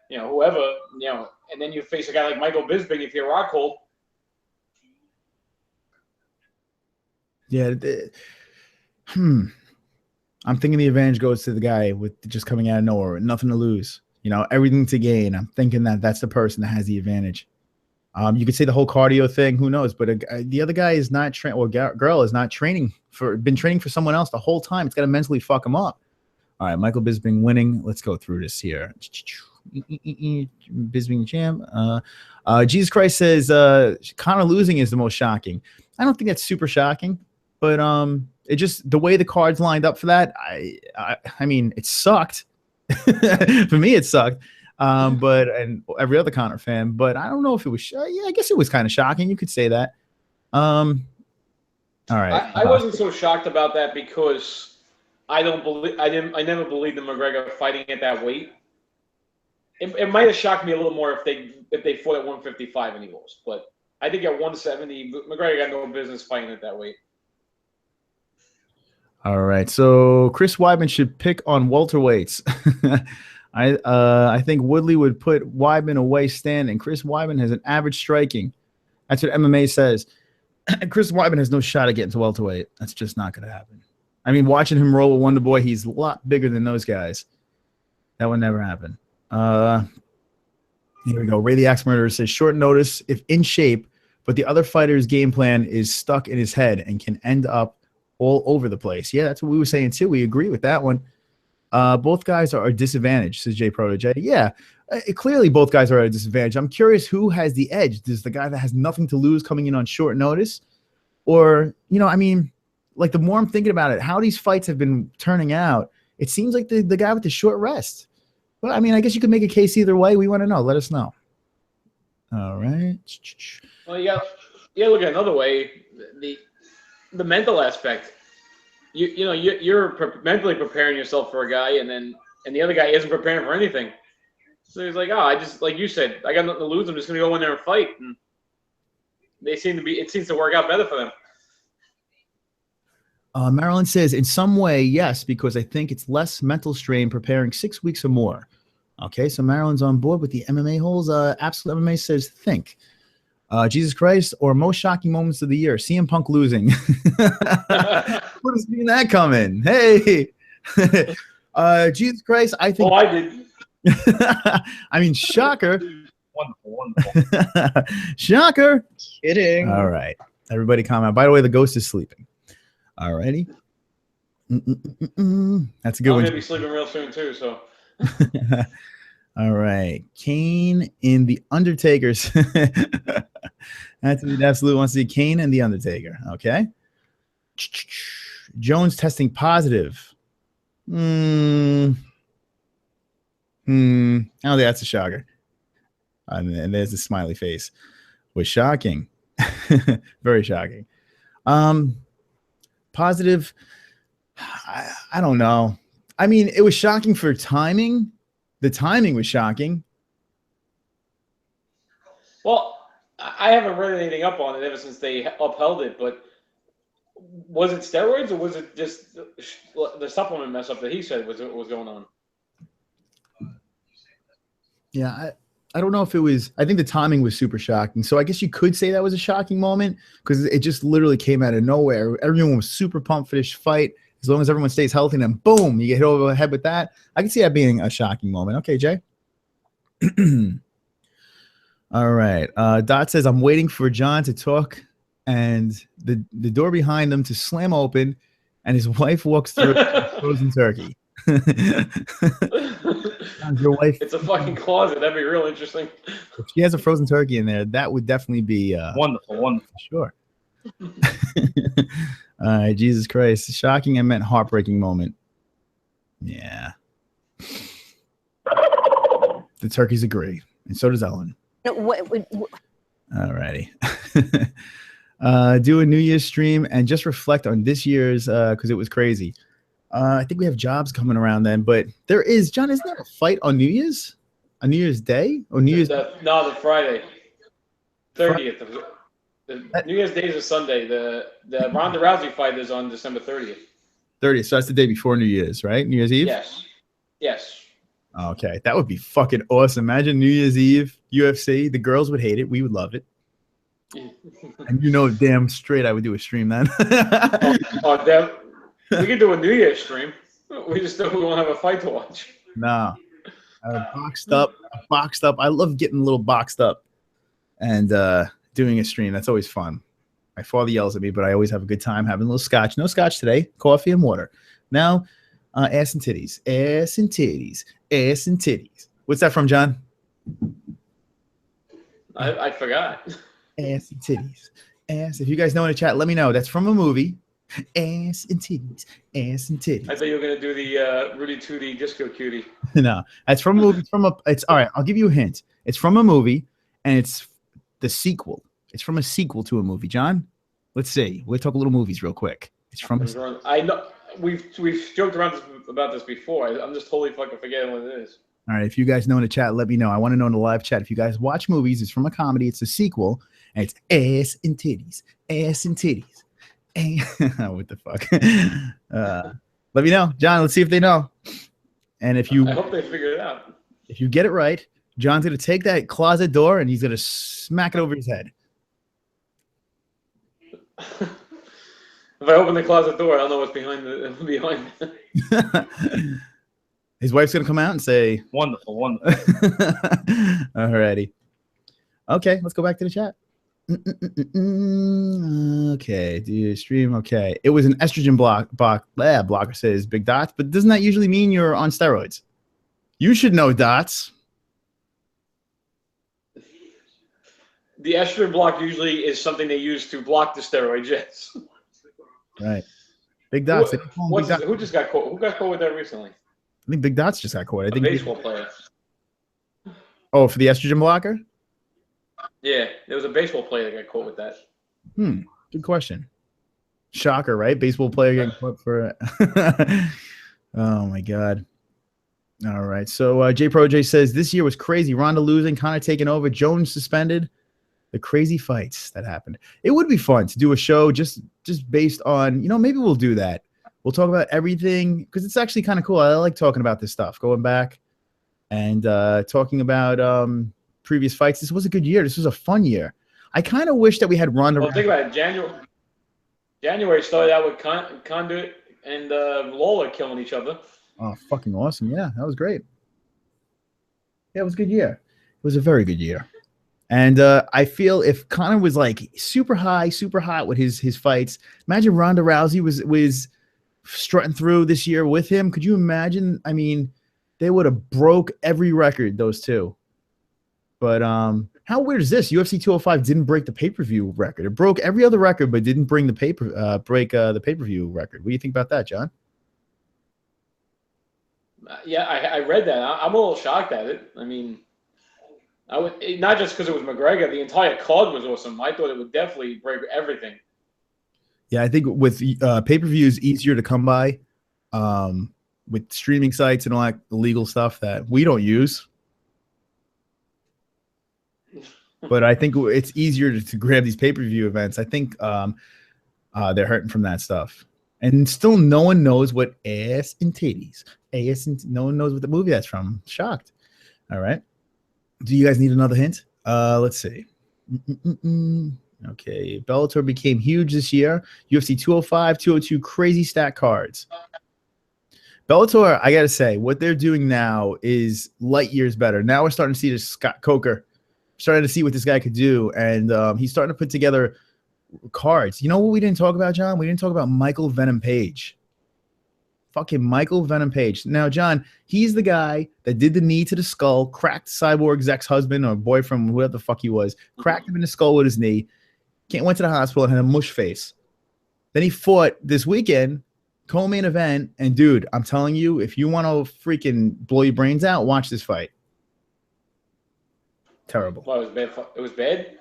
you know, whoever, you know, and then you face a guy like Michael Bisping if you're Rockhold. Yeah. I'm thinking the advantage goes to the guy with just coming out of nowhere, nothing to lose, you know, everything to gain. I'm thinking that's the person that has the advantage. You could say the whole cardio thing, who knows? But the other guy is not training, or girl is not been training for someone else the whole time. It's got to mentally fuck him up. All right, Michael Bisping winning. Let's go through this here. Bisping champ. Jesus Christ says Conor losing is the most shocking. I don't think that's super shocking, but it just the way the cards lined up for that. I mean, it sucked. For me, it sucked. And every other Conor fan. But I don't know if it was. Yeah, I guess it was kind of shocking. You could say that. All right. I wasn't so shocked about that because I never believed in McGregor fighting at that weight. It might have shocked me a little more if they fought at 155 and he lost. But I think at 170, McGregor got no business fighting at that weight. All right. So Chris Weidman should pick on welterweights. I think Woodley would put Weidman away standing. Chris Weidman has an average striking. That's what MMA says. Chris Weidman has no shot at getting to welterweight. That's just not going to happen. I mean, watching him roll with Wonder Boy, he's a lot bigger than those guys. That would never happen. Here we go. Ray the Axe Murderer says, short notice if in shape, but the other fighter's game plan is stuck in his head and can end up all over the place. Yeah, that's what we were saying too. We agree with that one. Both guys are disadvantaged, says Jay Protege. Yeah, clearly both guys are at a disadvantage. I'm curious who has the edge. Does the guy that has nothing to lose coming in on short notice? Or, you know, I mean, like the more I'm thinking about it, how these fights have been turning out, it seems like the guy with the short rest. Well, I mean, I guess you could make a case either way. We want to know. Let us know. All right. Well, yeah, look at another way. The mental aspect. You're mentally preparing yourself for a guy, and the other guy isn't preparing for anything. So he's like, I just, like you said, I got nothing to lose. I'm just gonna go in there and fight. And it seems to work out better for them. Marilyn says, in some way, yes, because I think it's less mental strain preparing 6 weeks or more. Okay, so Marilyn's on board with the MMA holes. Absolute MMA says think. Jesus Christ, or most shocking moments of the year. CM Punk losing. Who has seen that coming? Hey. Jesus Christ, I think. Oh, I did. I mean, shocker. Wonderful. Shocker. Kidding. All right. Everybody calm out. By the way, the ghost is sleeping. All righty. That's a good I'm one. gonna be sleeping real soon too. So. All right. Kane in the Undertaker's. Anthony Absolute wants to see Kane and the Undertaker. Okay. Jones testing positive. I don't think that's a shocker. And there's the smiley face. Was shocking. Very shocking. Positive. I don't know. I mean, it was shocking for timing. The timing was shocking. Well, I haven't read anything up on it ever since they upheld it, but was it steroids or was it just the supplement mess up that he said was going on? Yeah, I don't know if it was. I think the timing was super shocking. So I guess you could say that was a shocking moment because it just literally came out of nowhere. Everyone was super pumped for this fight. As long as everyone stays healthy, and then boom, you get hit over the head with that. I can see that being a shocking moment. Okay, Jay. All right. Dot says, I'm waiting for John to talk and the door behind them to slam open and his wife walks through frozen turkey. Your wife, it's a fucking closet. That'd be real interesting. If she has a frozen turkey in there, that would definitely be Wonderful. Sure. All right, Jesus Christ. Shocking and meant heartbreaking moment. Yeah. The turkeys agree. And so does Ellen. All righty. Do a New Year's stream and just reflect on this year's because it was crazy. I think we have jobs coming around then, but there is, John, isn't there a fight on New Year's? On New Year's Day? Or New Year's? No, the Friday. 30th. The New Year's Day is a Sunday. The Ronda Rousey fight is on December 30th. 30th. So that's the day before New Year's, right? New Year's Eve? Yes. Okay. That would be fucking awesome. Imagine New Year's Eve, UFC. The girls would hate it. We would love it. And you know damn straight I would do a stream then. Damn. We could do a New Year's stream. We won't have a fight to watch. No. Boxed up. I love getting a little boxed up and doing a stream. That's always fun. My father yells at me, but I always have a good time having a little scotch. No scotch today. Coffee and water. Now, ass and titties. Ass and titties. Ass and titties. What's that from, John? I forgot. Ass and titties. Ass. If you guys know in the chat, let me know. That's from a movie. Ass and titties. Ass and titties. I thought you were gonna do the Rudy Tooty Disco Cutie. No, that's from a movie. It's all right. I'll give you a hint. It's from a movie, and it's the sequel. It's from a sequel to a movie. John, let's see. We'll talk a little movies real quick. It's from. I know we've joked around about this before. I'm just totally fucking forgetting what it is. All right. If you guys know in the chat, let me know. I want to know in the live chat. If you guys watch movies, it's from a comedy. It's a sequel, and it's ass and titties. Ass and titties. What the fuck? Let me know, John. Let's see if they know. And if you, I hope they figure it out. If you get it right, John's gonna take that closet door and he's gonna smack it over his head. If I open the closet door, I'll know what's behind. His wife's gonna come out and say, Wonderful. Alrighty. Okay, let's go back to the chat. Okay, do you stream? Okay, it was an estrogen blocker says Big Dots, but doesn't that usually mean you're on steroids? You should know, Dots. The estrogen block usually is something they use to block the steroids. Yes. Right. Big Dots. Who just got caught? Who got caught with that recently? I think Big Dots just got caught. I think a baseball player. Oh, for the estrogen blocker? Yeah, there was a baseball player that got caught with that. Good question. Shocker, right? Baseball player getting caught for it. Oh my God. All right. So J Pro J says this year was crazy. Ronda losing, Conor taking over, Jones suspended. The crazy fights that happened. It would be fun to do a show just based on, maybe we'll do that. We'll talk about everything because it's actually kind of cool. I like talking about this stuff, going back and talking about previous fights. This was a good year. This was a fun year. I kind of wish that we had Ronda. Well, think about it. January started out with Conduit and Lawler killing each other. Oh, fucking awesome. Yeah, that was great. Yeah, it was a good year. It was a very good year. And I feel if Conor was like super high, super hot with his fights, imagine Ronda Rousey was strutting through this year with him. Could you imagine? I mean, they would have broke every record, those two. But how weird is this? UFC 205 didn't break the pay-per-view record. It broke every other record, but didn't bring the the pay-per-view record. What do you think about that, John? Yeah, I read that. I'm a little shocked at it. I mean, I would not just because it was McGregor. The entire card was awesome. I thought it would definitely break everything. Yeah, I think with pay-per-view is easier to come by with streaming sites and all that illegal stuff that we don't use. But I think it's easier to grab these pay-per-view events. I think they're hurting from that stuff. And still no one knows what ass and titties. No one knows what the movie that's from. I'm shocked. All right. Do you guys need another hint? Let's see. Okay. Bellator became huge this year. UFC 205, 202, crazy stack cards. Bellator, I got to say, what they're doing now is light years better. Now we're starting to see this Scott Coker. Starting to see what this guy could do, and he's starting to put together cards. You know what we didn't talk about, John? We didn't talk about Michael Venom Page. Fucking Michael Venom Page. Now, John, he's the guy that did the knee to the skull, cracked Cyborg's ex-husband or boyfriend, whoever the fuck he was, cracked him in the skull with his knee, went to the hospital and had a mush face. Then he fought this weekend, co-main event, and dude, I'm telling you, if you want to freaking blow your brains out, watch this fight. Terrible. Well, it was bad. It was bad.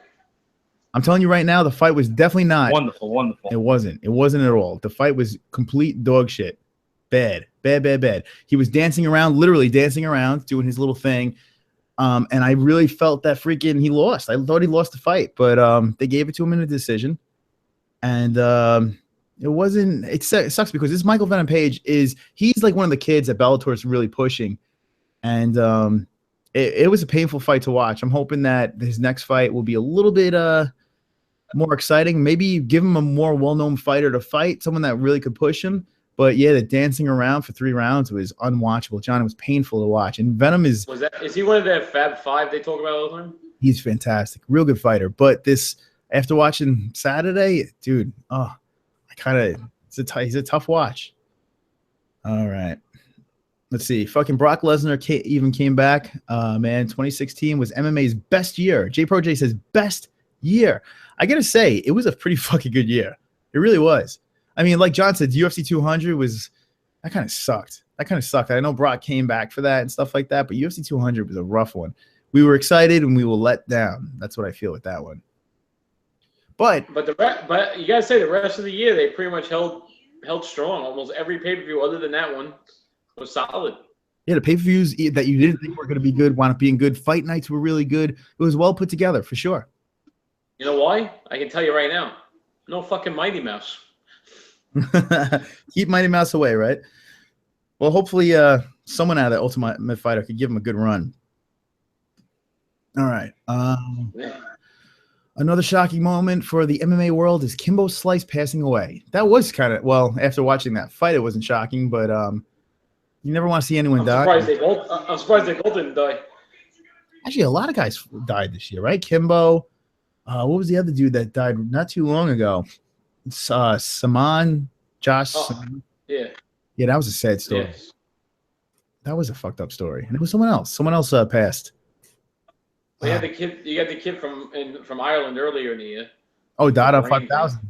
I'm telling you right now, the fight was definitely not Wonderful, wonderful. It wasn't. It wasn't at all. The fight was complete dog shit. Bad. He was dancing around, literally dancing around, doing his little thing. And I really felt that freaking he lost. I thought he lost the fight, but they gave it to him in a decision. And it wasn't. It sucks because this Michael Venom Page he's like one of the kids that Bellator is really pushing, and it was a painful fight to watch. I'm hoping that his next fight will be a little bit more exciting. Maybe give him a more well-known fighter to fight, someone that really could push him. But yeah, the dancing around for 3 rounds was unwatchable. John, it was painful to watch. And Venom is he one of the Fab Five they talk about all the time? He's fantastic, real good fighter. But after watching Saturday, dude, he's a tough watch. All right. Let's see. Fucking Brock Lesnar even came back. Man, 2016 was MMA's best year. J says best year. I got to say, it was a pretty fucking good year. It really was. I mean, like John said, UFC 200 that kind of sucked. I know Brock came back for that and stuff like that, but UFC 200 was a rough one. We were excited and we were let down. That's what I feel with that one. But you got to say the rest of the year, they pretty much held strong. Almost every pay-per-view other than that one was solid. Yeah, the pay-per-views that you didn't think were going to be good wound up being good. Fight nights were really good. It was well put together, for sure. You know why? I can tell you right now. No fucking Mighty Mouse. Keep Mighty Mouse away, right? Well, hopefully someone out of the Ultimate Fighter could give him a good run. All right. Another shocking moment for the MMA world is Kimbo Slice passing away. That was kind of, well, after watching that fight, it wasn't shocking, but you never want to see anyone die. I'm surprised they both didn't die. Actually, a lot of guys died this year, right? Kimbo. What was the other dude that died not too long ago? Saman, Josh. Saman. Yeah. Yeah, that was a sad story. Yes. That was a fucked up story. And it was someone else. Someone else passed. Well, you got the kid from Ireland earlier in the year. Oh, Dada 5000.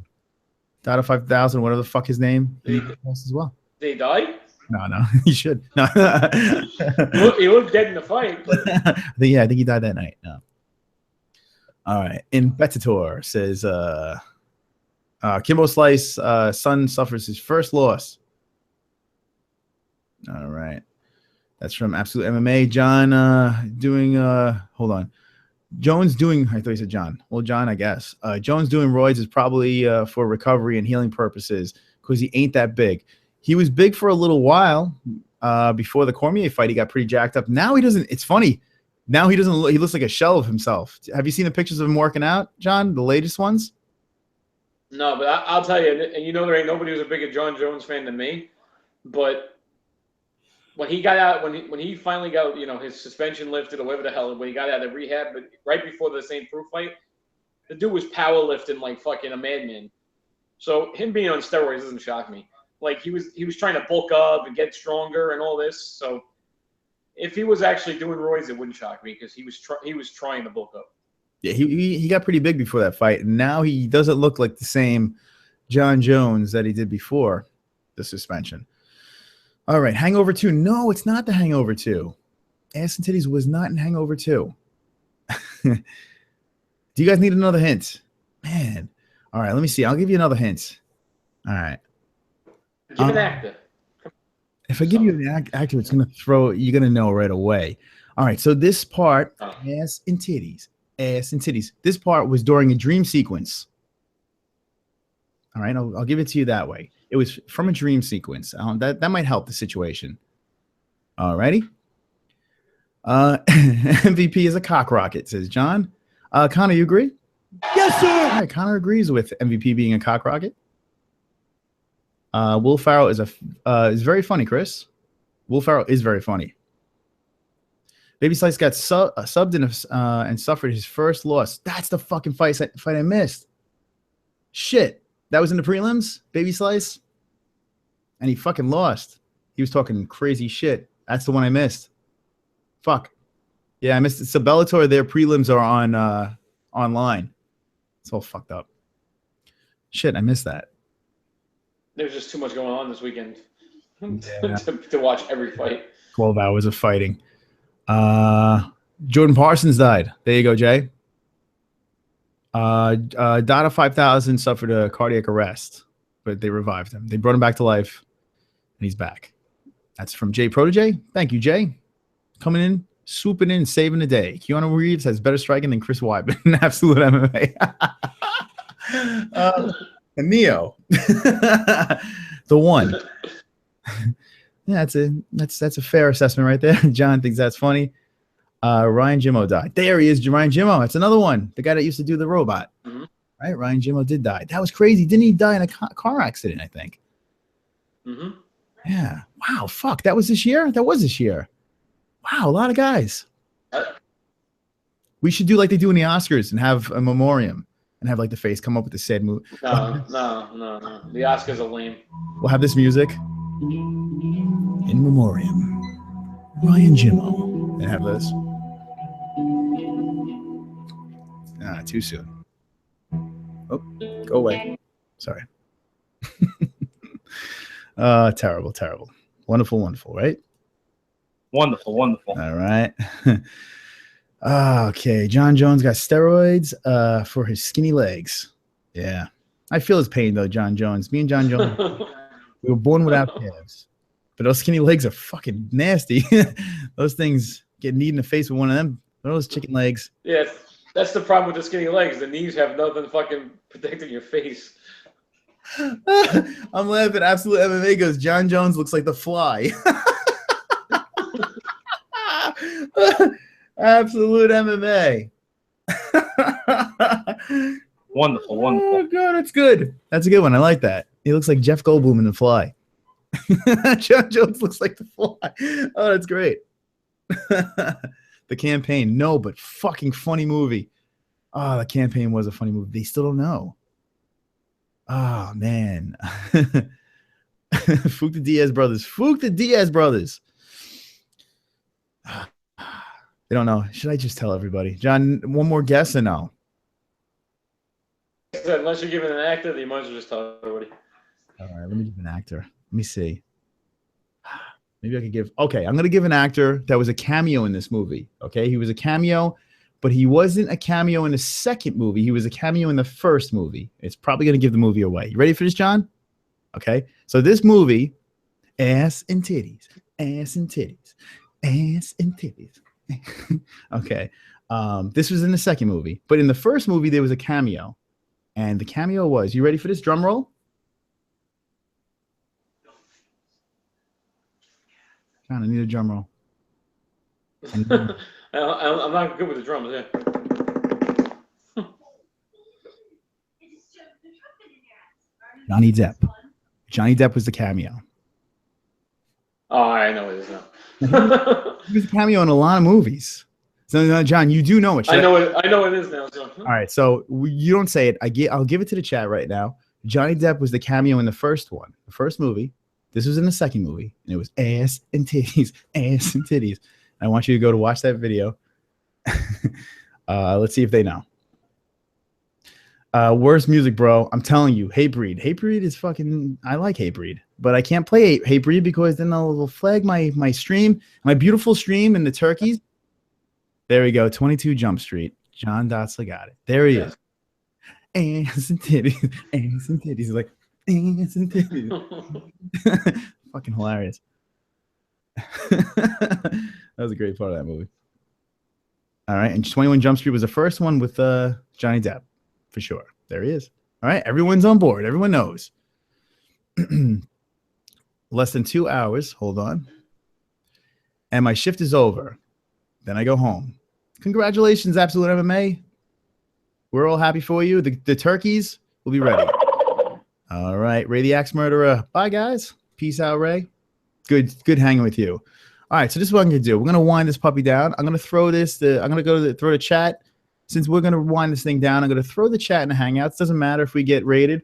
Dada 5000, whatever the fuck his name. He passed as well. Did he die? No, he should. No. He looked dead in the fight. But... I think he died that night. No. All right. In Bellator says Kimbo Slice son suffers his first loss. All right. That's from Absolute MMA. John hold on. Jones doing, I thought you said John. Well, John, I guess. Jones doing roids is probably for recovery and healing purposes because he ain't that big. He was big for a little while. before the Cormier fight, he got pretty jacked up. Now he doesn't. It's funny. Now he doesn't. He looks like a shell of himself. Have you seen the pictures of him working out, John? The latest ones? No, but I'll tell you, and you know there ain't nobody who's a bigger John Jones fan than me, but when he got out, when he finally got, you know, his suspension lifted or whatever the hell, when he got out of rehab, but right before the St. Proof fight, the dude was powerlifting like fucking a madman. So him being on steroids doesn't shock me. Like he was trying to bulk up and get stronger and all this. So if he was actually doing roids, it wouldn't shock me because he was trying to bulk up. Yeah, he got pretty big before that fight, and now he doesn't look like the same John Jones that he did before the suspension. All right, Hangover 2. No, it's not the Hangover 2. Ass and Titties was not in Hangover 2. Do you guys need another hint? Man. All right, let me see. I'll give you another hint. All right. Give an actor. If I give you an actor, it's going to throw, you're going to know right away. All right, so this part, ass and titties. Ass and titties. This part was during a dream sequence. All right, I'll give it to you that way. It was from a dream sequence. That might help the situation. All righty. MVP is a cock rocket, says John. Connor, you agree? Yes, sir. All right, Connor agrees with MVP being a cock rocket. Will Ferrell is very funny, Chris. Will Ferrell is very funny. Baby Slice got subbed and suffered his first loss. That's the fucking fight I missed. Shit. That was in the prelims, Baby Slice. And he fucking lost. He was talking crazy shit. That's the one I missed. Fuck. Yeah, I missed it. So Bellator, their prelims are on online. It's all fucked up. Shit, I missed that. There's just too much going on this weekend to watch every fight. 12 hours of fighting. Jordan Parsons died. There you go, Jay. Dada 5000 suffered a cardiac arrest, but they revived him. They brought him back to life, and he's back. That's from Jay Protege. Thank you, Jay. Coming in, swooping in, saving the day. Keanu Reeves has better striking than Chris Weidman in Absolute MMA. And Neo, the one. Yeah, that's a fair assessment right there. John thinks that's funny. Ryan Jimmo died. There he is, Ryan Jimmo. That's another one. The guy that used to do the robot. Mm-hmm. Right? Ryan Jimmo did die. That was crazy. Didn't he die in a car accident, I think? Mm-hmm. Yeah. Wow, fuck. That was this year? That was this year. Wow, a lot of guys. We should do like they do in the Oscars and have a memoriam and have like the face come up with the sad movie. No. The Oscars are lame. We'll have this music. In memoriam. Ryan Jimmo. And have this. Too soon. Oh, go away. Sorry. Terrible. Wonderful, right? Wonderful. All right. Okay. John Jones got steroids for his skinny legs. Yeah. I feel his pain, though, John Jones. Me and John Jones, we were born without calves. But those skinny legs are fucking nasty. Those things get kneed in the face with one of them. Those chicken legs. Yeah, that's the problem with the skinny legs. The knees have nothing fucking protecting your face. I'm laughing. Absolute MMA goes, John Jones looks like the Fly. Absolute MMA. Wonderful. Oh, God, that's good. That's a good one. I like that. He looks like Jeff Goldblum in The Fly. John Jones looks like the Fly. Oh, that's great. The Campaign. No, but fucking funny movie. Oh, The Campaign was a funny movie. They still don't know. Oh, man. Fook the Diaz brothers. They don't know. Should I just tell everybody? John, one more guess or no? Unless you're giving an actor, you might as well just tell everybody. All right, let me give an actor. Let me see. Maybe I could give. Okay, I'm going to give an actor that was a cameo in this movie. Okay, he was a cameo, but he wasn't a cameo in the second movie. He was a cameo in the first movie. It's probably going to give the movie away. You ready for this, John? Okay, so this movie, ass and titties. Okay, this was in the second movie, but in the first movie there was a cameo, and the cameo was. You ready for this? Drum roll. John, I need a drum roll. I'm not good with the drums. Yeah. Johnny Depp. Johnny Depp was the cameo. Oh, I know it is now. He was a cameo in a lot of movies. So, John, you do know it. I know it is now. So. All right, so you don't say it. I'll give it to the chat right now. Johnny Depp was the cameo in the first one, the first movie. This was in the second movie, and it was ass and titties, ass and titties. I want you to go to watch that video. Let's see if they know. Worst music, bro. I'm telling you, Hatebreed. Hatebreed is fucking. I like Hatebreed, but I can't play Hatebreed because then they'll flag my stream, my beautiful stream, and the turkeys. There we go. 22 Jump Street. John Dotsler got it. There he is. Ass and titties, ass and titties. He's like ass and titties. Fucking hilarious. That was a great part of that movie. All right, and 21 Jump Street was the first one with Johnny Depp, for sure. There he is. All right, everyone's on board. Everyone knows. Less than 2 hours. Hold on. And my shift is over. Then I go home. Congratulations, Absolute MMA. We're all happy for you. The turkeys will be ready. All right, Ray the Axe Murderer. Bye, guys. Peace out, Ray. Good hanging with you. All right, so this is what I'm gonna do. We're gonna wind this puppy down. I'm gonna throw this. I'm gonna go throw the chat. Since we're gonna wind this thing down, I'm gonna throw the chat in the Hangouts. Doesn't matter if we get rated.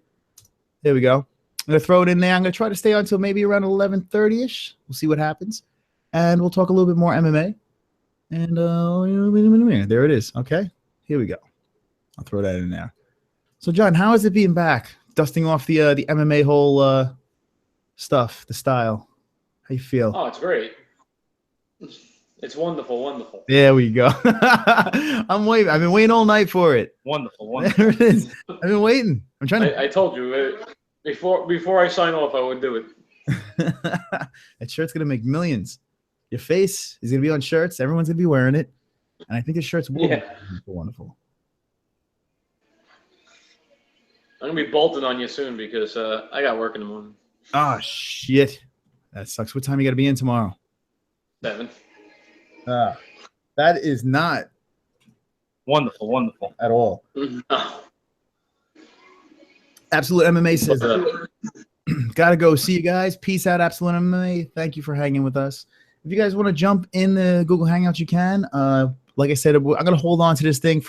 There we go. I'm gonna throw it in there. I'm gonna try to stay on until maybe around 11:30ish. We'll see what happens, and we'll talk a little bit more MMA. And there it is. Okay, here we go. I'll throw that in there. So, John, how is it being back? Dusting off the MMA-HOLE stuff, the style. How you feel? Oh, it's great. It's wonderful, wonderful. There we go. I'm waiting. I've been waiting all night for it. Wonderful, wonderful. There it is. I've been waiting. I'm trying to. I told you before I sign off, I would do it. That shirt's gonna make millions. Your face is gonna be on shirts. Everyone's gonna be wearing it, and I think the shirts will be wonderful. I'm gonna be bolting on you soon because I got work in the morning. Oh shit, that sucks. What time you gotta be in tomorrow? 7. That is not Wonderful, wonderful. at all. No. Absolute MMA says, gotta go. See you guys. Peace out, Absolute MMA. Thank you for hanging with us. If you guys want to jump in the Google Hangouts, you can. Like I said, I'm going to hold on to this thing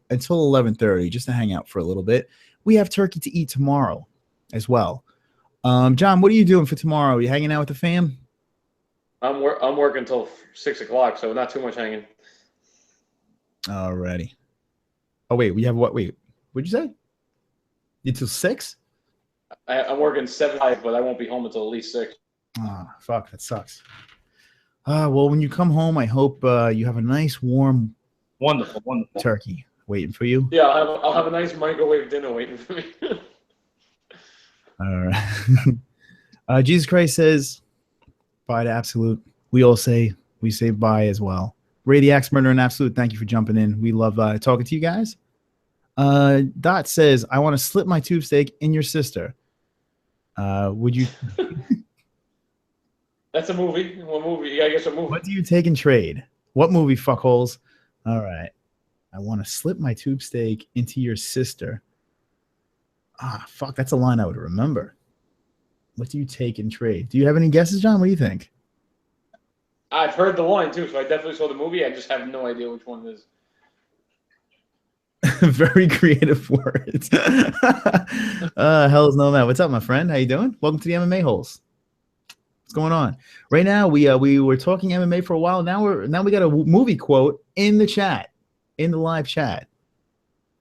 until 11:30 just to hang out for a little bit. We have turkey to eat tomorrow as well. John, what are you doing for tomorrow? Are you hanging out with the fam? I'm working until 6 o'clock, so not too much hanging. Alrighty. Oh, wait. We have what? Wait. What'd you say? Until 6? I'm working 7 to 5, but I won't be home until at least 6. Oh, fuck. That sucks. Well, when you come home, I hope you have a nice, warm, Wonderful, wonderful. turkey waiting for you. Yeah, I'll have a nice microwave dinner waiting for me. All right. Jesus Christ says, bye to Absolute. We say bye as well. Ray the Axe Murderer and Absolute, thank you for jumping in. We love talking to you guys. Dot says, I want to slip my tube steak in your sister. Would you... That's a movie. What movie? Yeah, I guess a movie. What do you take in trade? What movie, fuckholes? All right. I want to slip my tube steak into your sister. Fuck. That's a line I would remember. What do you take in trade? Do you have any guesses, John? What do you think? I've heard the line, too, so I definitely saw the movie. I just have no idea which one it is. Very creative words. Hell's no man. What's up, my friend? How you doing? Welcome to the MMA-HOLES. What's going on? Right now, we were talking MMA for a while. Now we got a movie quote in the chat, in the live chat.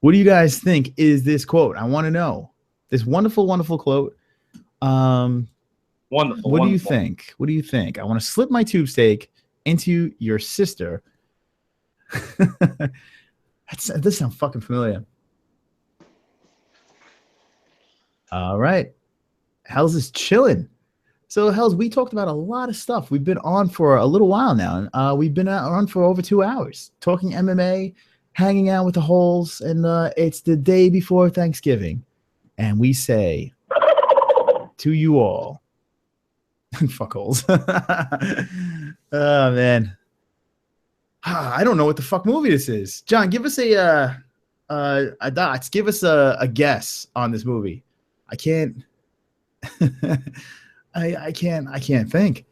What do you guys think is this quote? I want to know. This wonderful, wonderful quote. Wonderful. What do you think? What do you think? I want to slip my tube steak into your sister. This sounds fucking familiar. All right. Hell's is chilling. So, Hells, we talked about a lot of stuff. We've been on for a little while now. We've been on for over 2 hours talking MMA, hanging out with the holes, and it's the day before Thanksgiving. And we say to you all, fuck holes. Oh man. I don't know what the fuck movie this is. John, give us a dots. Give us a guess on this movie. I can't I can't think.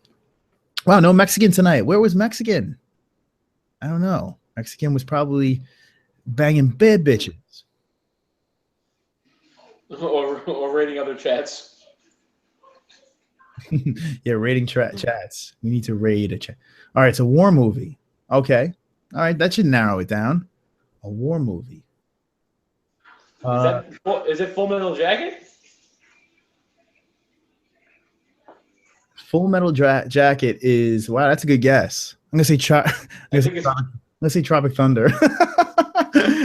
Wow, no Mexican tonight. Where was Mexican? I don't know. Mexican was probably banging bad bitches. or rating other chats. Yeah, rating chats. We need to raid a chat. All right, it's a war movie. Okay. All right, that should narrow it down. A war movie. Is it Full Metal Jacket? Full Metal Jacket is, wow, that's a good guess. I'm gonna say Tropic Thunder.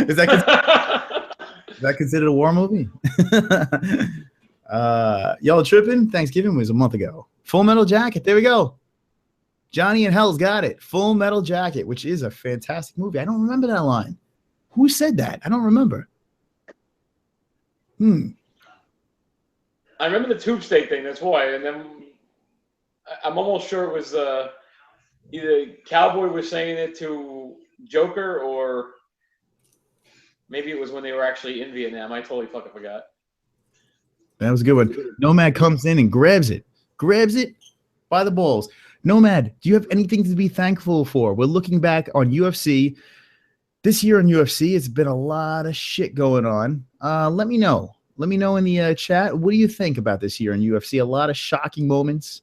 Is that considered a war movie? Y'all tripping? Thanksgiving was a month ago. Full Metal Jacket. There we go. Johnny and Hell's got it. Full Metal Jacket, which is a fantastic movie. I don't remember that line. Who said that? I don't remember. I remember the tube steak thing. That's why. And then I'm almost sure it was either Cowboy was saying it to Joker, or maybe it was when they were actually in Vietnam. I totally fucking forgot. That was a good one. Nomad comes in and grabs it by the balls. Nomad, do you have anything to be thankful for? We're looking back on UFC. This year in UFC, it's been a lot of shit going on. Let me know. Let me know in the chat. What do you think about this year in UFC? A lot of shocking moments,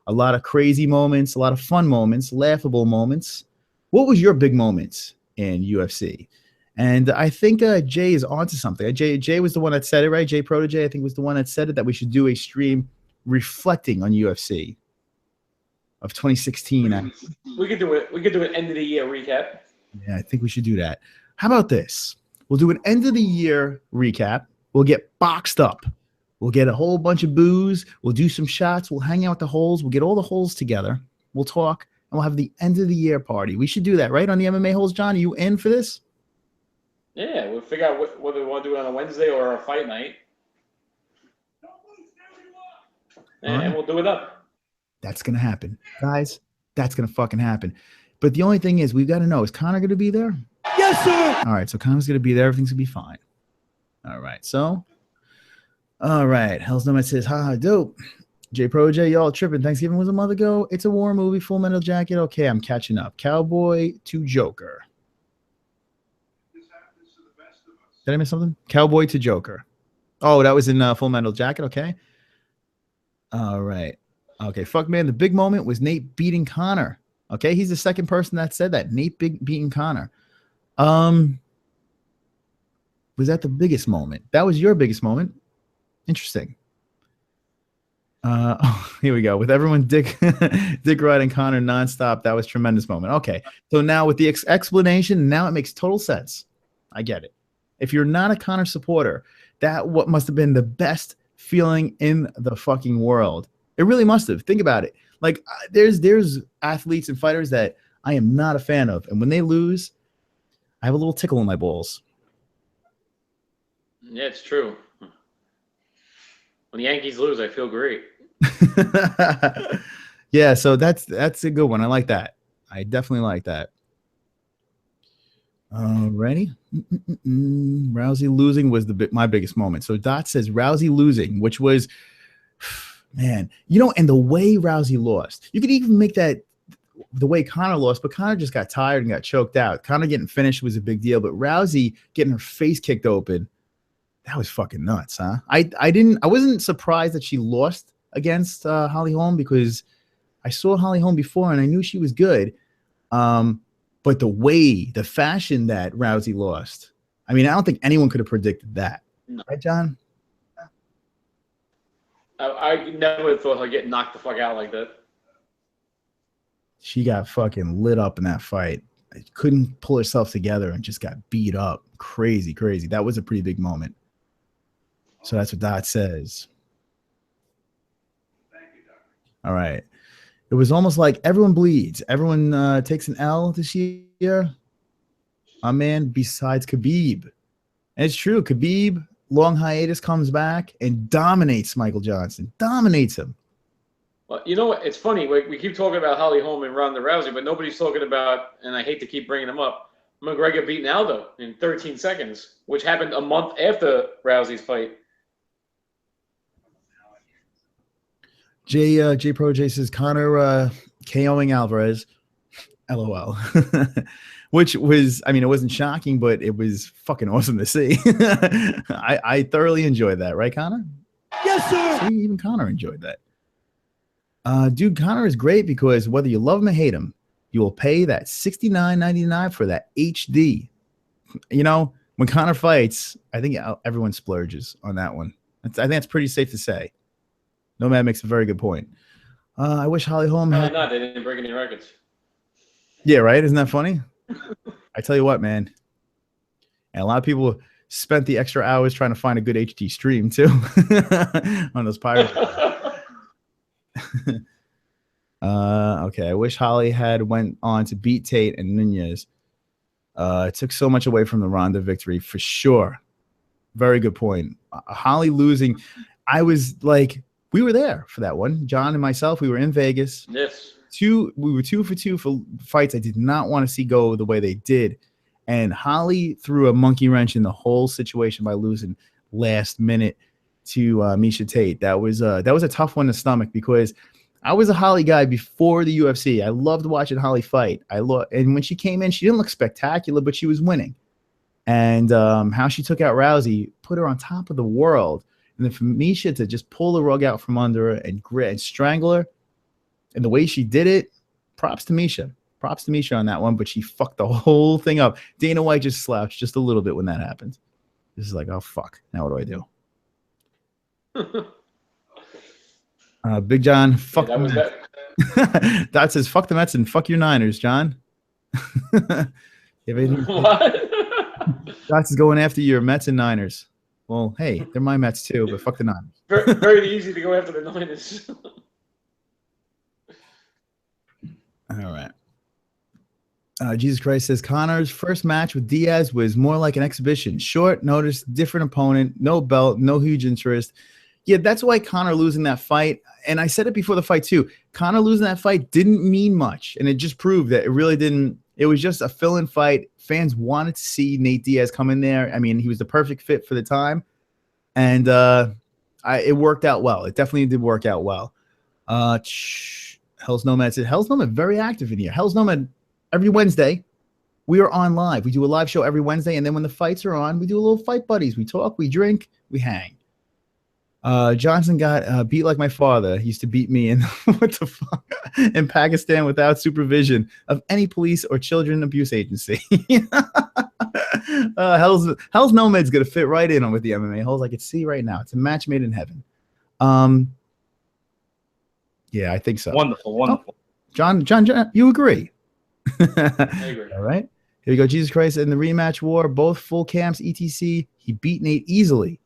a lot of crazy moments, a lot of fun moments, laughable moments. What was your big moments in UFC? And I think Jay is onto something. Jay was the one that said it, right? Jay Protege, I think, was the one that said it, that we should do a stream reflecting on UFC of 2016. We could do it. We could do an end of the year recap. Yeah, I think we should do that. How about this? We'll do an end of the year recap. We'll get boxed up. We'll get a whole bunch of booze. We'll do some shots. We'll hang out with the holes. We'll get all the holes together. We'll talk, and we'll have the end of the year party. We should do that, right? On the MMA holes, John, are you in for this? Yeah, we'll figure out whether we want to do it on a Wednesday or a fight night. And we'll do it up. That's going to happen. Guys, that's going to fucking happen. But the only thing is, we've got to know, is Connor going to be there? Yes, sir. All right, so Connor's going to be there. Everything's going to be fine. All right, so. All right, Hell's Nomad says, haha, dope. J Pro J, y'all tripping. Thanksgiving was a month ago. It's a war movie, Full Metal Jacket. Okay, I'm catching up. Cowboy to Joker. Did I miss something? Cowboy to Joker. Oh, that was in Full Metal Jacket. Okay. All right. Okay. Fuck, man. The big moment was Nate beating Connor. Okay. He's the second person that said that. Nate beating Connor. Was that the biggest moment? That was your biggest moment. Interesting. Here we go. With everyone dick riding Connor nonstop. That was a tremendous moment. Okay. So now with the explanation, now it makes total sense. I get it. If you're not a Connor supporter, that what must have been the best feeling in the fucking world. It really must have. Think about it. Like there's athletes and fighters that I am not a fan of, and when they lose, I have a little tickle in my balls. Yeah, it's true. When the Yankees lose, I feel great. Yeah, so that's a good one. I like that. I definitely like that. Ready? Rousey losing was my biggest moment. So Dot says Rousey losing, which was, man, and the way Rousey lost, you could even make that the way Connor lost, but Connor just got tired and got choked out. Connor getting finished was a big deal, but Rousey getting her face kicked open, that was fucking nuts, huh? I wasn't surprised that she lost against Holly Holm, because I saw Holly Holm before and I knew she was good. But the fashion that Rousey lost, I mean, I don't think anyone could have predicted that. No. Right, John? I never thought I'd get knocked the fuck out like that. She got fucking lit up in that fight. Couldn't pull herself together and just got beat up. Crazy, crazy. That was a pretty big moment. So that's what Dot says. Thank you, Doctor. All right. It was almost like everyone bleeds. Everyone takes an L this year. My man, besides Khabib. And it's true. Khabib, long hiatus, comes back and dominates Michael Johnson. Dominates him. Well, you know what? It's funny. We keep talking about Holly Holm and Ronda Rousey, but nobody's talking about, and I hate to keep bringing them up, McGregor beating Aldo in 13 seconds, which happened a month after Rousey's fight. J Pro J says Conor KOing Alvarez, LOL. Which was, I mean, it wasn't shocking, but it was fucking awesome to see. I thoroughly enjoyed that, right, Conor? Yes, sir. See, even Conor enjoyed that. Dude, Conor is great because whether you love him or hate him, you will pay that $69.99 for that HD. You know, when Conor fights, I think everyone splurges on that one. I think that's pretty safe to say. Nomad makes a very good point. I wish Holly Holm had. No, they didn't break any records. Yeah, right? Isn't that funny? I tell you what, man. And a lot of people spent the extra hours trying to find a good HD stream, too, on those pirates. Okay, I wish Holly had went on to beat Tate and Nunez. It took so much away from the Ronda victory, for sure. Very good point. Holly losing, I was like, we were there for that one. John and myself, we were in Vegas. Yes. We were 2 for 2 for fights I did not want to see go the way they did. And Holly threw a monkey wrench in the whole situation by losing last minute to Miesha Tate. That was a tough one to stomach because I was a Holly guy before the UFC. I loved watching Holly fight. And when she came in, she didn't look spectacular, but she was winning. And how she took out Rousey, put her on top of the world. And then for Miesha to just pull the rug out from under her and grit and strangle her, and the way she did it, props to Miesha. Props to Miesha on that one, but she fucked the whole thing up. Dana White just slouched just a little bit when that happened. This is like, oh, fuck. Now what do I do? Big John, fuck the Mets. That says, fuck the Mets and fuck your Niners, John. What? That's going after your Mets and Niners. Well, hey, they're my Mets too, but fuck the Niners. Very, very easy to go after the Niners. All right. Jesus Christ says Conor's first match with Diaz was more like an exhibition. Short notice, different opponent, no belt, no huge interest. Yeah, that's why Conor losing that fight, and I said it before the fight too, Conor losing that fight didn't mean much, and it just proved that it really didn't. It was just a fill-in fight. Fans wanted to see Nate Diaz come in there. I mean, he was the perfect fit for the time, and it worked out well. It definitely did work out well. Hell's Nomad said, Hell's Nomad very active in here. Hell's Nomad, every Wednesday, we are on live. We do a live show every Wednesday, and then when the fights are on, we do a little fight buddies. We talk, we drink, we hang. Johnson got beat like my father. He used to beat me in what the fuck in Pakistan without supervision of any police or children abuse agency. Hell's Nomad's gonna fit right in with the MMA holes. I can see right now. It's a match made in heaven. Yeah, I think so. Wonderful. Oh, John, you agree? I agree. All right. Here we go. Jesus Christ in the rematch war, both full camps, etc. He beat Nate easily.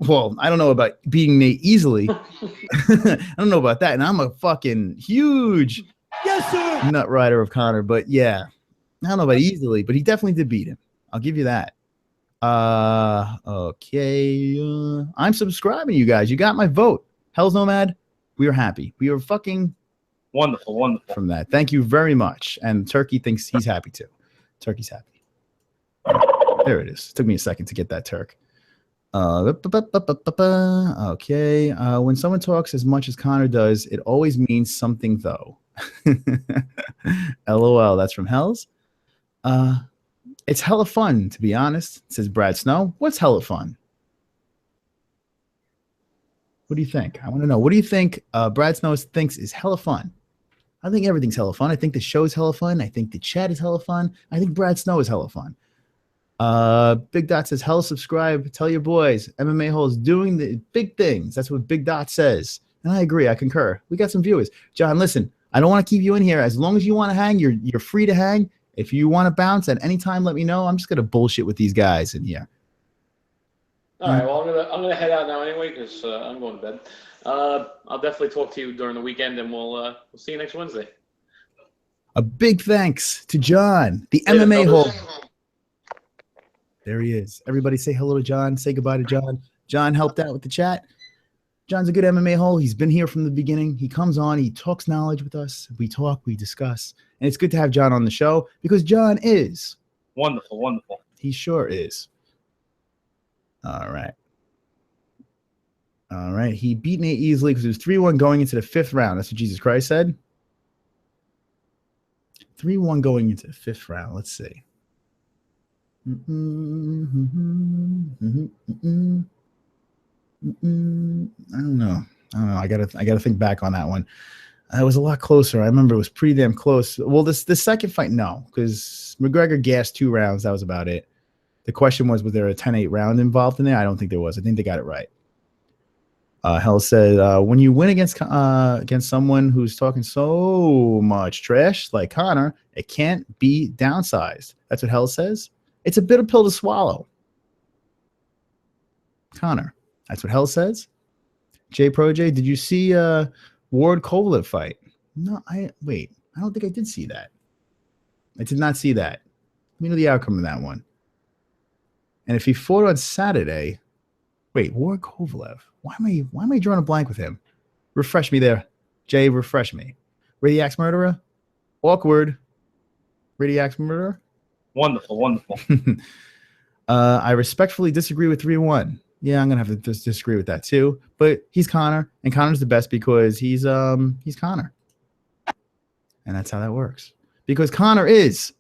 Well, I don't know about beating Nate easily. I don't know about that. And I'm a fucking huge nut rider of Conor. But yeah, I don't know about easily, but he definitely did beat him. I'll give you that. Okay. I'm subscribing, you guys. You got my vote. Hell's Nomad. We are happy. We are fucking Wonderful. from that. Thank you very much. And Turkey thinks he's happy too. Turkey's happy. There it is. It took me a second to get that Turk. Okay. When someone talks as much as Conor does, it always means something though. LOL. That's from Hells. It's hella fun, to be honest, says Brad Snow. What's hella fun? What do you think? I want to know. What do you think Brad Snow thinks is hella fun? I think everything's hella fun. I think the show's hella fun. I think the chat is hella fun. I think Brad Snow is hella fun. Big Dot says, hell subscribe. Tell your boys. MMA-HOLE is doing the big things. That's what Big Dot says. And I agree. I concur. We got some viewers. John, listen, I don't want to keep you in here. As long as you want to hang, you're free to hang. If you want to bounce at any time, let me know. I'm just going to bullshit with these guys in here. All right. Well, I'm gonna head out now anyway because I'm going to bed. I'll definitely talk to you during the weekend, and we'll see you next Wednesday. A big thanks to John, the Yeah, MMA-HOLE. There he is. Everybody say hello to John. Say goodbye to John. John helped out with the chat. John's a good MMA hole. He's been here from the beginning. He comes on, he talks knowledge with us. We talk, we discuss. And it's good to have John on the show because John is Wonderful, wonderful. He sure is. All right. All right. He beat Nate easily because it was 3-1 going into the 5th round. That's what Jesus Christ said. 3-1 going into the 5th round. Let's see. I don't know. I gotta think back on that one. It was a lot closer. I remember it was pretty damn close. Well, the second fight, no, because McGregor gassed 2 rounds. That was about it. The question was there a 10-8 round involved in there? I don't think there was. I think they got it right. Hell said, when you win against someone who's talking so much trash like Connor, it can't be downsized. That's what Hell says. It's a bitter pill to swallow. Connor, that's what Hell says. J Pro J, did you see Ward Kovalev fight? No, I don't think I did see that. I did not see that. Let me know the outcome of that one. And if he fought on Saturday, Ward Kovalev. Why am I drawing a blank with him? Refresh me there. Jay, refresh me. Radiax Murderer? Awkward. Radiax Murderer? Wonderful, wonderful. I respectfully disagree with 3-1. Yeah, I'm gonna have to disagree with that too. But he's Connor, and Connor's the best because he's Connor. And that's how that works. Because Connor is.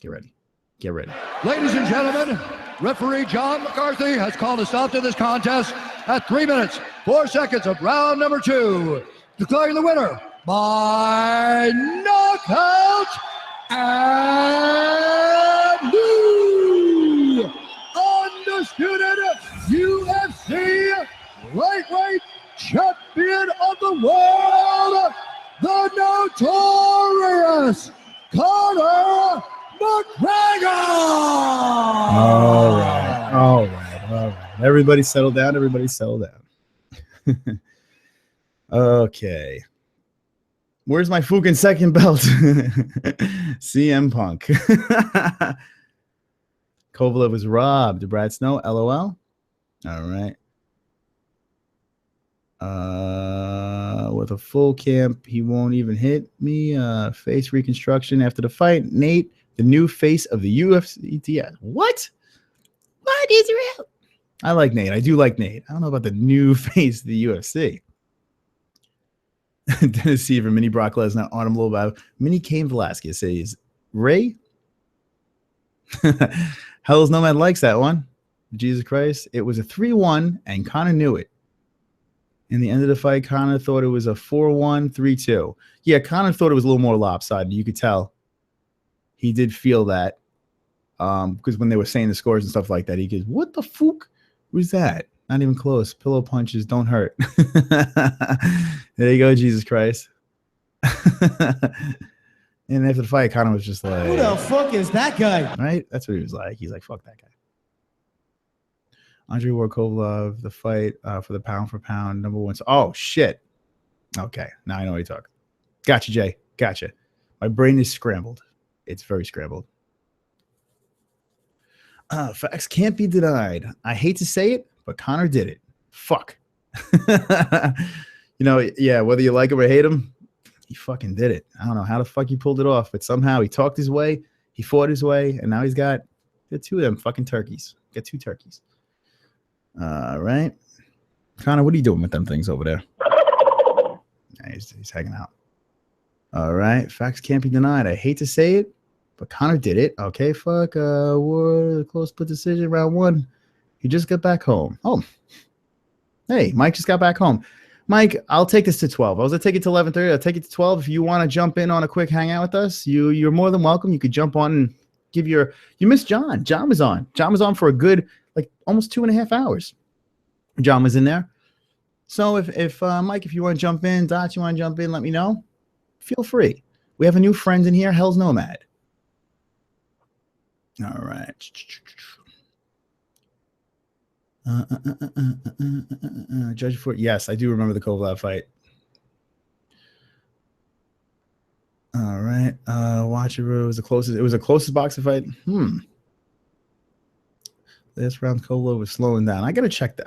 Get ready. Get ready. Ladies and gentlemen, referee John McCarthy has called a stop to this contest at 3 minutes, 4 seconds of round number 2, declaring the winner by knockout and new undisputed UFC lightweight champion of the world, the notorious Conor McGregor! All right. Everybody settle down. Okay. Where's my fucking second belt? CM Punk. Kovalev was robbed. Brad Snow, LOL. All right. With a full camp, he won't even hit me. Face reconstruction after the fight. Nate, the new face of the UFC. Yeah. What Israel? I like Nate. I do like Nate. I don't know about the new face of the UFC. Dennis Seaver, Mini Brock Lesnar, Artem Lobov, Mini Cain Velasquez says, Ray? Hell's Nomad likes that one. Jesus Christ. It was a 3-1, and Conor knew it. In the end of the fight, Conor thought it was a 4-1, 3-2. Yeah, Conor thought it was a little more lopsided. You could tell. He did feel that. Because when they were saying the scores and stuff like that, he goes, what the fuck was that? Not even close. Pillow punches don't hurt. There you go, Jesus Christ. And after the fight, Conor was just like, Who the fuck is that guy? Right? That's what he was like. He's like, fuck that guy. Andre Ward Kovalev, the fight for the pound for pound number 1. Oh, shit. Okay. Now I know what you're talking. Gotcha, Jay. Gotcha. My brain is scrambled. It's very scrambled. Facts can't be denied. I hate to say it, but Conor did it. Fuck. Yeah, whether you like him or hate him, he fucking did it. I don't know how the fuck he pulled it off, but somehow he talked his way, he fought his way, and now he's got 2 of them fucking turkeys. Got 2 turkeys. All right. Conor, what are you doing with them things over there? Yeah, he's hanging out. All right. Facts can't be denied. I hate to say it, but Conor did it. Okay, fuck. Close split decision, round 1. He just got back home. Oh. Hey, Mike just got back home. Mike, I'll take this to 12. I was going to take it to 11:30. I'll take it to 12. If you want to jump in on a quick hangout with us, you're more than welcome. You could jump on and give your... You missed John. John was on. John was on for a good, almost 2.5 hours. John was in there. So if Mike, if you want to jump in, Dot, you want to jump in, let me know. Feel free. We have a new friend in here, Hell's Nomad. All right. Judge for yes, I do remember the Kovalev fight. All right. Watch it. It was the closest boxing fight. This round Kovalev was slowing down. I gotta check that.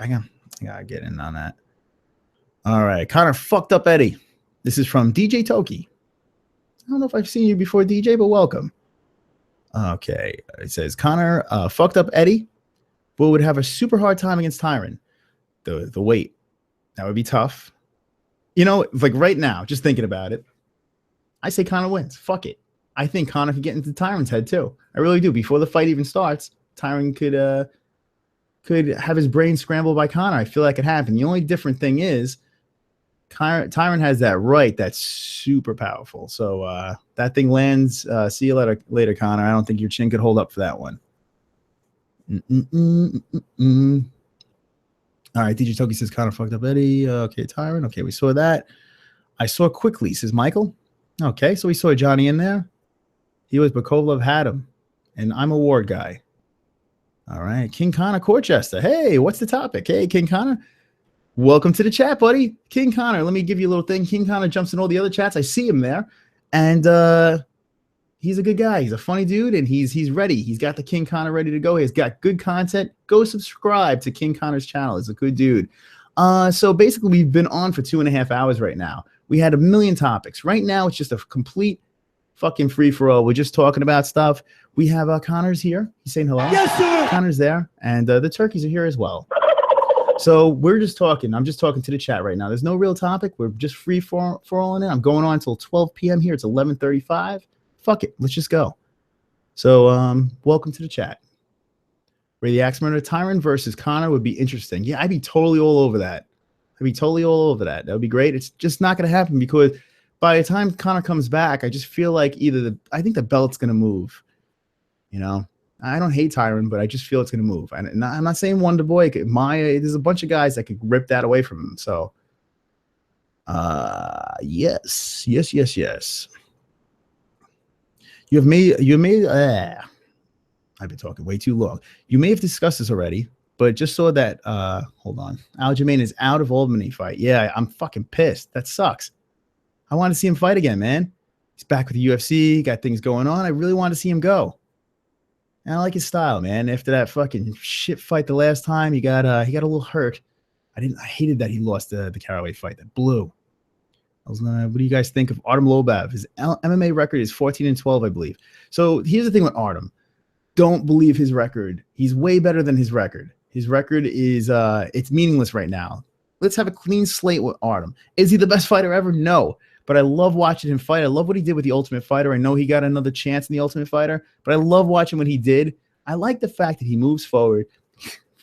I gotta get in on that. All right, Connor fucked up Eddie. This is from DJ Toki. I don't know if I've seen you before, DJ, but welcome. Okay, it says Connor fucked up Eddie, but would have a super hard time against Tyron. The weight, that would be tough. You know, like right now, just thinking about it, I say Connor wins. Fuck it. I think Connor could get into Tyron's head too. I really do. Before the fight even starts, Tyron could have his brain scrambled by Connor. I feel like it happened. The only different thing is Tyron has that right that's super powerful. So that thing lands. See you later, Connor. I don't think your chin could hold up for that one. All right, DJ Toki says Connor fucked up Eddie. Okay, Tyron. Okay, we saw that. I saw quickly, says Michael. Okay, so we saw Johnny in there. He was Bakovlev had him. And I'm a Ward guy. All right, King Connor Corchester. Hey, what's the topic? Hey, King Connor. Welcome to the chat, buddy. King Connor, let me give you a little thing. King Connor jumps in all the other chats. I see him there. And he's a good guy. He's a funny dude, and he's ready. He's got the King Connor ready to go. He's got good content. Go subscribe to King Connor's channel. He's a good dude. So basically, we've been on for 2.5 hours right now. We had a million topics. Right now, it's just a complete fucking free-for-all. We're just talking about stuff. We have Connor's here. He's saying hello. Yes, sir. Connor's there, and the turkeys are here as well. So we're just talking. I'm just talking to the chat right now. There's no real topic. We're just free for all in it. I'm going on until 12 p.m. here. It's 11:35. Fuck it. Let's just go. So welcome to the chat. Ray the Axe Murder. Tyron versus Connor would be interesting. Yeah, I'd be totally all over that. That would be great. It's just not going to happen because by the time Connor comes back, I just feel like I think the belt's going to move. You know, I don't hate Tyron, but I just feel it's going to move. And I'm not saying Wonder Boy. There's a bunch of guys that could rip that away from him. So, yes. I've been talking way too long. You may have discussed this already, but just saw that. Hold on. Aljamain is out of Albany fight. Yeah, I'm fucking pissed. That sucks. I want to see him fight again, man. He's back with the UFC. Got things going on. I really want to see him go. And I like his style, man. After that fucking shit fight the last time, he got a little hurt. I hated that he lost the Caraway fight. That blew. What do you guys think of Artem Lobov? His MMA record is 14-12, I believe. So here's the thing with Artem. Don't believe his record. He's way better than his record. His record is it's meaningless right now. Let's have a clean slate with Artem. Is he the best fighter ever? No. But I love watching him fight. I love what he did with the Ultimate Fighter. I know he got another chance in the Ultimate Fighter, but I love watching what he did. I like the fact that he moves forward,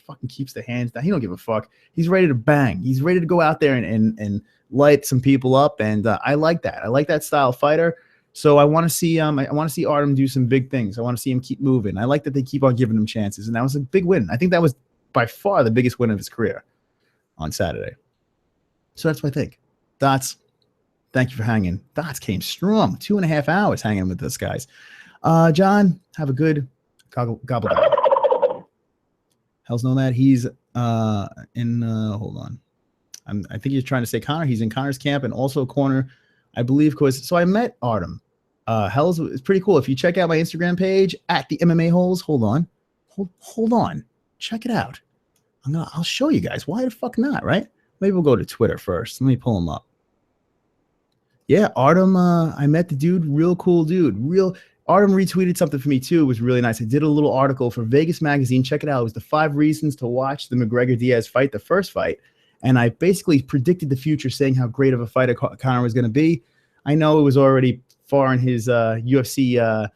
fucking keeps the hands down. He don't give a fuck. He's ready to bang. He's ready to go out there and light some people up, and I like that. I like that style of fighter. So I want to see Artem do some big things. I want to see him keep moving. I like that they keep on giving him chances, and that was a big win. I think that was by far the biggest win of his career on Saturday. So that's what I think. Thank you for hanging. Dots came strong. 2.5 hours hanging with this, guys. John, have a good gobble. Hell's no that. He's hold on. I think you're trying to say Connor. He's in Connor's camp and also corner, I believe. So I met Artem. Hell's is pretty cool. If you check out my Instagram page at the MMA-HOLES, hold on. Check it out. I'll show you guys. Why the fuck not, right? Maybe we'll go to Twitter first. Let me pull him up. Yeah, Artem, I met the dude, real cool dude. Artem retweeted something for me too. It was really nice. I did a little article for Vegas Magazine. Check it out. It was the 5 reasons to watch the McGregor-Diaz fight, the first fight. And I basically predicted the future, saying how great of a fighter Conor was going to be. I know it was already far in his UFC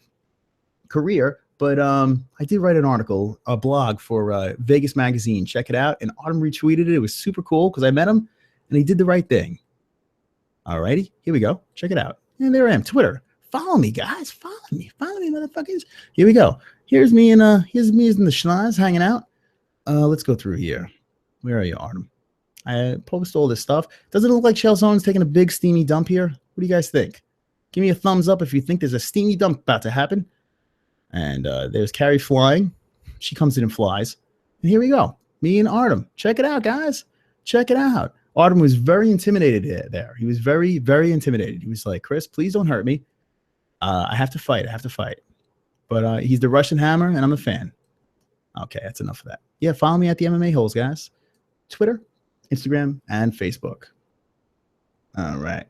career, but I did write an article, a blog for Vegas Magazine. Check it out. And Artem retweeted it. It was super cool because I met him and he did the right thing. Alrighty, here we go. Check it out. And there I am. Twitter. Follow me, guys. Follow me, motherfuckers. Here we go. Here's me in the schnoz hanging out. Let's go through here. Where are you, Artem? I post all this stuff. Doesn't it look like Chael Sonn's taking a big steamy dump here? What do you guys think? Give me a thumbs up if you think there's a steamy dump about to happen. And there's Carrie flying. She comes in and flies. And here we go. Me and Artem. Check it out, guys. Check it out. Artem was very intimidated there. He was very, very intimidated. He was like, Chris, please don't hurt me. I have to fight. But he's the Russian Hammer, and I'm a fan. Okay, that's enough of that. Yeah, follow me at the MMA-HOLES, guys. Twitter, Instagram, and Facebook. All right.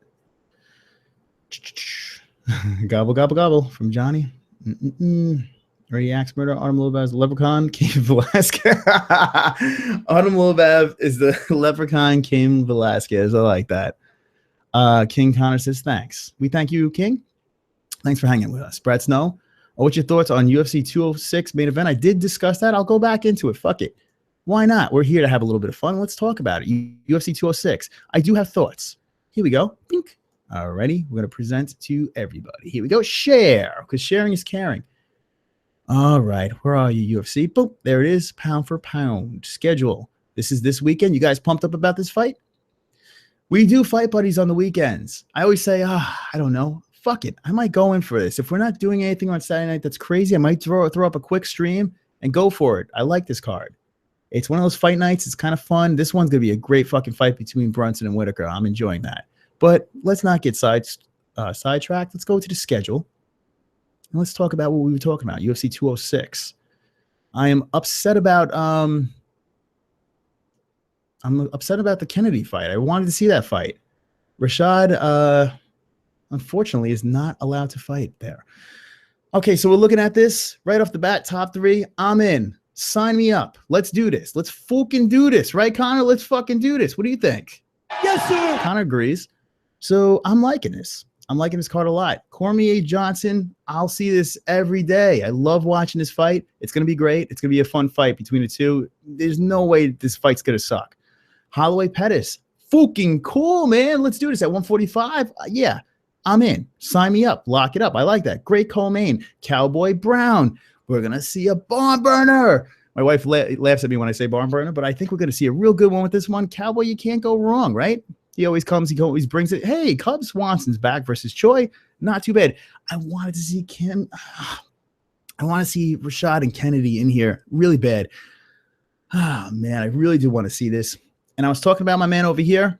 Gobble, gobble, gobble from Johnny. Ready Axe Murder, Autumn Lobav's Leprechaun, Cain Velasquez. Autumn Lobav is the Leprechaun, Cain Velasquez. I like that. King Connor says, thanks. We thank you, King. Thanks for hanging with us. Brett Snow, what's your thoughts on UFC 206 main event? I did discuss that. I'll go back into it. Fuck it. Why not? We're here to have a little bit of fun. Let's talk about it. UFC 206. I do have thoughts. Here we go. Bink. Alrighty. We're going to present to everybody. Here we go. Share, because sharing is caring. All right. Where are you, UFC? Boom. There it is. Pound for pound. Schedule. This is this weekend. You guys pumped up about this fight? We do fight buddies on the weekends. I always say, I don't know. Fuck it. I might go in for this. If we're not doing anything on Saturday night that's crazy, I might throw up a quick stream and go for it. I like this card. It's one of those fight nights. It's kind of fun. This one's going to be a great fucking fight between Brunson and Whitaker. I'm enjoying that. But let's not get sidetracked. Let's go to the schedule. And let's talk about what we were talking about. UFC 206. I am upset about the Kennedy fight. I wanted to see that fight. Rashad unfortunately is not allowed to fight there. Okay, so we're looking at this right off the bat, top 3. I'm in. Sign me up. Let's do this. Let's fucking do this. Right, Connor? Let's fucking do this. What do you think? Yes, sir. Connor agrees. So I'm liking this. I'm liking this card a lot. Cormier Johnson, I'll see this every day. I love watching this fight. It's going to be great. It's going to be a fun fight between the two. There's no way this fight's going to suck. Holloway Pettis, fucking cool, man. Let's do this at 145. Yeah, I'm in. Sign me up. Lock it up. I like that. Great co-main. Cowboy Brown. We're going to see a barn burner. My wife laughs at me when I say barn burner, but I think we're going to see a real good one with this one. Cowboy, you can't go wrong, right? He always comes. He always brings it. Hey, Cub Swanson's back versus Choi. Not too bad. I wanted to see Kim. I want to see Rashad and Kennedy in here really bad. Oh, man, I really do want to see this. And I was talking about my man over here.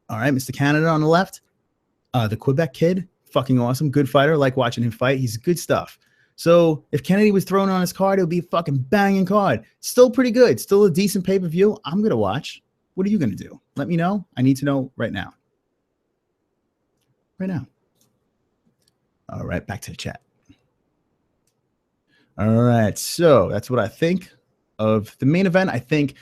All right, Mr. Canada on the left. The Quebec kid, fucking awesome. Good fighter. Like watching him fight. He's good stuff. So if Kennedy was thrown on his card, it would be a fucking banging card. Still pretty good. Still a decent pay-per-view. I'm going to watch. What are you going to do? Let me know. I need to know right now. Right now. All right, back to the chat. All right, so that's what I think of the main event. I think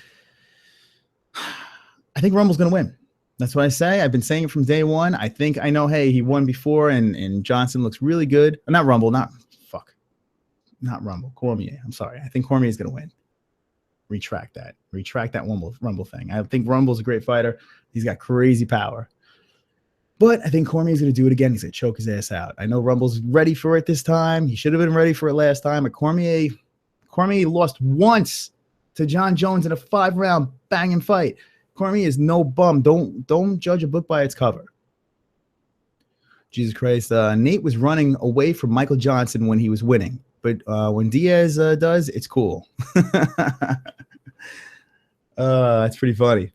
Rumble's going to win. That's what I say. I've been saying it from day one. I think I know, hey, he won before, and Johnson looks really good. Not Rumble, not Rumble. Cormier. I'm sorry. I think Cormier is going to win. Retract that Rumble thing. I think Rumble's a great fighter. He's got crazy power. But I think Cormier's going to do it again. He's going to choke his ass out. I know Rumble's ready for it this time. He should have been ready for it last time. But Cormier lost once to John Jones in a 5-round banging fight. Cormier is no bum. Don't judge a book by its cover. Jesus Christ. Nate was running away from Michael Johnson when he was winning. But when Diaz does, it's cool. That's pretty funny.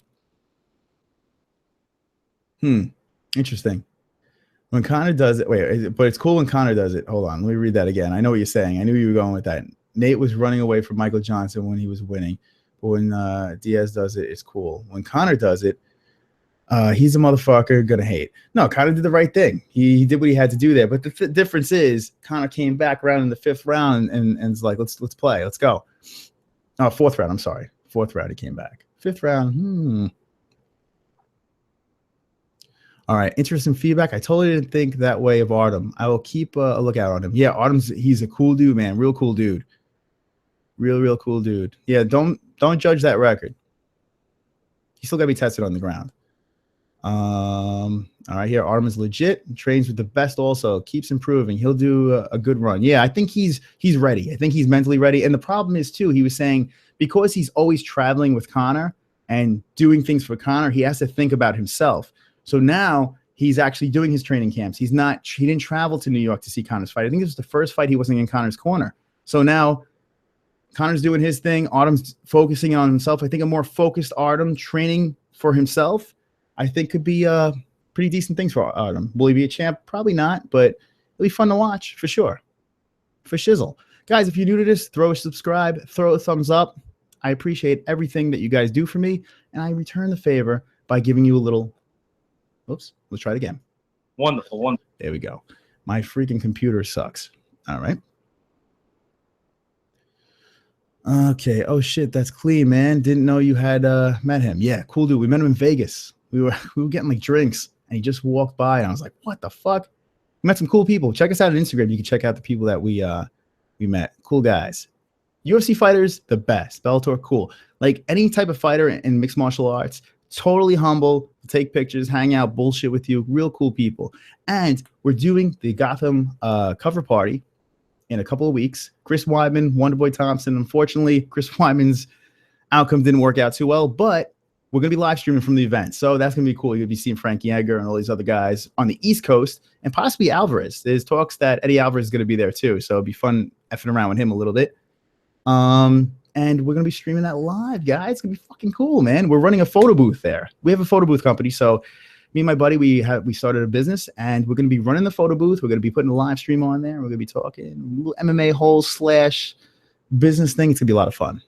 Interesting. When Connor does it, but it's cool when Connor does it. Hold on, let me read that again. I know what you're saying. I knew you were going with that. Nate was running away from Michael Johnson when he was winning. But when Diaz does it, it's cool. When Connor does it, he's a motherfucker gonna hate. No, Connor did the right thing. He did what he had to do there. But the difference is Connor came back around in the 5th round and was like, let's play. Let's go. Oh, 4th round. I'm sorry. 4th round he came back. 5th round. All right. Interesting feedback. I totally didn't think that way of Artem. I will keep a lookout on him. Yeah, he's a cool dude, man. Real cool dude. Real cool dude. Yeah, don't judge that record. He's still got to be tested on the ground. All right, here Artem is legit. Trains with the best also. Keeps improving. He'll do a good run. Yeah, I think he's ready. I think he's mentally ready. And the problem is, too, he was saying because he's always traveling with Connor and doing things for Connor, he has to think about himself. So now he's actually doing his training camps. He didn't travel to New York to see Connor's fight. I think this was the first fight he wasn't in Connor's corner. So now Connor's doing his thing. Artem's focusing on himself. I think a more focused Artem training for himself, I think could be pretty decent things for Artem. Will he be a champ? Probably not, but it'll be fun to watch for sure. For shizzle. Guys, if you're new to this, throw a subscribe, throw a thumbs up. I appreciate everything that you guys do for me, and I return the favor by giving you a little. Oops, let's try it again. Wonderful, wonderful. There we go. My freaking computer sucks. All right. Okay. Oh shit, that's clean, man. Didn't know you had met him. Yeah, cool dude. We met him in Vegas. We were getting like drinks, and he just walked by, and I was like, "What the fuck?" We met some cool people. Check us out on Instagram. You can check out the people that we met. Cool guys. UFC fighters, the best. Bellator, cool. Like any type of fighter in mixed martial arts, totally humble, take pictures, hang out, bullshit with you. Real cool people. And we're doing the Gotham cover party in a couple of weeks. Chris Weidman, Wonderboy Thompson. Unfortunately, Chris Weidman's outcome didn't work out too well, but we're going to be live streaming from the event. So that's going to be cool. You're going to be seeing Frankie Edgar and all these other guys on the East Coast, and possibly Alvarez. There's talks that Eddie Alvarez is going to be there too. So it'll be fun effing around with him a little bit. And we're going to be streaming that live, guys. It's going to be fucking cool, man. We're running a photo booth there. We have a photo booth company. So me and my buddy, we started a business, and we're going to be running the photo booth. We're going to be putting a live stream on there. We're going to be talking a little MMA-holes / business thing. It's going to be a lot of fun.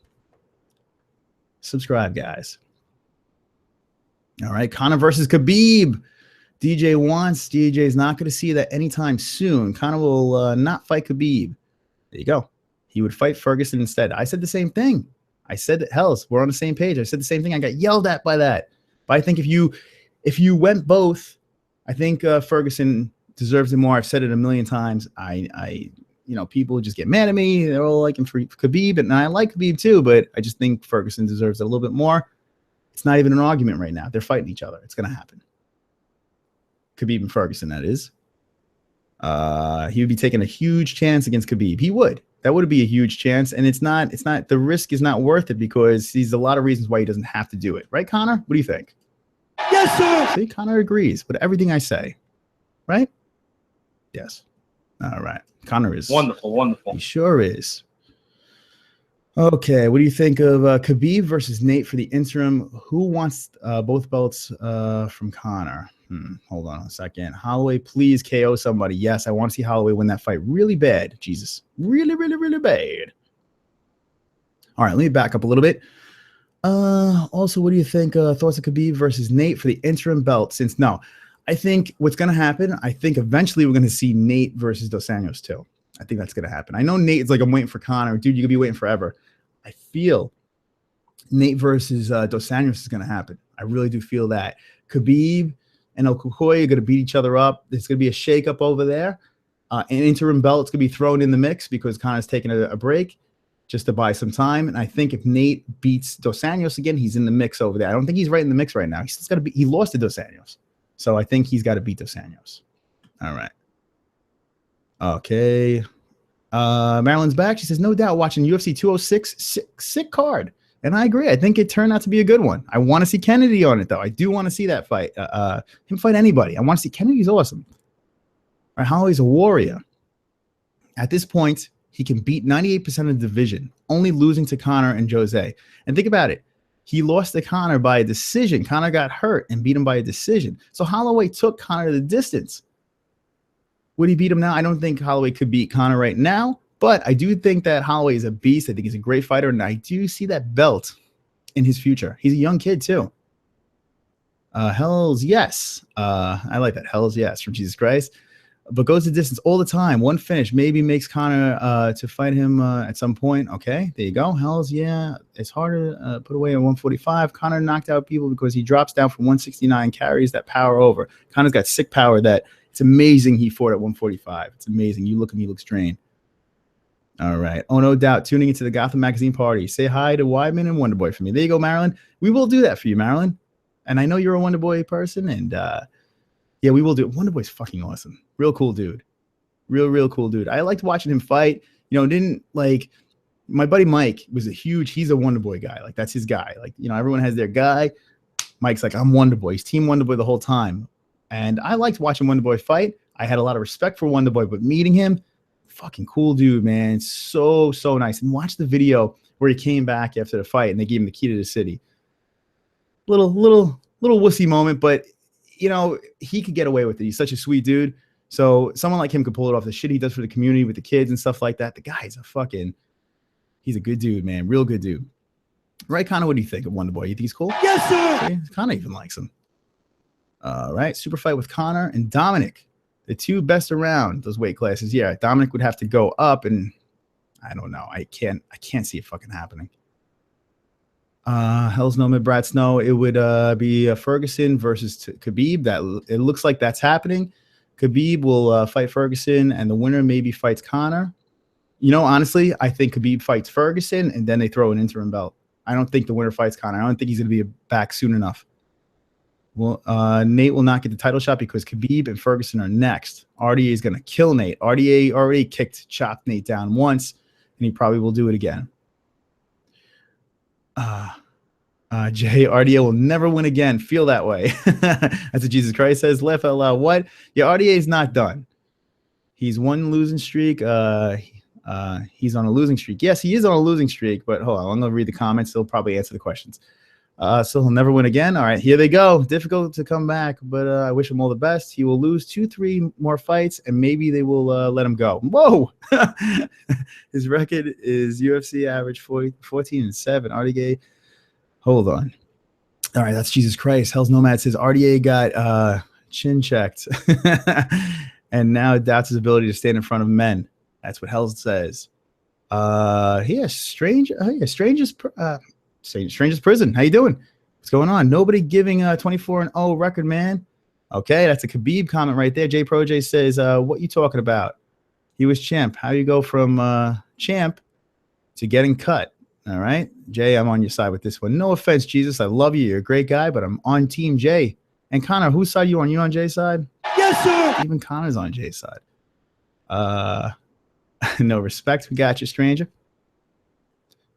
Subscribe, guys. All right. Conor versus Khabib. DJ's not going to see that anytime soon. Conor will not fight Khabib. There you go. He would fight Ferguson instead. I said the same thing. I said, hells, we're on the same page. I said the same thing. I got yelled at by that. But I think if you went both, I think Ferguson deserves it more. I've said it a million times. People just get mad at me. They're all liking for Khabib, and I like Khabib too, but I just think Ferguson deserves it a little bit more. It's not even an argument right now. They're fighting each other. It's going to happen. Khabib and Ferguson, that is. He would be taking a huge chance against Khabib. He would. That would be a huge chance, and it's not. The risk is not worth it because there's a lot of reasons why he doesn't have to do it. Right, Conor? What do you think? Yes, sir. See, Conor agrees with everything I say. Right? Yes. All right. Conor is wonderful, wonderful. He sure is. Okay, what do you think of Khabib versus Nate for the interim? Who wants both belts from Conor? Hold on a second. Holloway, please KO somebody. Yes, I want to see Holloway win that fight really bad. Jesus. Really, really, really bad. All right, let me back up a little bit. Also, what do you think? Thoughts of Khabib versus Nate for the interim belt? I think what's going to happen, I think eventually we're going to see Nate versus Dos Anjos too. I think that's going to happen. I know Nate's like, I'm waiting for Conor. Dude, you could be waiting forever. I feel Nate versus Dos Anjos is going to happen. I really do feel that. Khabib and El Cucuy are going to beat each other up. There's going to be a shakeup over there. An interim belt's going to be thrown in the mix because Conor's taking a break just to buy some time. And I think if Nate beats Dos Anjos again, he's in the mix over there. I don't think he's right in the mix right now. He's just got to be. He lost to Dos Anjos. So I think he's got to beat Dos Anjos. All right. Okay. Marilyn's back. She says, no doubt watching UFC 206, sick card. And I agree. I think it turned out to be a good one. I want to see Kennedy on it, though. I do want to see that fight. Him fight anybody. I want to see Kennedy's awesome. All right, Holloway's a warrior. At this point, he can beat 98% of the division, only losing to Conor and Jose. And think about it. He lost to Conor by a decision. Conor got hurt and beat him by a decision. So Holloway took Conor the distance. Would he beat him now? I don't think Holloway could beat Conor right now, but I do think that Holloway is a beast. I think he's a great fighter, and I do see that belt in his future. He's a young kid, too. Hells yes. I like that. Hells yes from Jesus Christ. But goes the distance all the time. One finish maybe makes Conor to fight him at some point. Okay, there you go. Hells yeah. It's harder to put away at 145. Conor knocked out people because he drops down from 169, carries that power over. Conor's got sick power that it's amazing he fought at 145. It's amazing. You look at him, he looks drained. All right. Oh, no doubt. Tuning into the Gotham Magazine party. Say hi to Weidman and Wonderboy for me. There you go, Marilyn. We will do that for you, Marilyn. And I know you're a Wonderboy person, and yeah, we will do it. Wonderboy's fucking awesome. Real cool dude. Real cool dude. I liked watching him fight. Didn't like my buddy Mike was he's a Wonderboy guy. Like that's his guy. Like, everyone has their guy. Mike's like, I'm Wonderboy. He's team Wonderboy the whole time. And I liked watching Wonderboy fight. I had a lot of respect for Wonderboy, but meeting him, fucking cool dude, man. So nice. And watch the video where he came back after the fight and they gave him the key to the city. Little wussy moment, but he could get away with it. He's such a sweet dude. So someone like him could pull it off. The shit he does for the community with the kids and stuff like that. The guy's he's a good dude, man. Real good dude. Right, Connor? What do you think of Wonder Boy? You think he's cool? Yes, sir. Okay, Connor even likes him. All right, super fight with Connor and Dominic, the two best around those weight classes. Yeah, Dominic would have to go up, and I don't know. I can't see it fucking happening. Hell's no mid Brad Snow. It would be Ferguson versus Khabib. That it looks like that's happening. Khabib will fight Ferguson, and the winner maybe fights Connor. You know, honestly, I think Khabib fights Ferguson, and then they throw an interim belt. I don't think the winner fights Connor. I don't think he's going to be back soon enough. Well, Nate will not get the title shot because Khabib and Ferguson are next. RDA is going to kill Nate. RDA already chopped Nate down once, and he probably will do it again. Jay, RDA will never win again. Feel that way. That's what Jesus Christ says. Laugh out loud. What? Yeah, RDA is not done. He's one losing streak. He's on a losing streak. Yes, he is on a losing streak, but hold on. I'm going to read the comments. They'll probably answer the questions. So he'll never win again. All right, here they go. Difficult to come back, but I wish him all the best. He will lose 2-3 more fights, and maybe they will let him go. Whoa! His record is UFC average 14-7. RDA, hold on. All right, that's Jesus Christ. Hell's Nomad says RDA got chin checked, and now doubts his ability to stand in front of men. That's what Hell says. Stranger's Prison. How you doing? What's going on? Nobody giving a 24-0 record, man. Okay, that's a Khabib comment right there. J Pro J says, what you talking about? He was champ. How you go from champ to getting cut? All right, Jay, I'm on your side with this one. No offense, Jesus. I love you. You're a great guy, but I'm on Team Jay. And Connor, whose side you on? You on Jay's side? Yes, sir. Even Connor's on Jay's side. No respect. We got you, stranger.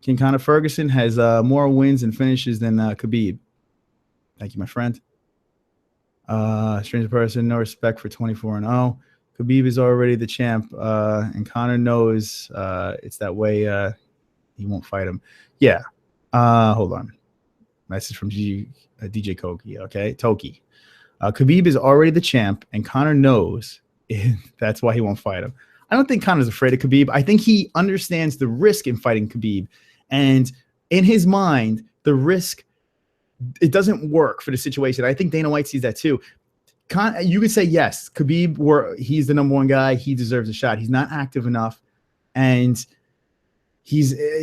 King Conor Ferguson has more wins and finishes than Khabib. Thank you, my friend. Stranger person, no respect for 24-0. Khabib is already the champ, and Conor knows it's that way. He won't fight him. Yeah. Hold on. Message from DJ Koki. Okay, Toki. Khabib is already the champ, and Conor knows that's why he won't fight him. I don't think Conor's afraid of Khabib. I think he understands the risk in fighting Khabib. And in his mind, the risk, it doesn't work for the situation. I think Dana White sees that too. You could say, yes, Khabib, he's the #1 guy. He deserves a shot. He's not active enough. And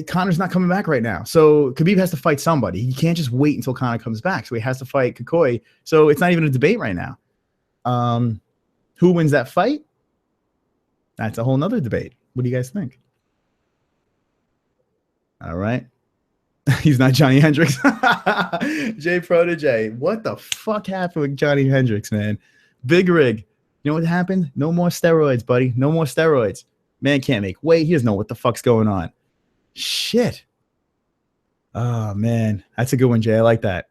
Conor's not coming back right now. So Khabib has to fight somebody. He can't just wait until Conor comes back. So he has to fight Kikoy. So it's not even a debate right now. Who wins that fight? That's a whole nother debate. What do you guys think? All right. He's not Johnny Hendricks. Jay Protege. What the fuck happened with Johnny Hendricks, man? Big rig. You know what happened? No more steroids, buddy. No more steroids. Man can't make weight. He doesn't know what the fuck's going on. Shit. Oh, man. That's a good one, Jay. I like that.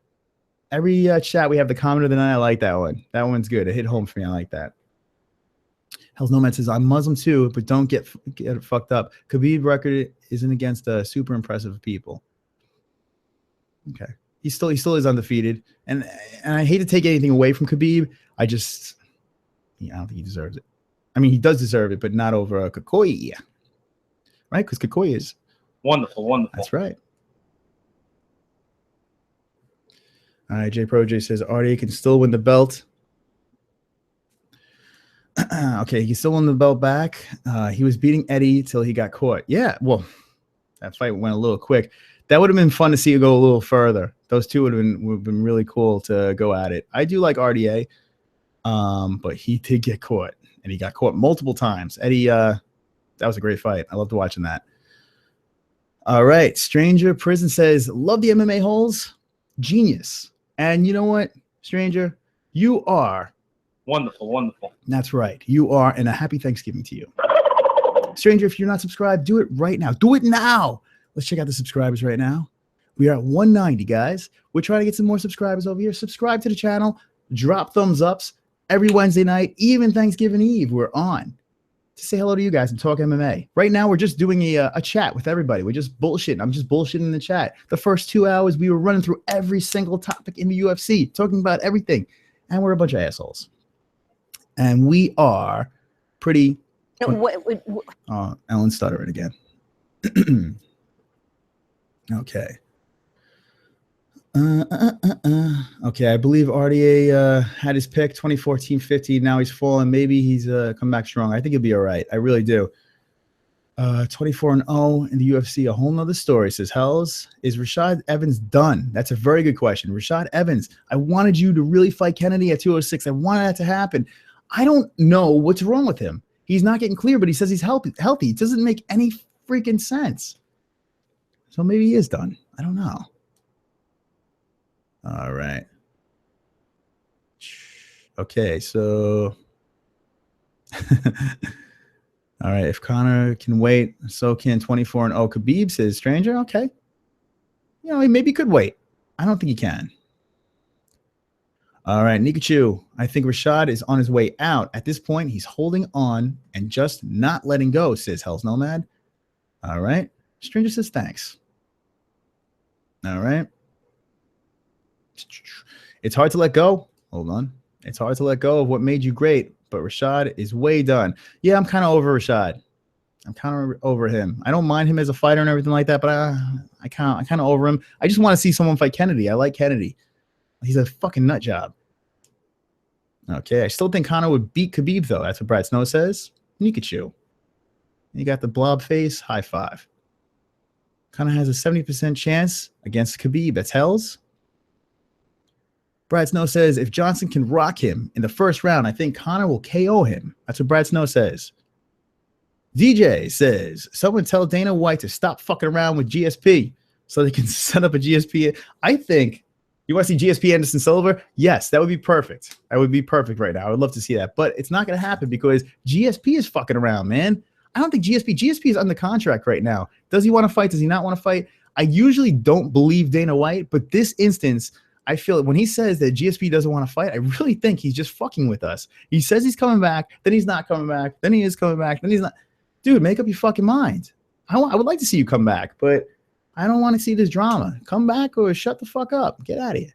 Every chat we have the comment of the night. I like that one. That one's good. It hit home for me. I like that. Hell's Nomad says, I'm Muslim too, but don't get fucked up. Khabib record isn't against super impressive people. Okay. He still is undefeated. And I hate to take anything away from Khabib. I don't think he deserves it. I mean, he does deserve it, but not over Kikoy. Right? Because Kikoy is wonderful, wonderful. That's right. All right, J Pro J says RDA can still win the belt. Okay, he still won the belt back. He was beating Eddie till he got caught. Yeah, well, that fight went a little quick. That would have been fun to see it go a little further. Those two would have been really cool to go at it. I do like RDA, but he did get caught, and he got caught multiple times. Eddie, that was a great fight. I loved watching that. All right, Stranger Prison says, love the MMA holes. Genius. And you know what, Stranger? You are wonderful, wonderful. That's right. You are, and a happy Thanksgiving to you. Stranger, if you're not subscribed, do it right now. Do it now. Let's check out the subscribers right now. We are at 190, guys. We're trying to get some more subscribers over here. Subscribe to the channel. Drop thumbs ups every Wednesday night, even Thanksgiving Eve. We're on to say hello to you guys and talk MMA. Right now, we're just doing a chat with everybody. We're just bullshitting. I'm just bullshitting in the chat. The first 2 hours, we were running through every single topic in the UFC, talking about everything. And we're a bunch of assholes. And we are pretty... Ellen stuttering again. Okay. Okay, I believe RDA had his pick 2014-50. Now he's fallen. Maybe he's come back strong. I think he'll be all right. I really do. 24-0 in the UFC, a whole nother story. Says Hells, is Rashad Evans done? That's a very good question. Rashad Evans, I wanted you to really fight Kennedy at 206. I wanted that to happen. I don't know what's wrong with him. He's not getting clear, but he says he's healthy. It doesn't make any freaking sense. So maybe he is done. I don't know. All right. Okay, so all right, if Conor can wait, so can 24-0 Khabib, says Stranger. Okay. You know, he maybe could wait. I don't think he can. All right, Nikachu. I think Rashad is on his way out. At this point, he's holding on and just not letting go, says Hell's Nomad. All right. Stranger says thanks. All right. It's hard to let go. Hold on. It's hard to let go of what made you great, but Rashad is way done. Yeah, I'm kind of over Rashad. I'm kind of over him. I don't mind him as a fighter and everything like that, but I kind of over him. I just want to see someone fight Kennedy. I like Kennedy. He's a fucking nut job. Okay, I still think Conor would beat Khabib, though. That's what Brad Snow says. Nikachu. You got the blob face. High five. Conor has a 70% chance against Khabib. That's Hells. Brad Snow says, if Johnson can rock him in the first round, I think Conor will KO him. That's what Brad Snow says. DJ says, someone tell Dana White to stop fucking around with GSP so they can set up a GSP. I think, you want to see GSP Anderson Silva? Yes, that would be perfect. That would be perfect right now. I would love to see that. But it's not going to happen because GSP is fucking around, man. I don't think GSP is under contract right now. Does he want to fight? Does he not want to fight? I usually don't believe Dana White, but this instance, I feel when he says that GSP doesn't want to fight, I really think he's just fucking with us. He says he's coming back, then he's not coming back, then he is coming back, then he's not. Dude, make up your fucking mind. I would like to see you come back, but I don't want to see this drama. Come back or shut the fuck up. Get out of here.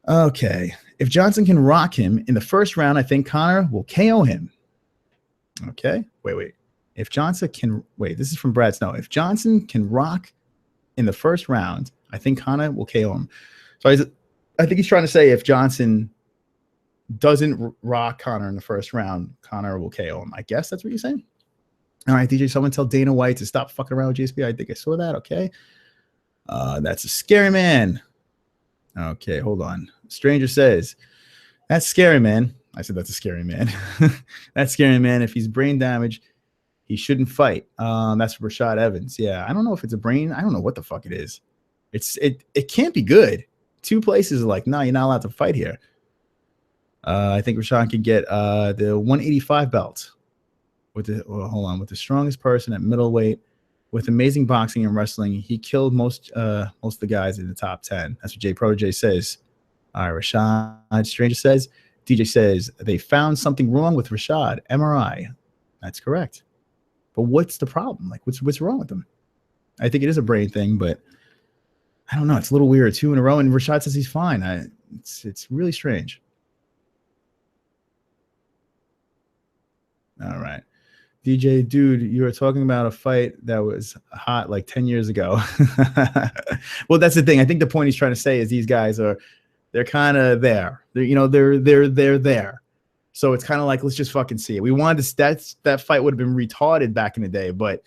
Okay. If Johnson can rock him in the first round, I think Conor will KO him. Okay. Wait. If Johnson can wait, this is from Brad Snow. If Johnson can rock in the first round, I think Conor will KO him. So I think he's trying to say if Johnson doesn't rock Conor in the first round, Conor will KO him. I guess that's what you're saying. All right, DJ, someone tell Dana White to stop fucking around with GSP. I think I saw that. Okay. That's a scary man. Okay, hold on. Stranger says, that's scary, man. I said that's a scary man. That's scary, man. If he's brain damaged, he shouldn't fight. That's Rashad Evans. Yeah, I don't know if it's a brain. I don't know what the fuck it is. It can't be good. Two places are like, no, you're not allowed to fight here. I think Rashad can get the 185 belt with with the strongest person at middleweight with amazing boxing and wrestling. He killed most of the guys in the top 10. That's what Jay Protege says. All right, Rashad Stranger says. DJ says they found something wrong with Rashad. MRI. That's correct. But what's the problem? Like, what's wrong with him? I think it is a brain thing, but I don't know. It's a little weird. 2 in a row, and Rashad says he's fine. It's really strange. All right. DJ, dude, you were talking about a fight that was hot like 10 years ago. Well, that's the thing. I think the point he's trying to say is these guys they're kind of there. They're there. So it's kind of like, let's just fucking see it. We wanted to, that fight would have been retarded back in the day, but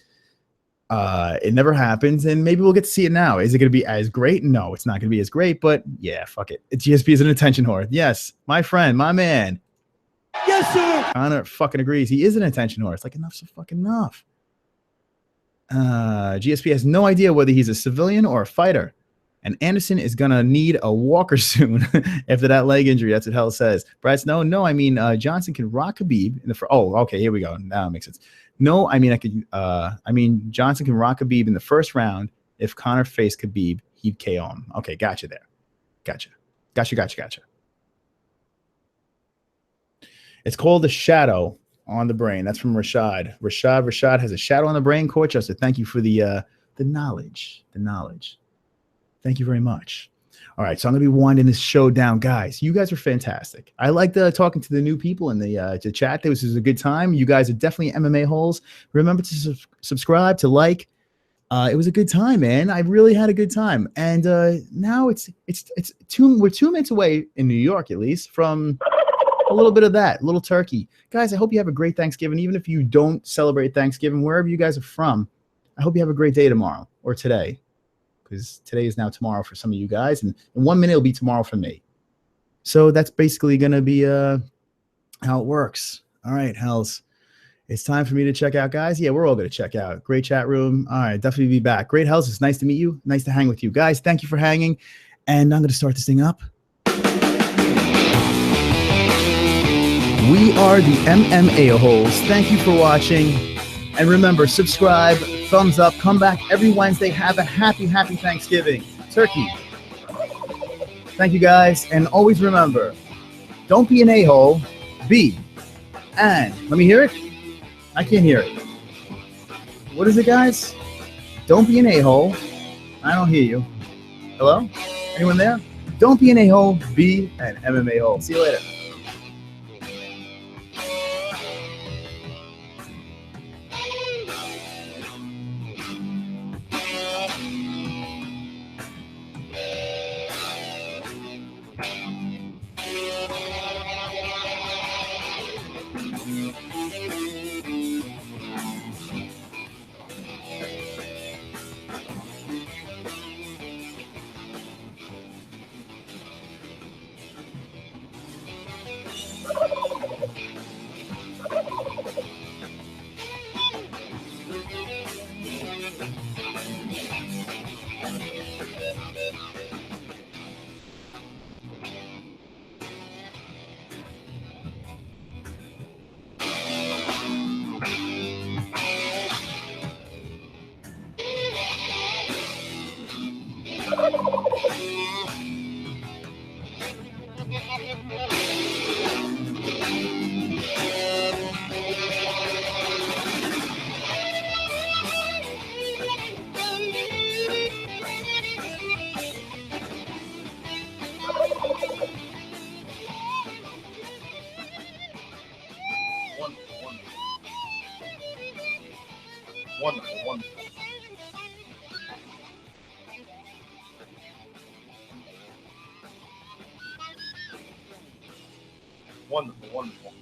it never happens, and maybe we'll get to see it now. Is it going to be as great? No, it's not going to be as great, but yeah, fuck it. GSP is an attention whore. Yes, my friend, my man. Yes, sir. Conor fucking agrees. He is an attention whore. It's like, enough's fucking enough. GSP has no idea whether he's a civilian or a fighter, and Anderson is going to need a walker soon after that leg injury. That's what Hell says. Brad, no, I mean, Johnson can rock Khabib in the oh, okay, here we go. Now it makes sense. No, I mean, Johnson can rock Khabib in the first round. If Conor faced Khabib, he'd KO him. Okay, gotcha there. Gotcha. It's called the shadow on the brain. That's from Rashad. Rashad has a shadow on the brain. Court Justice, thank you for the knowledge. Thank you very much. All right, so I'm going to be winding this show down. Guys, you guys are fantastic. I like talking to the new people in the chat. This was a good time. You guys are definitely MMA holes. Remember to subscribe, to like, It was a good time, man. I really had a good time. And now we're 2 minutes away in New York, at least, from a little bit of that, a little turkey. Guys, I hope you have a great Thanksgiving. Even if you don't celebrate Thanksgiving, wherever you guys are from, I hope you have a great day tomorrow or today, because today is now tomorrow for some of you guys, and in 1 minute it'll be tomorrow for me. So that's basically going to be how it works. All right, Hells. It's time for me to check out, guys. Yeah, we're all going to check out. Great chat room. All right, definitely be back. Great, Hells. It's nice to meet you. Nice to hang with you. Guys, thank you for hanging. And I'm going to start this thing up. We are the MMA-holes. Thank you for watching. And remember, subscribe, thumbs up, come back every Wednesday. Have a happy Thanksgiving. Turkey. Thank you, guys. And always remember, don't be an a-hole. Be and let me hear it. I can't hear it. What is it, guys? Don't be an a-hole. I don't hear you. Hello? Anyone there? Don't be an a-hole. Be an MMA-hole. See you later. Wonderful, wonderful.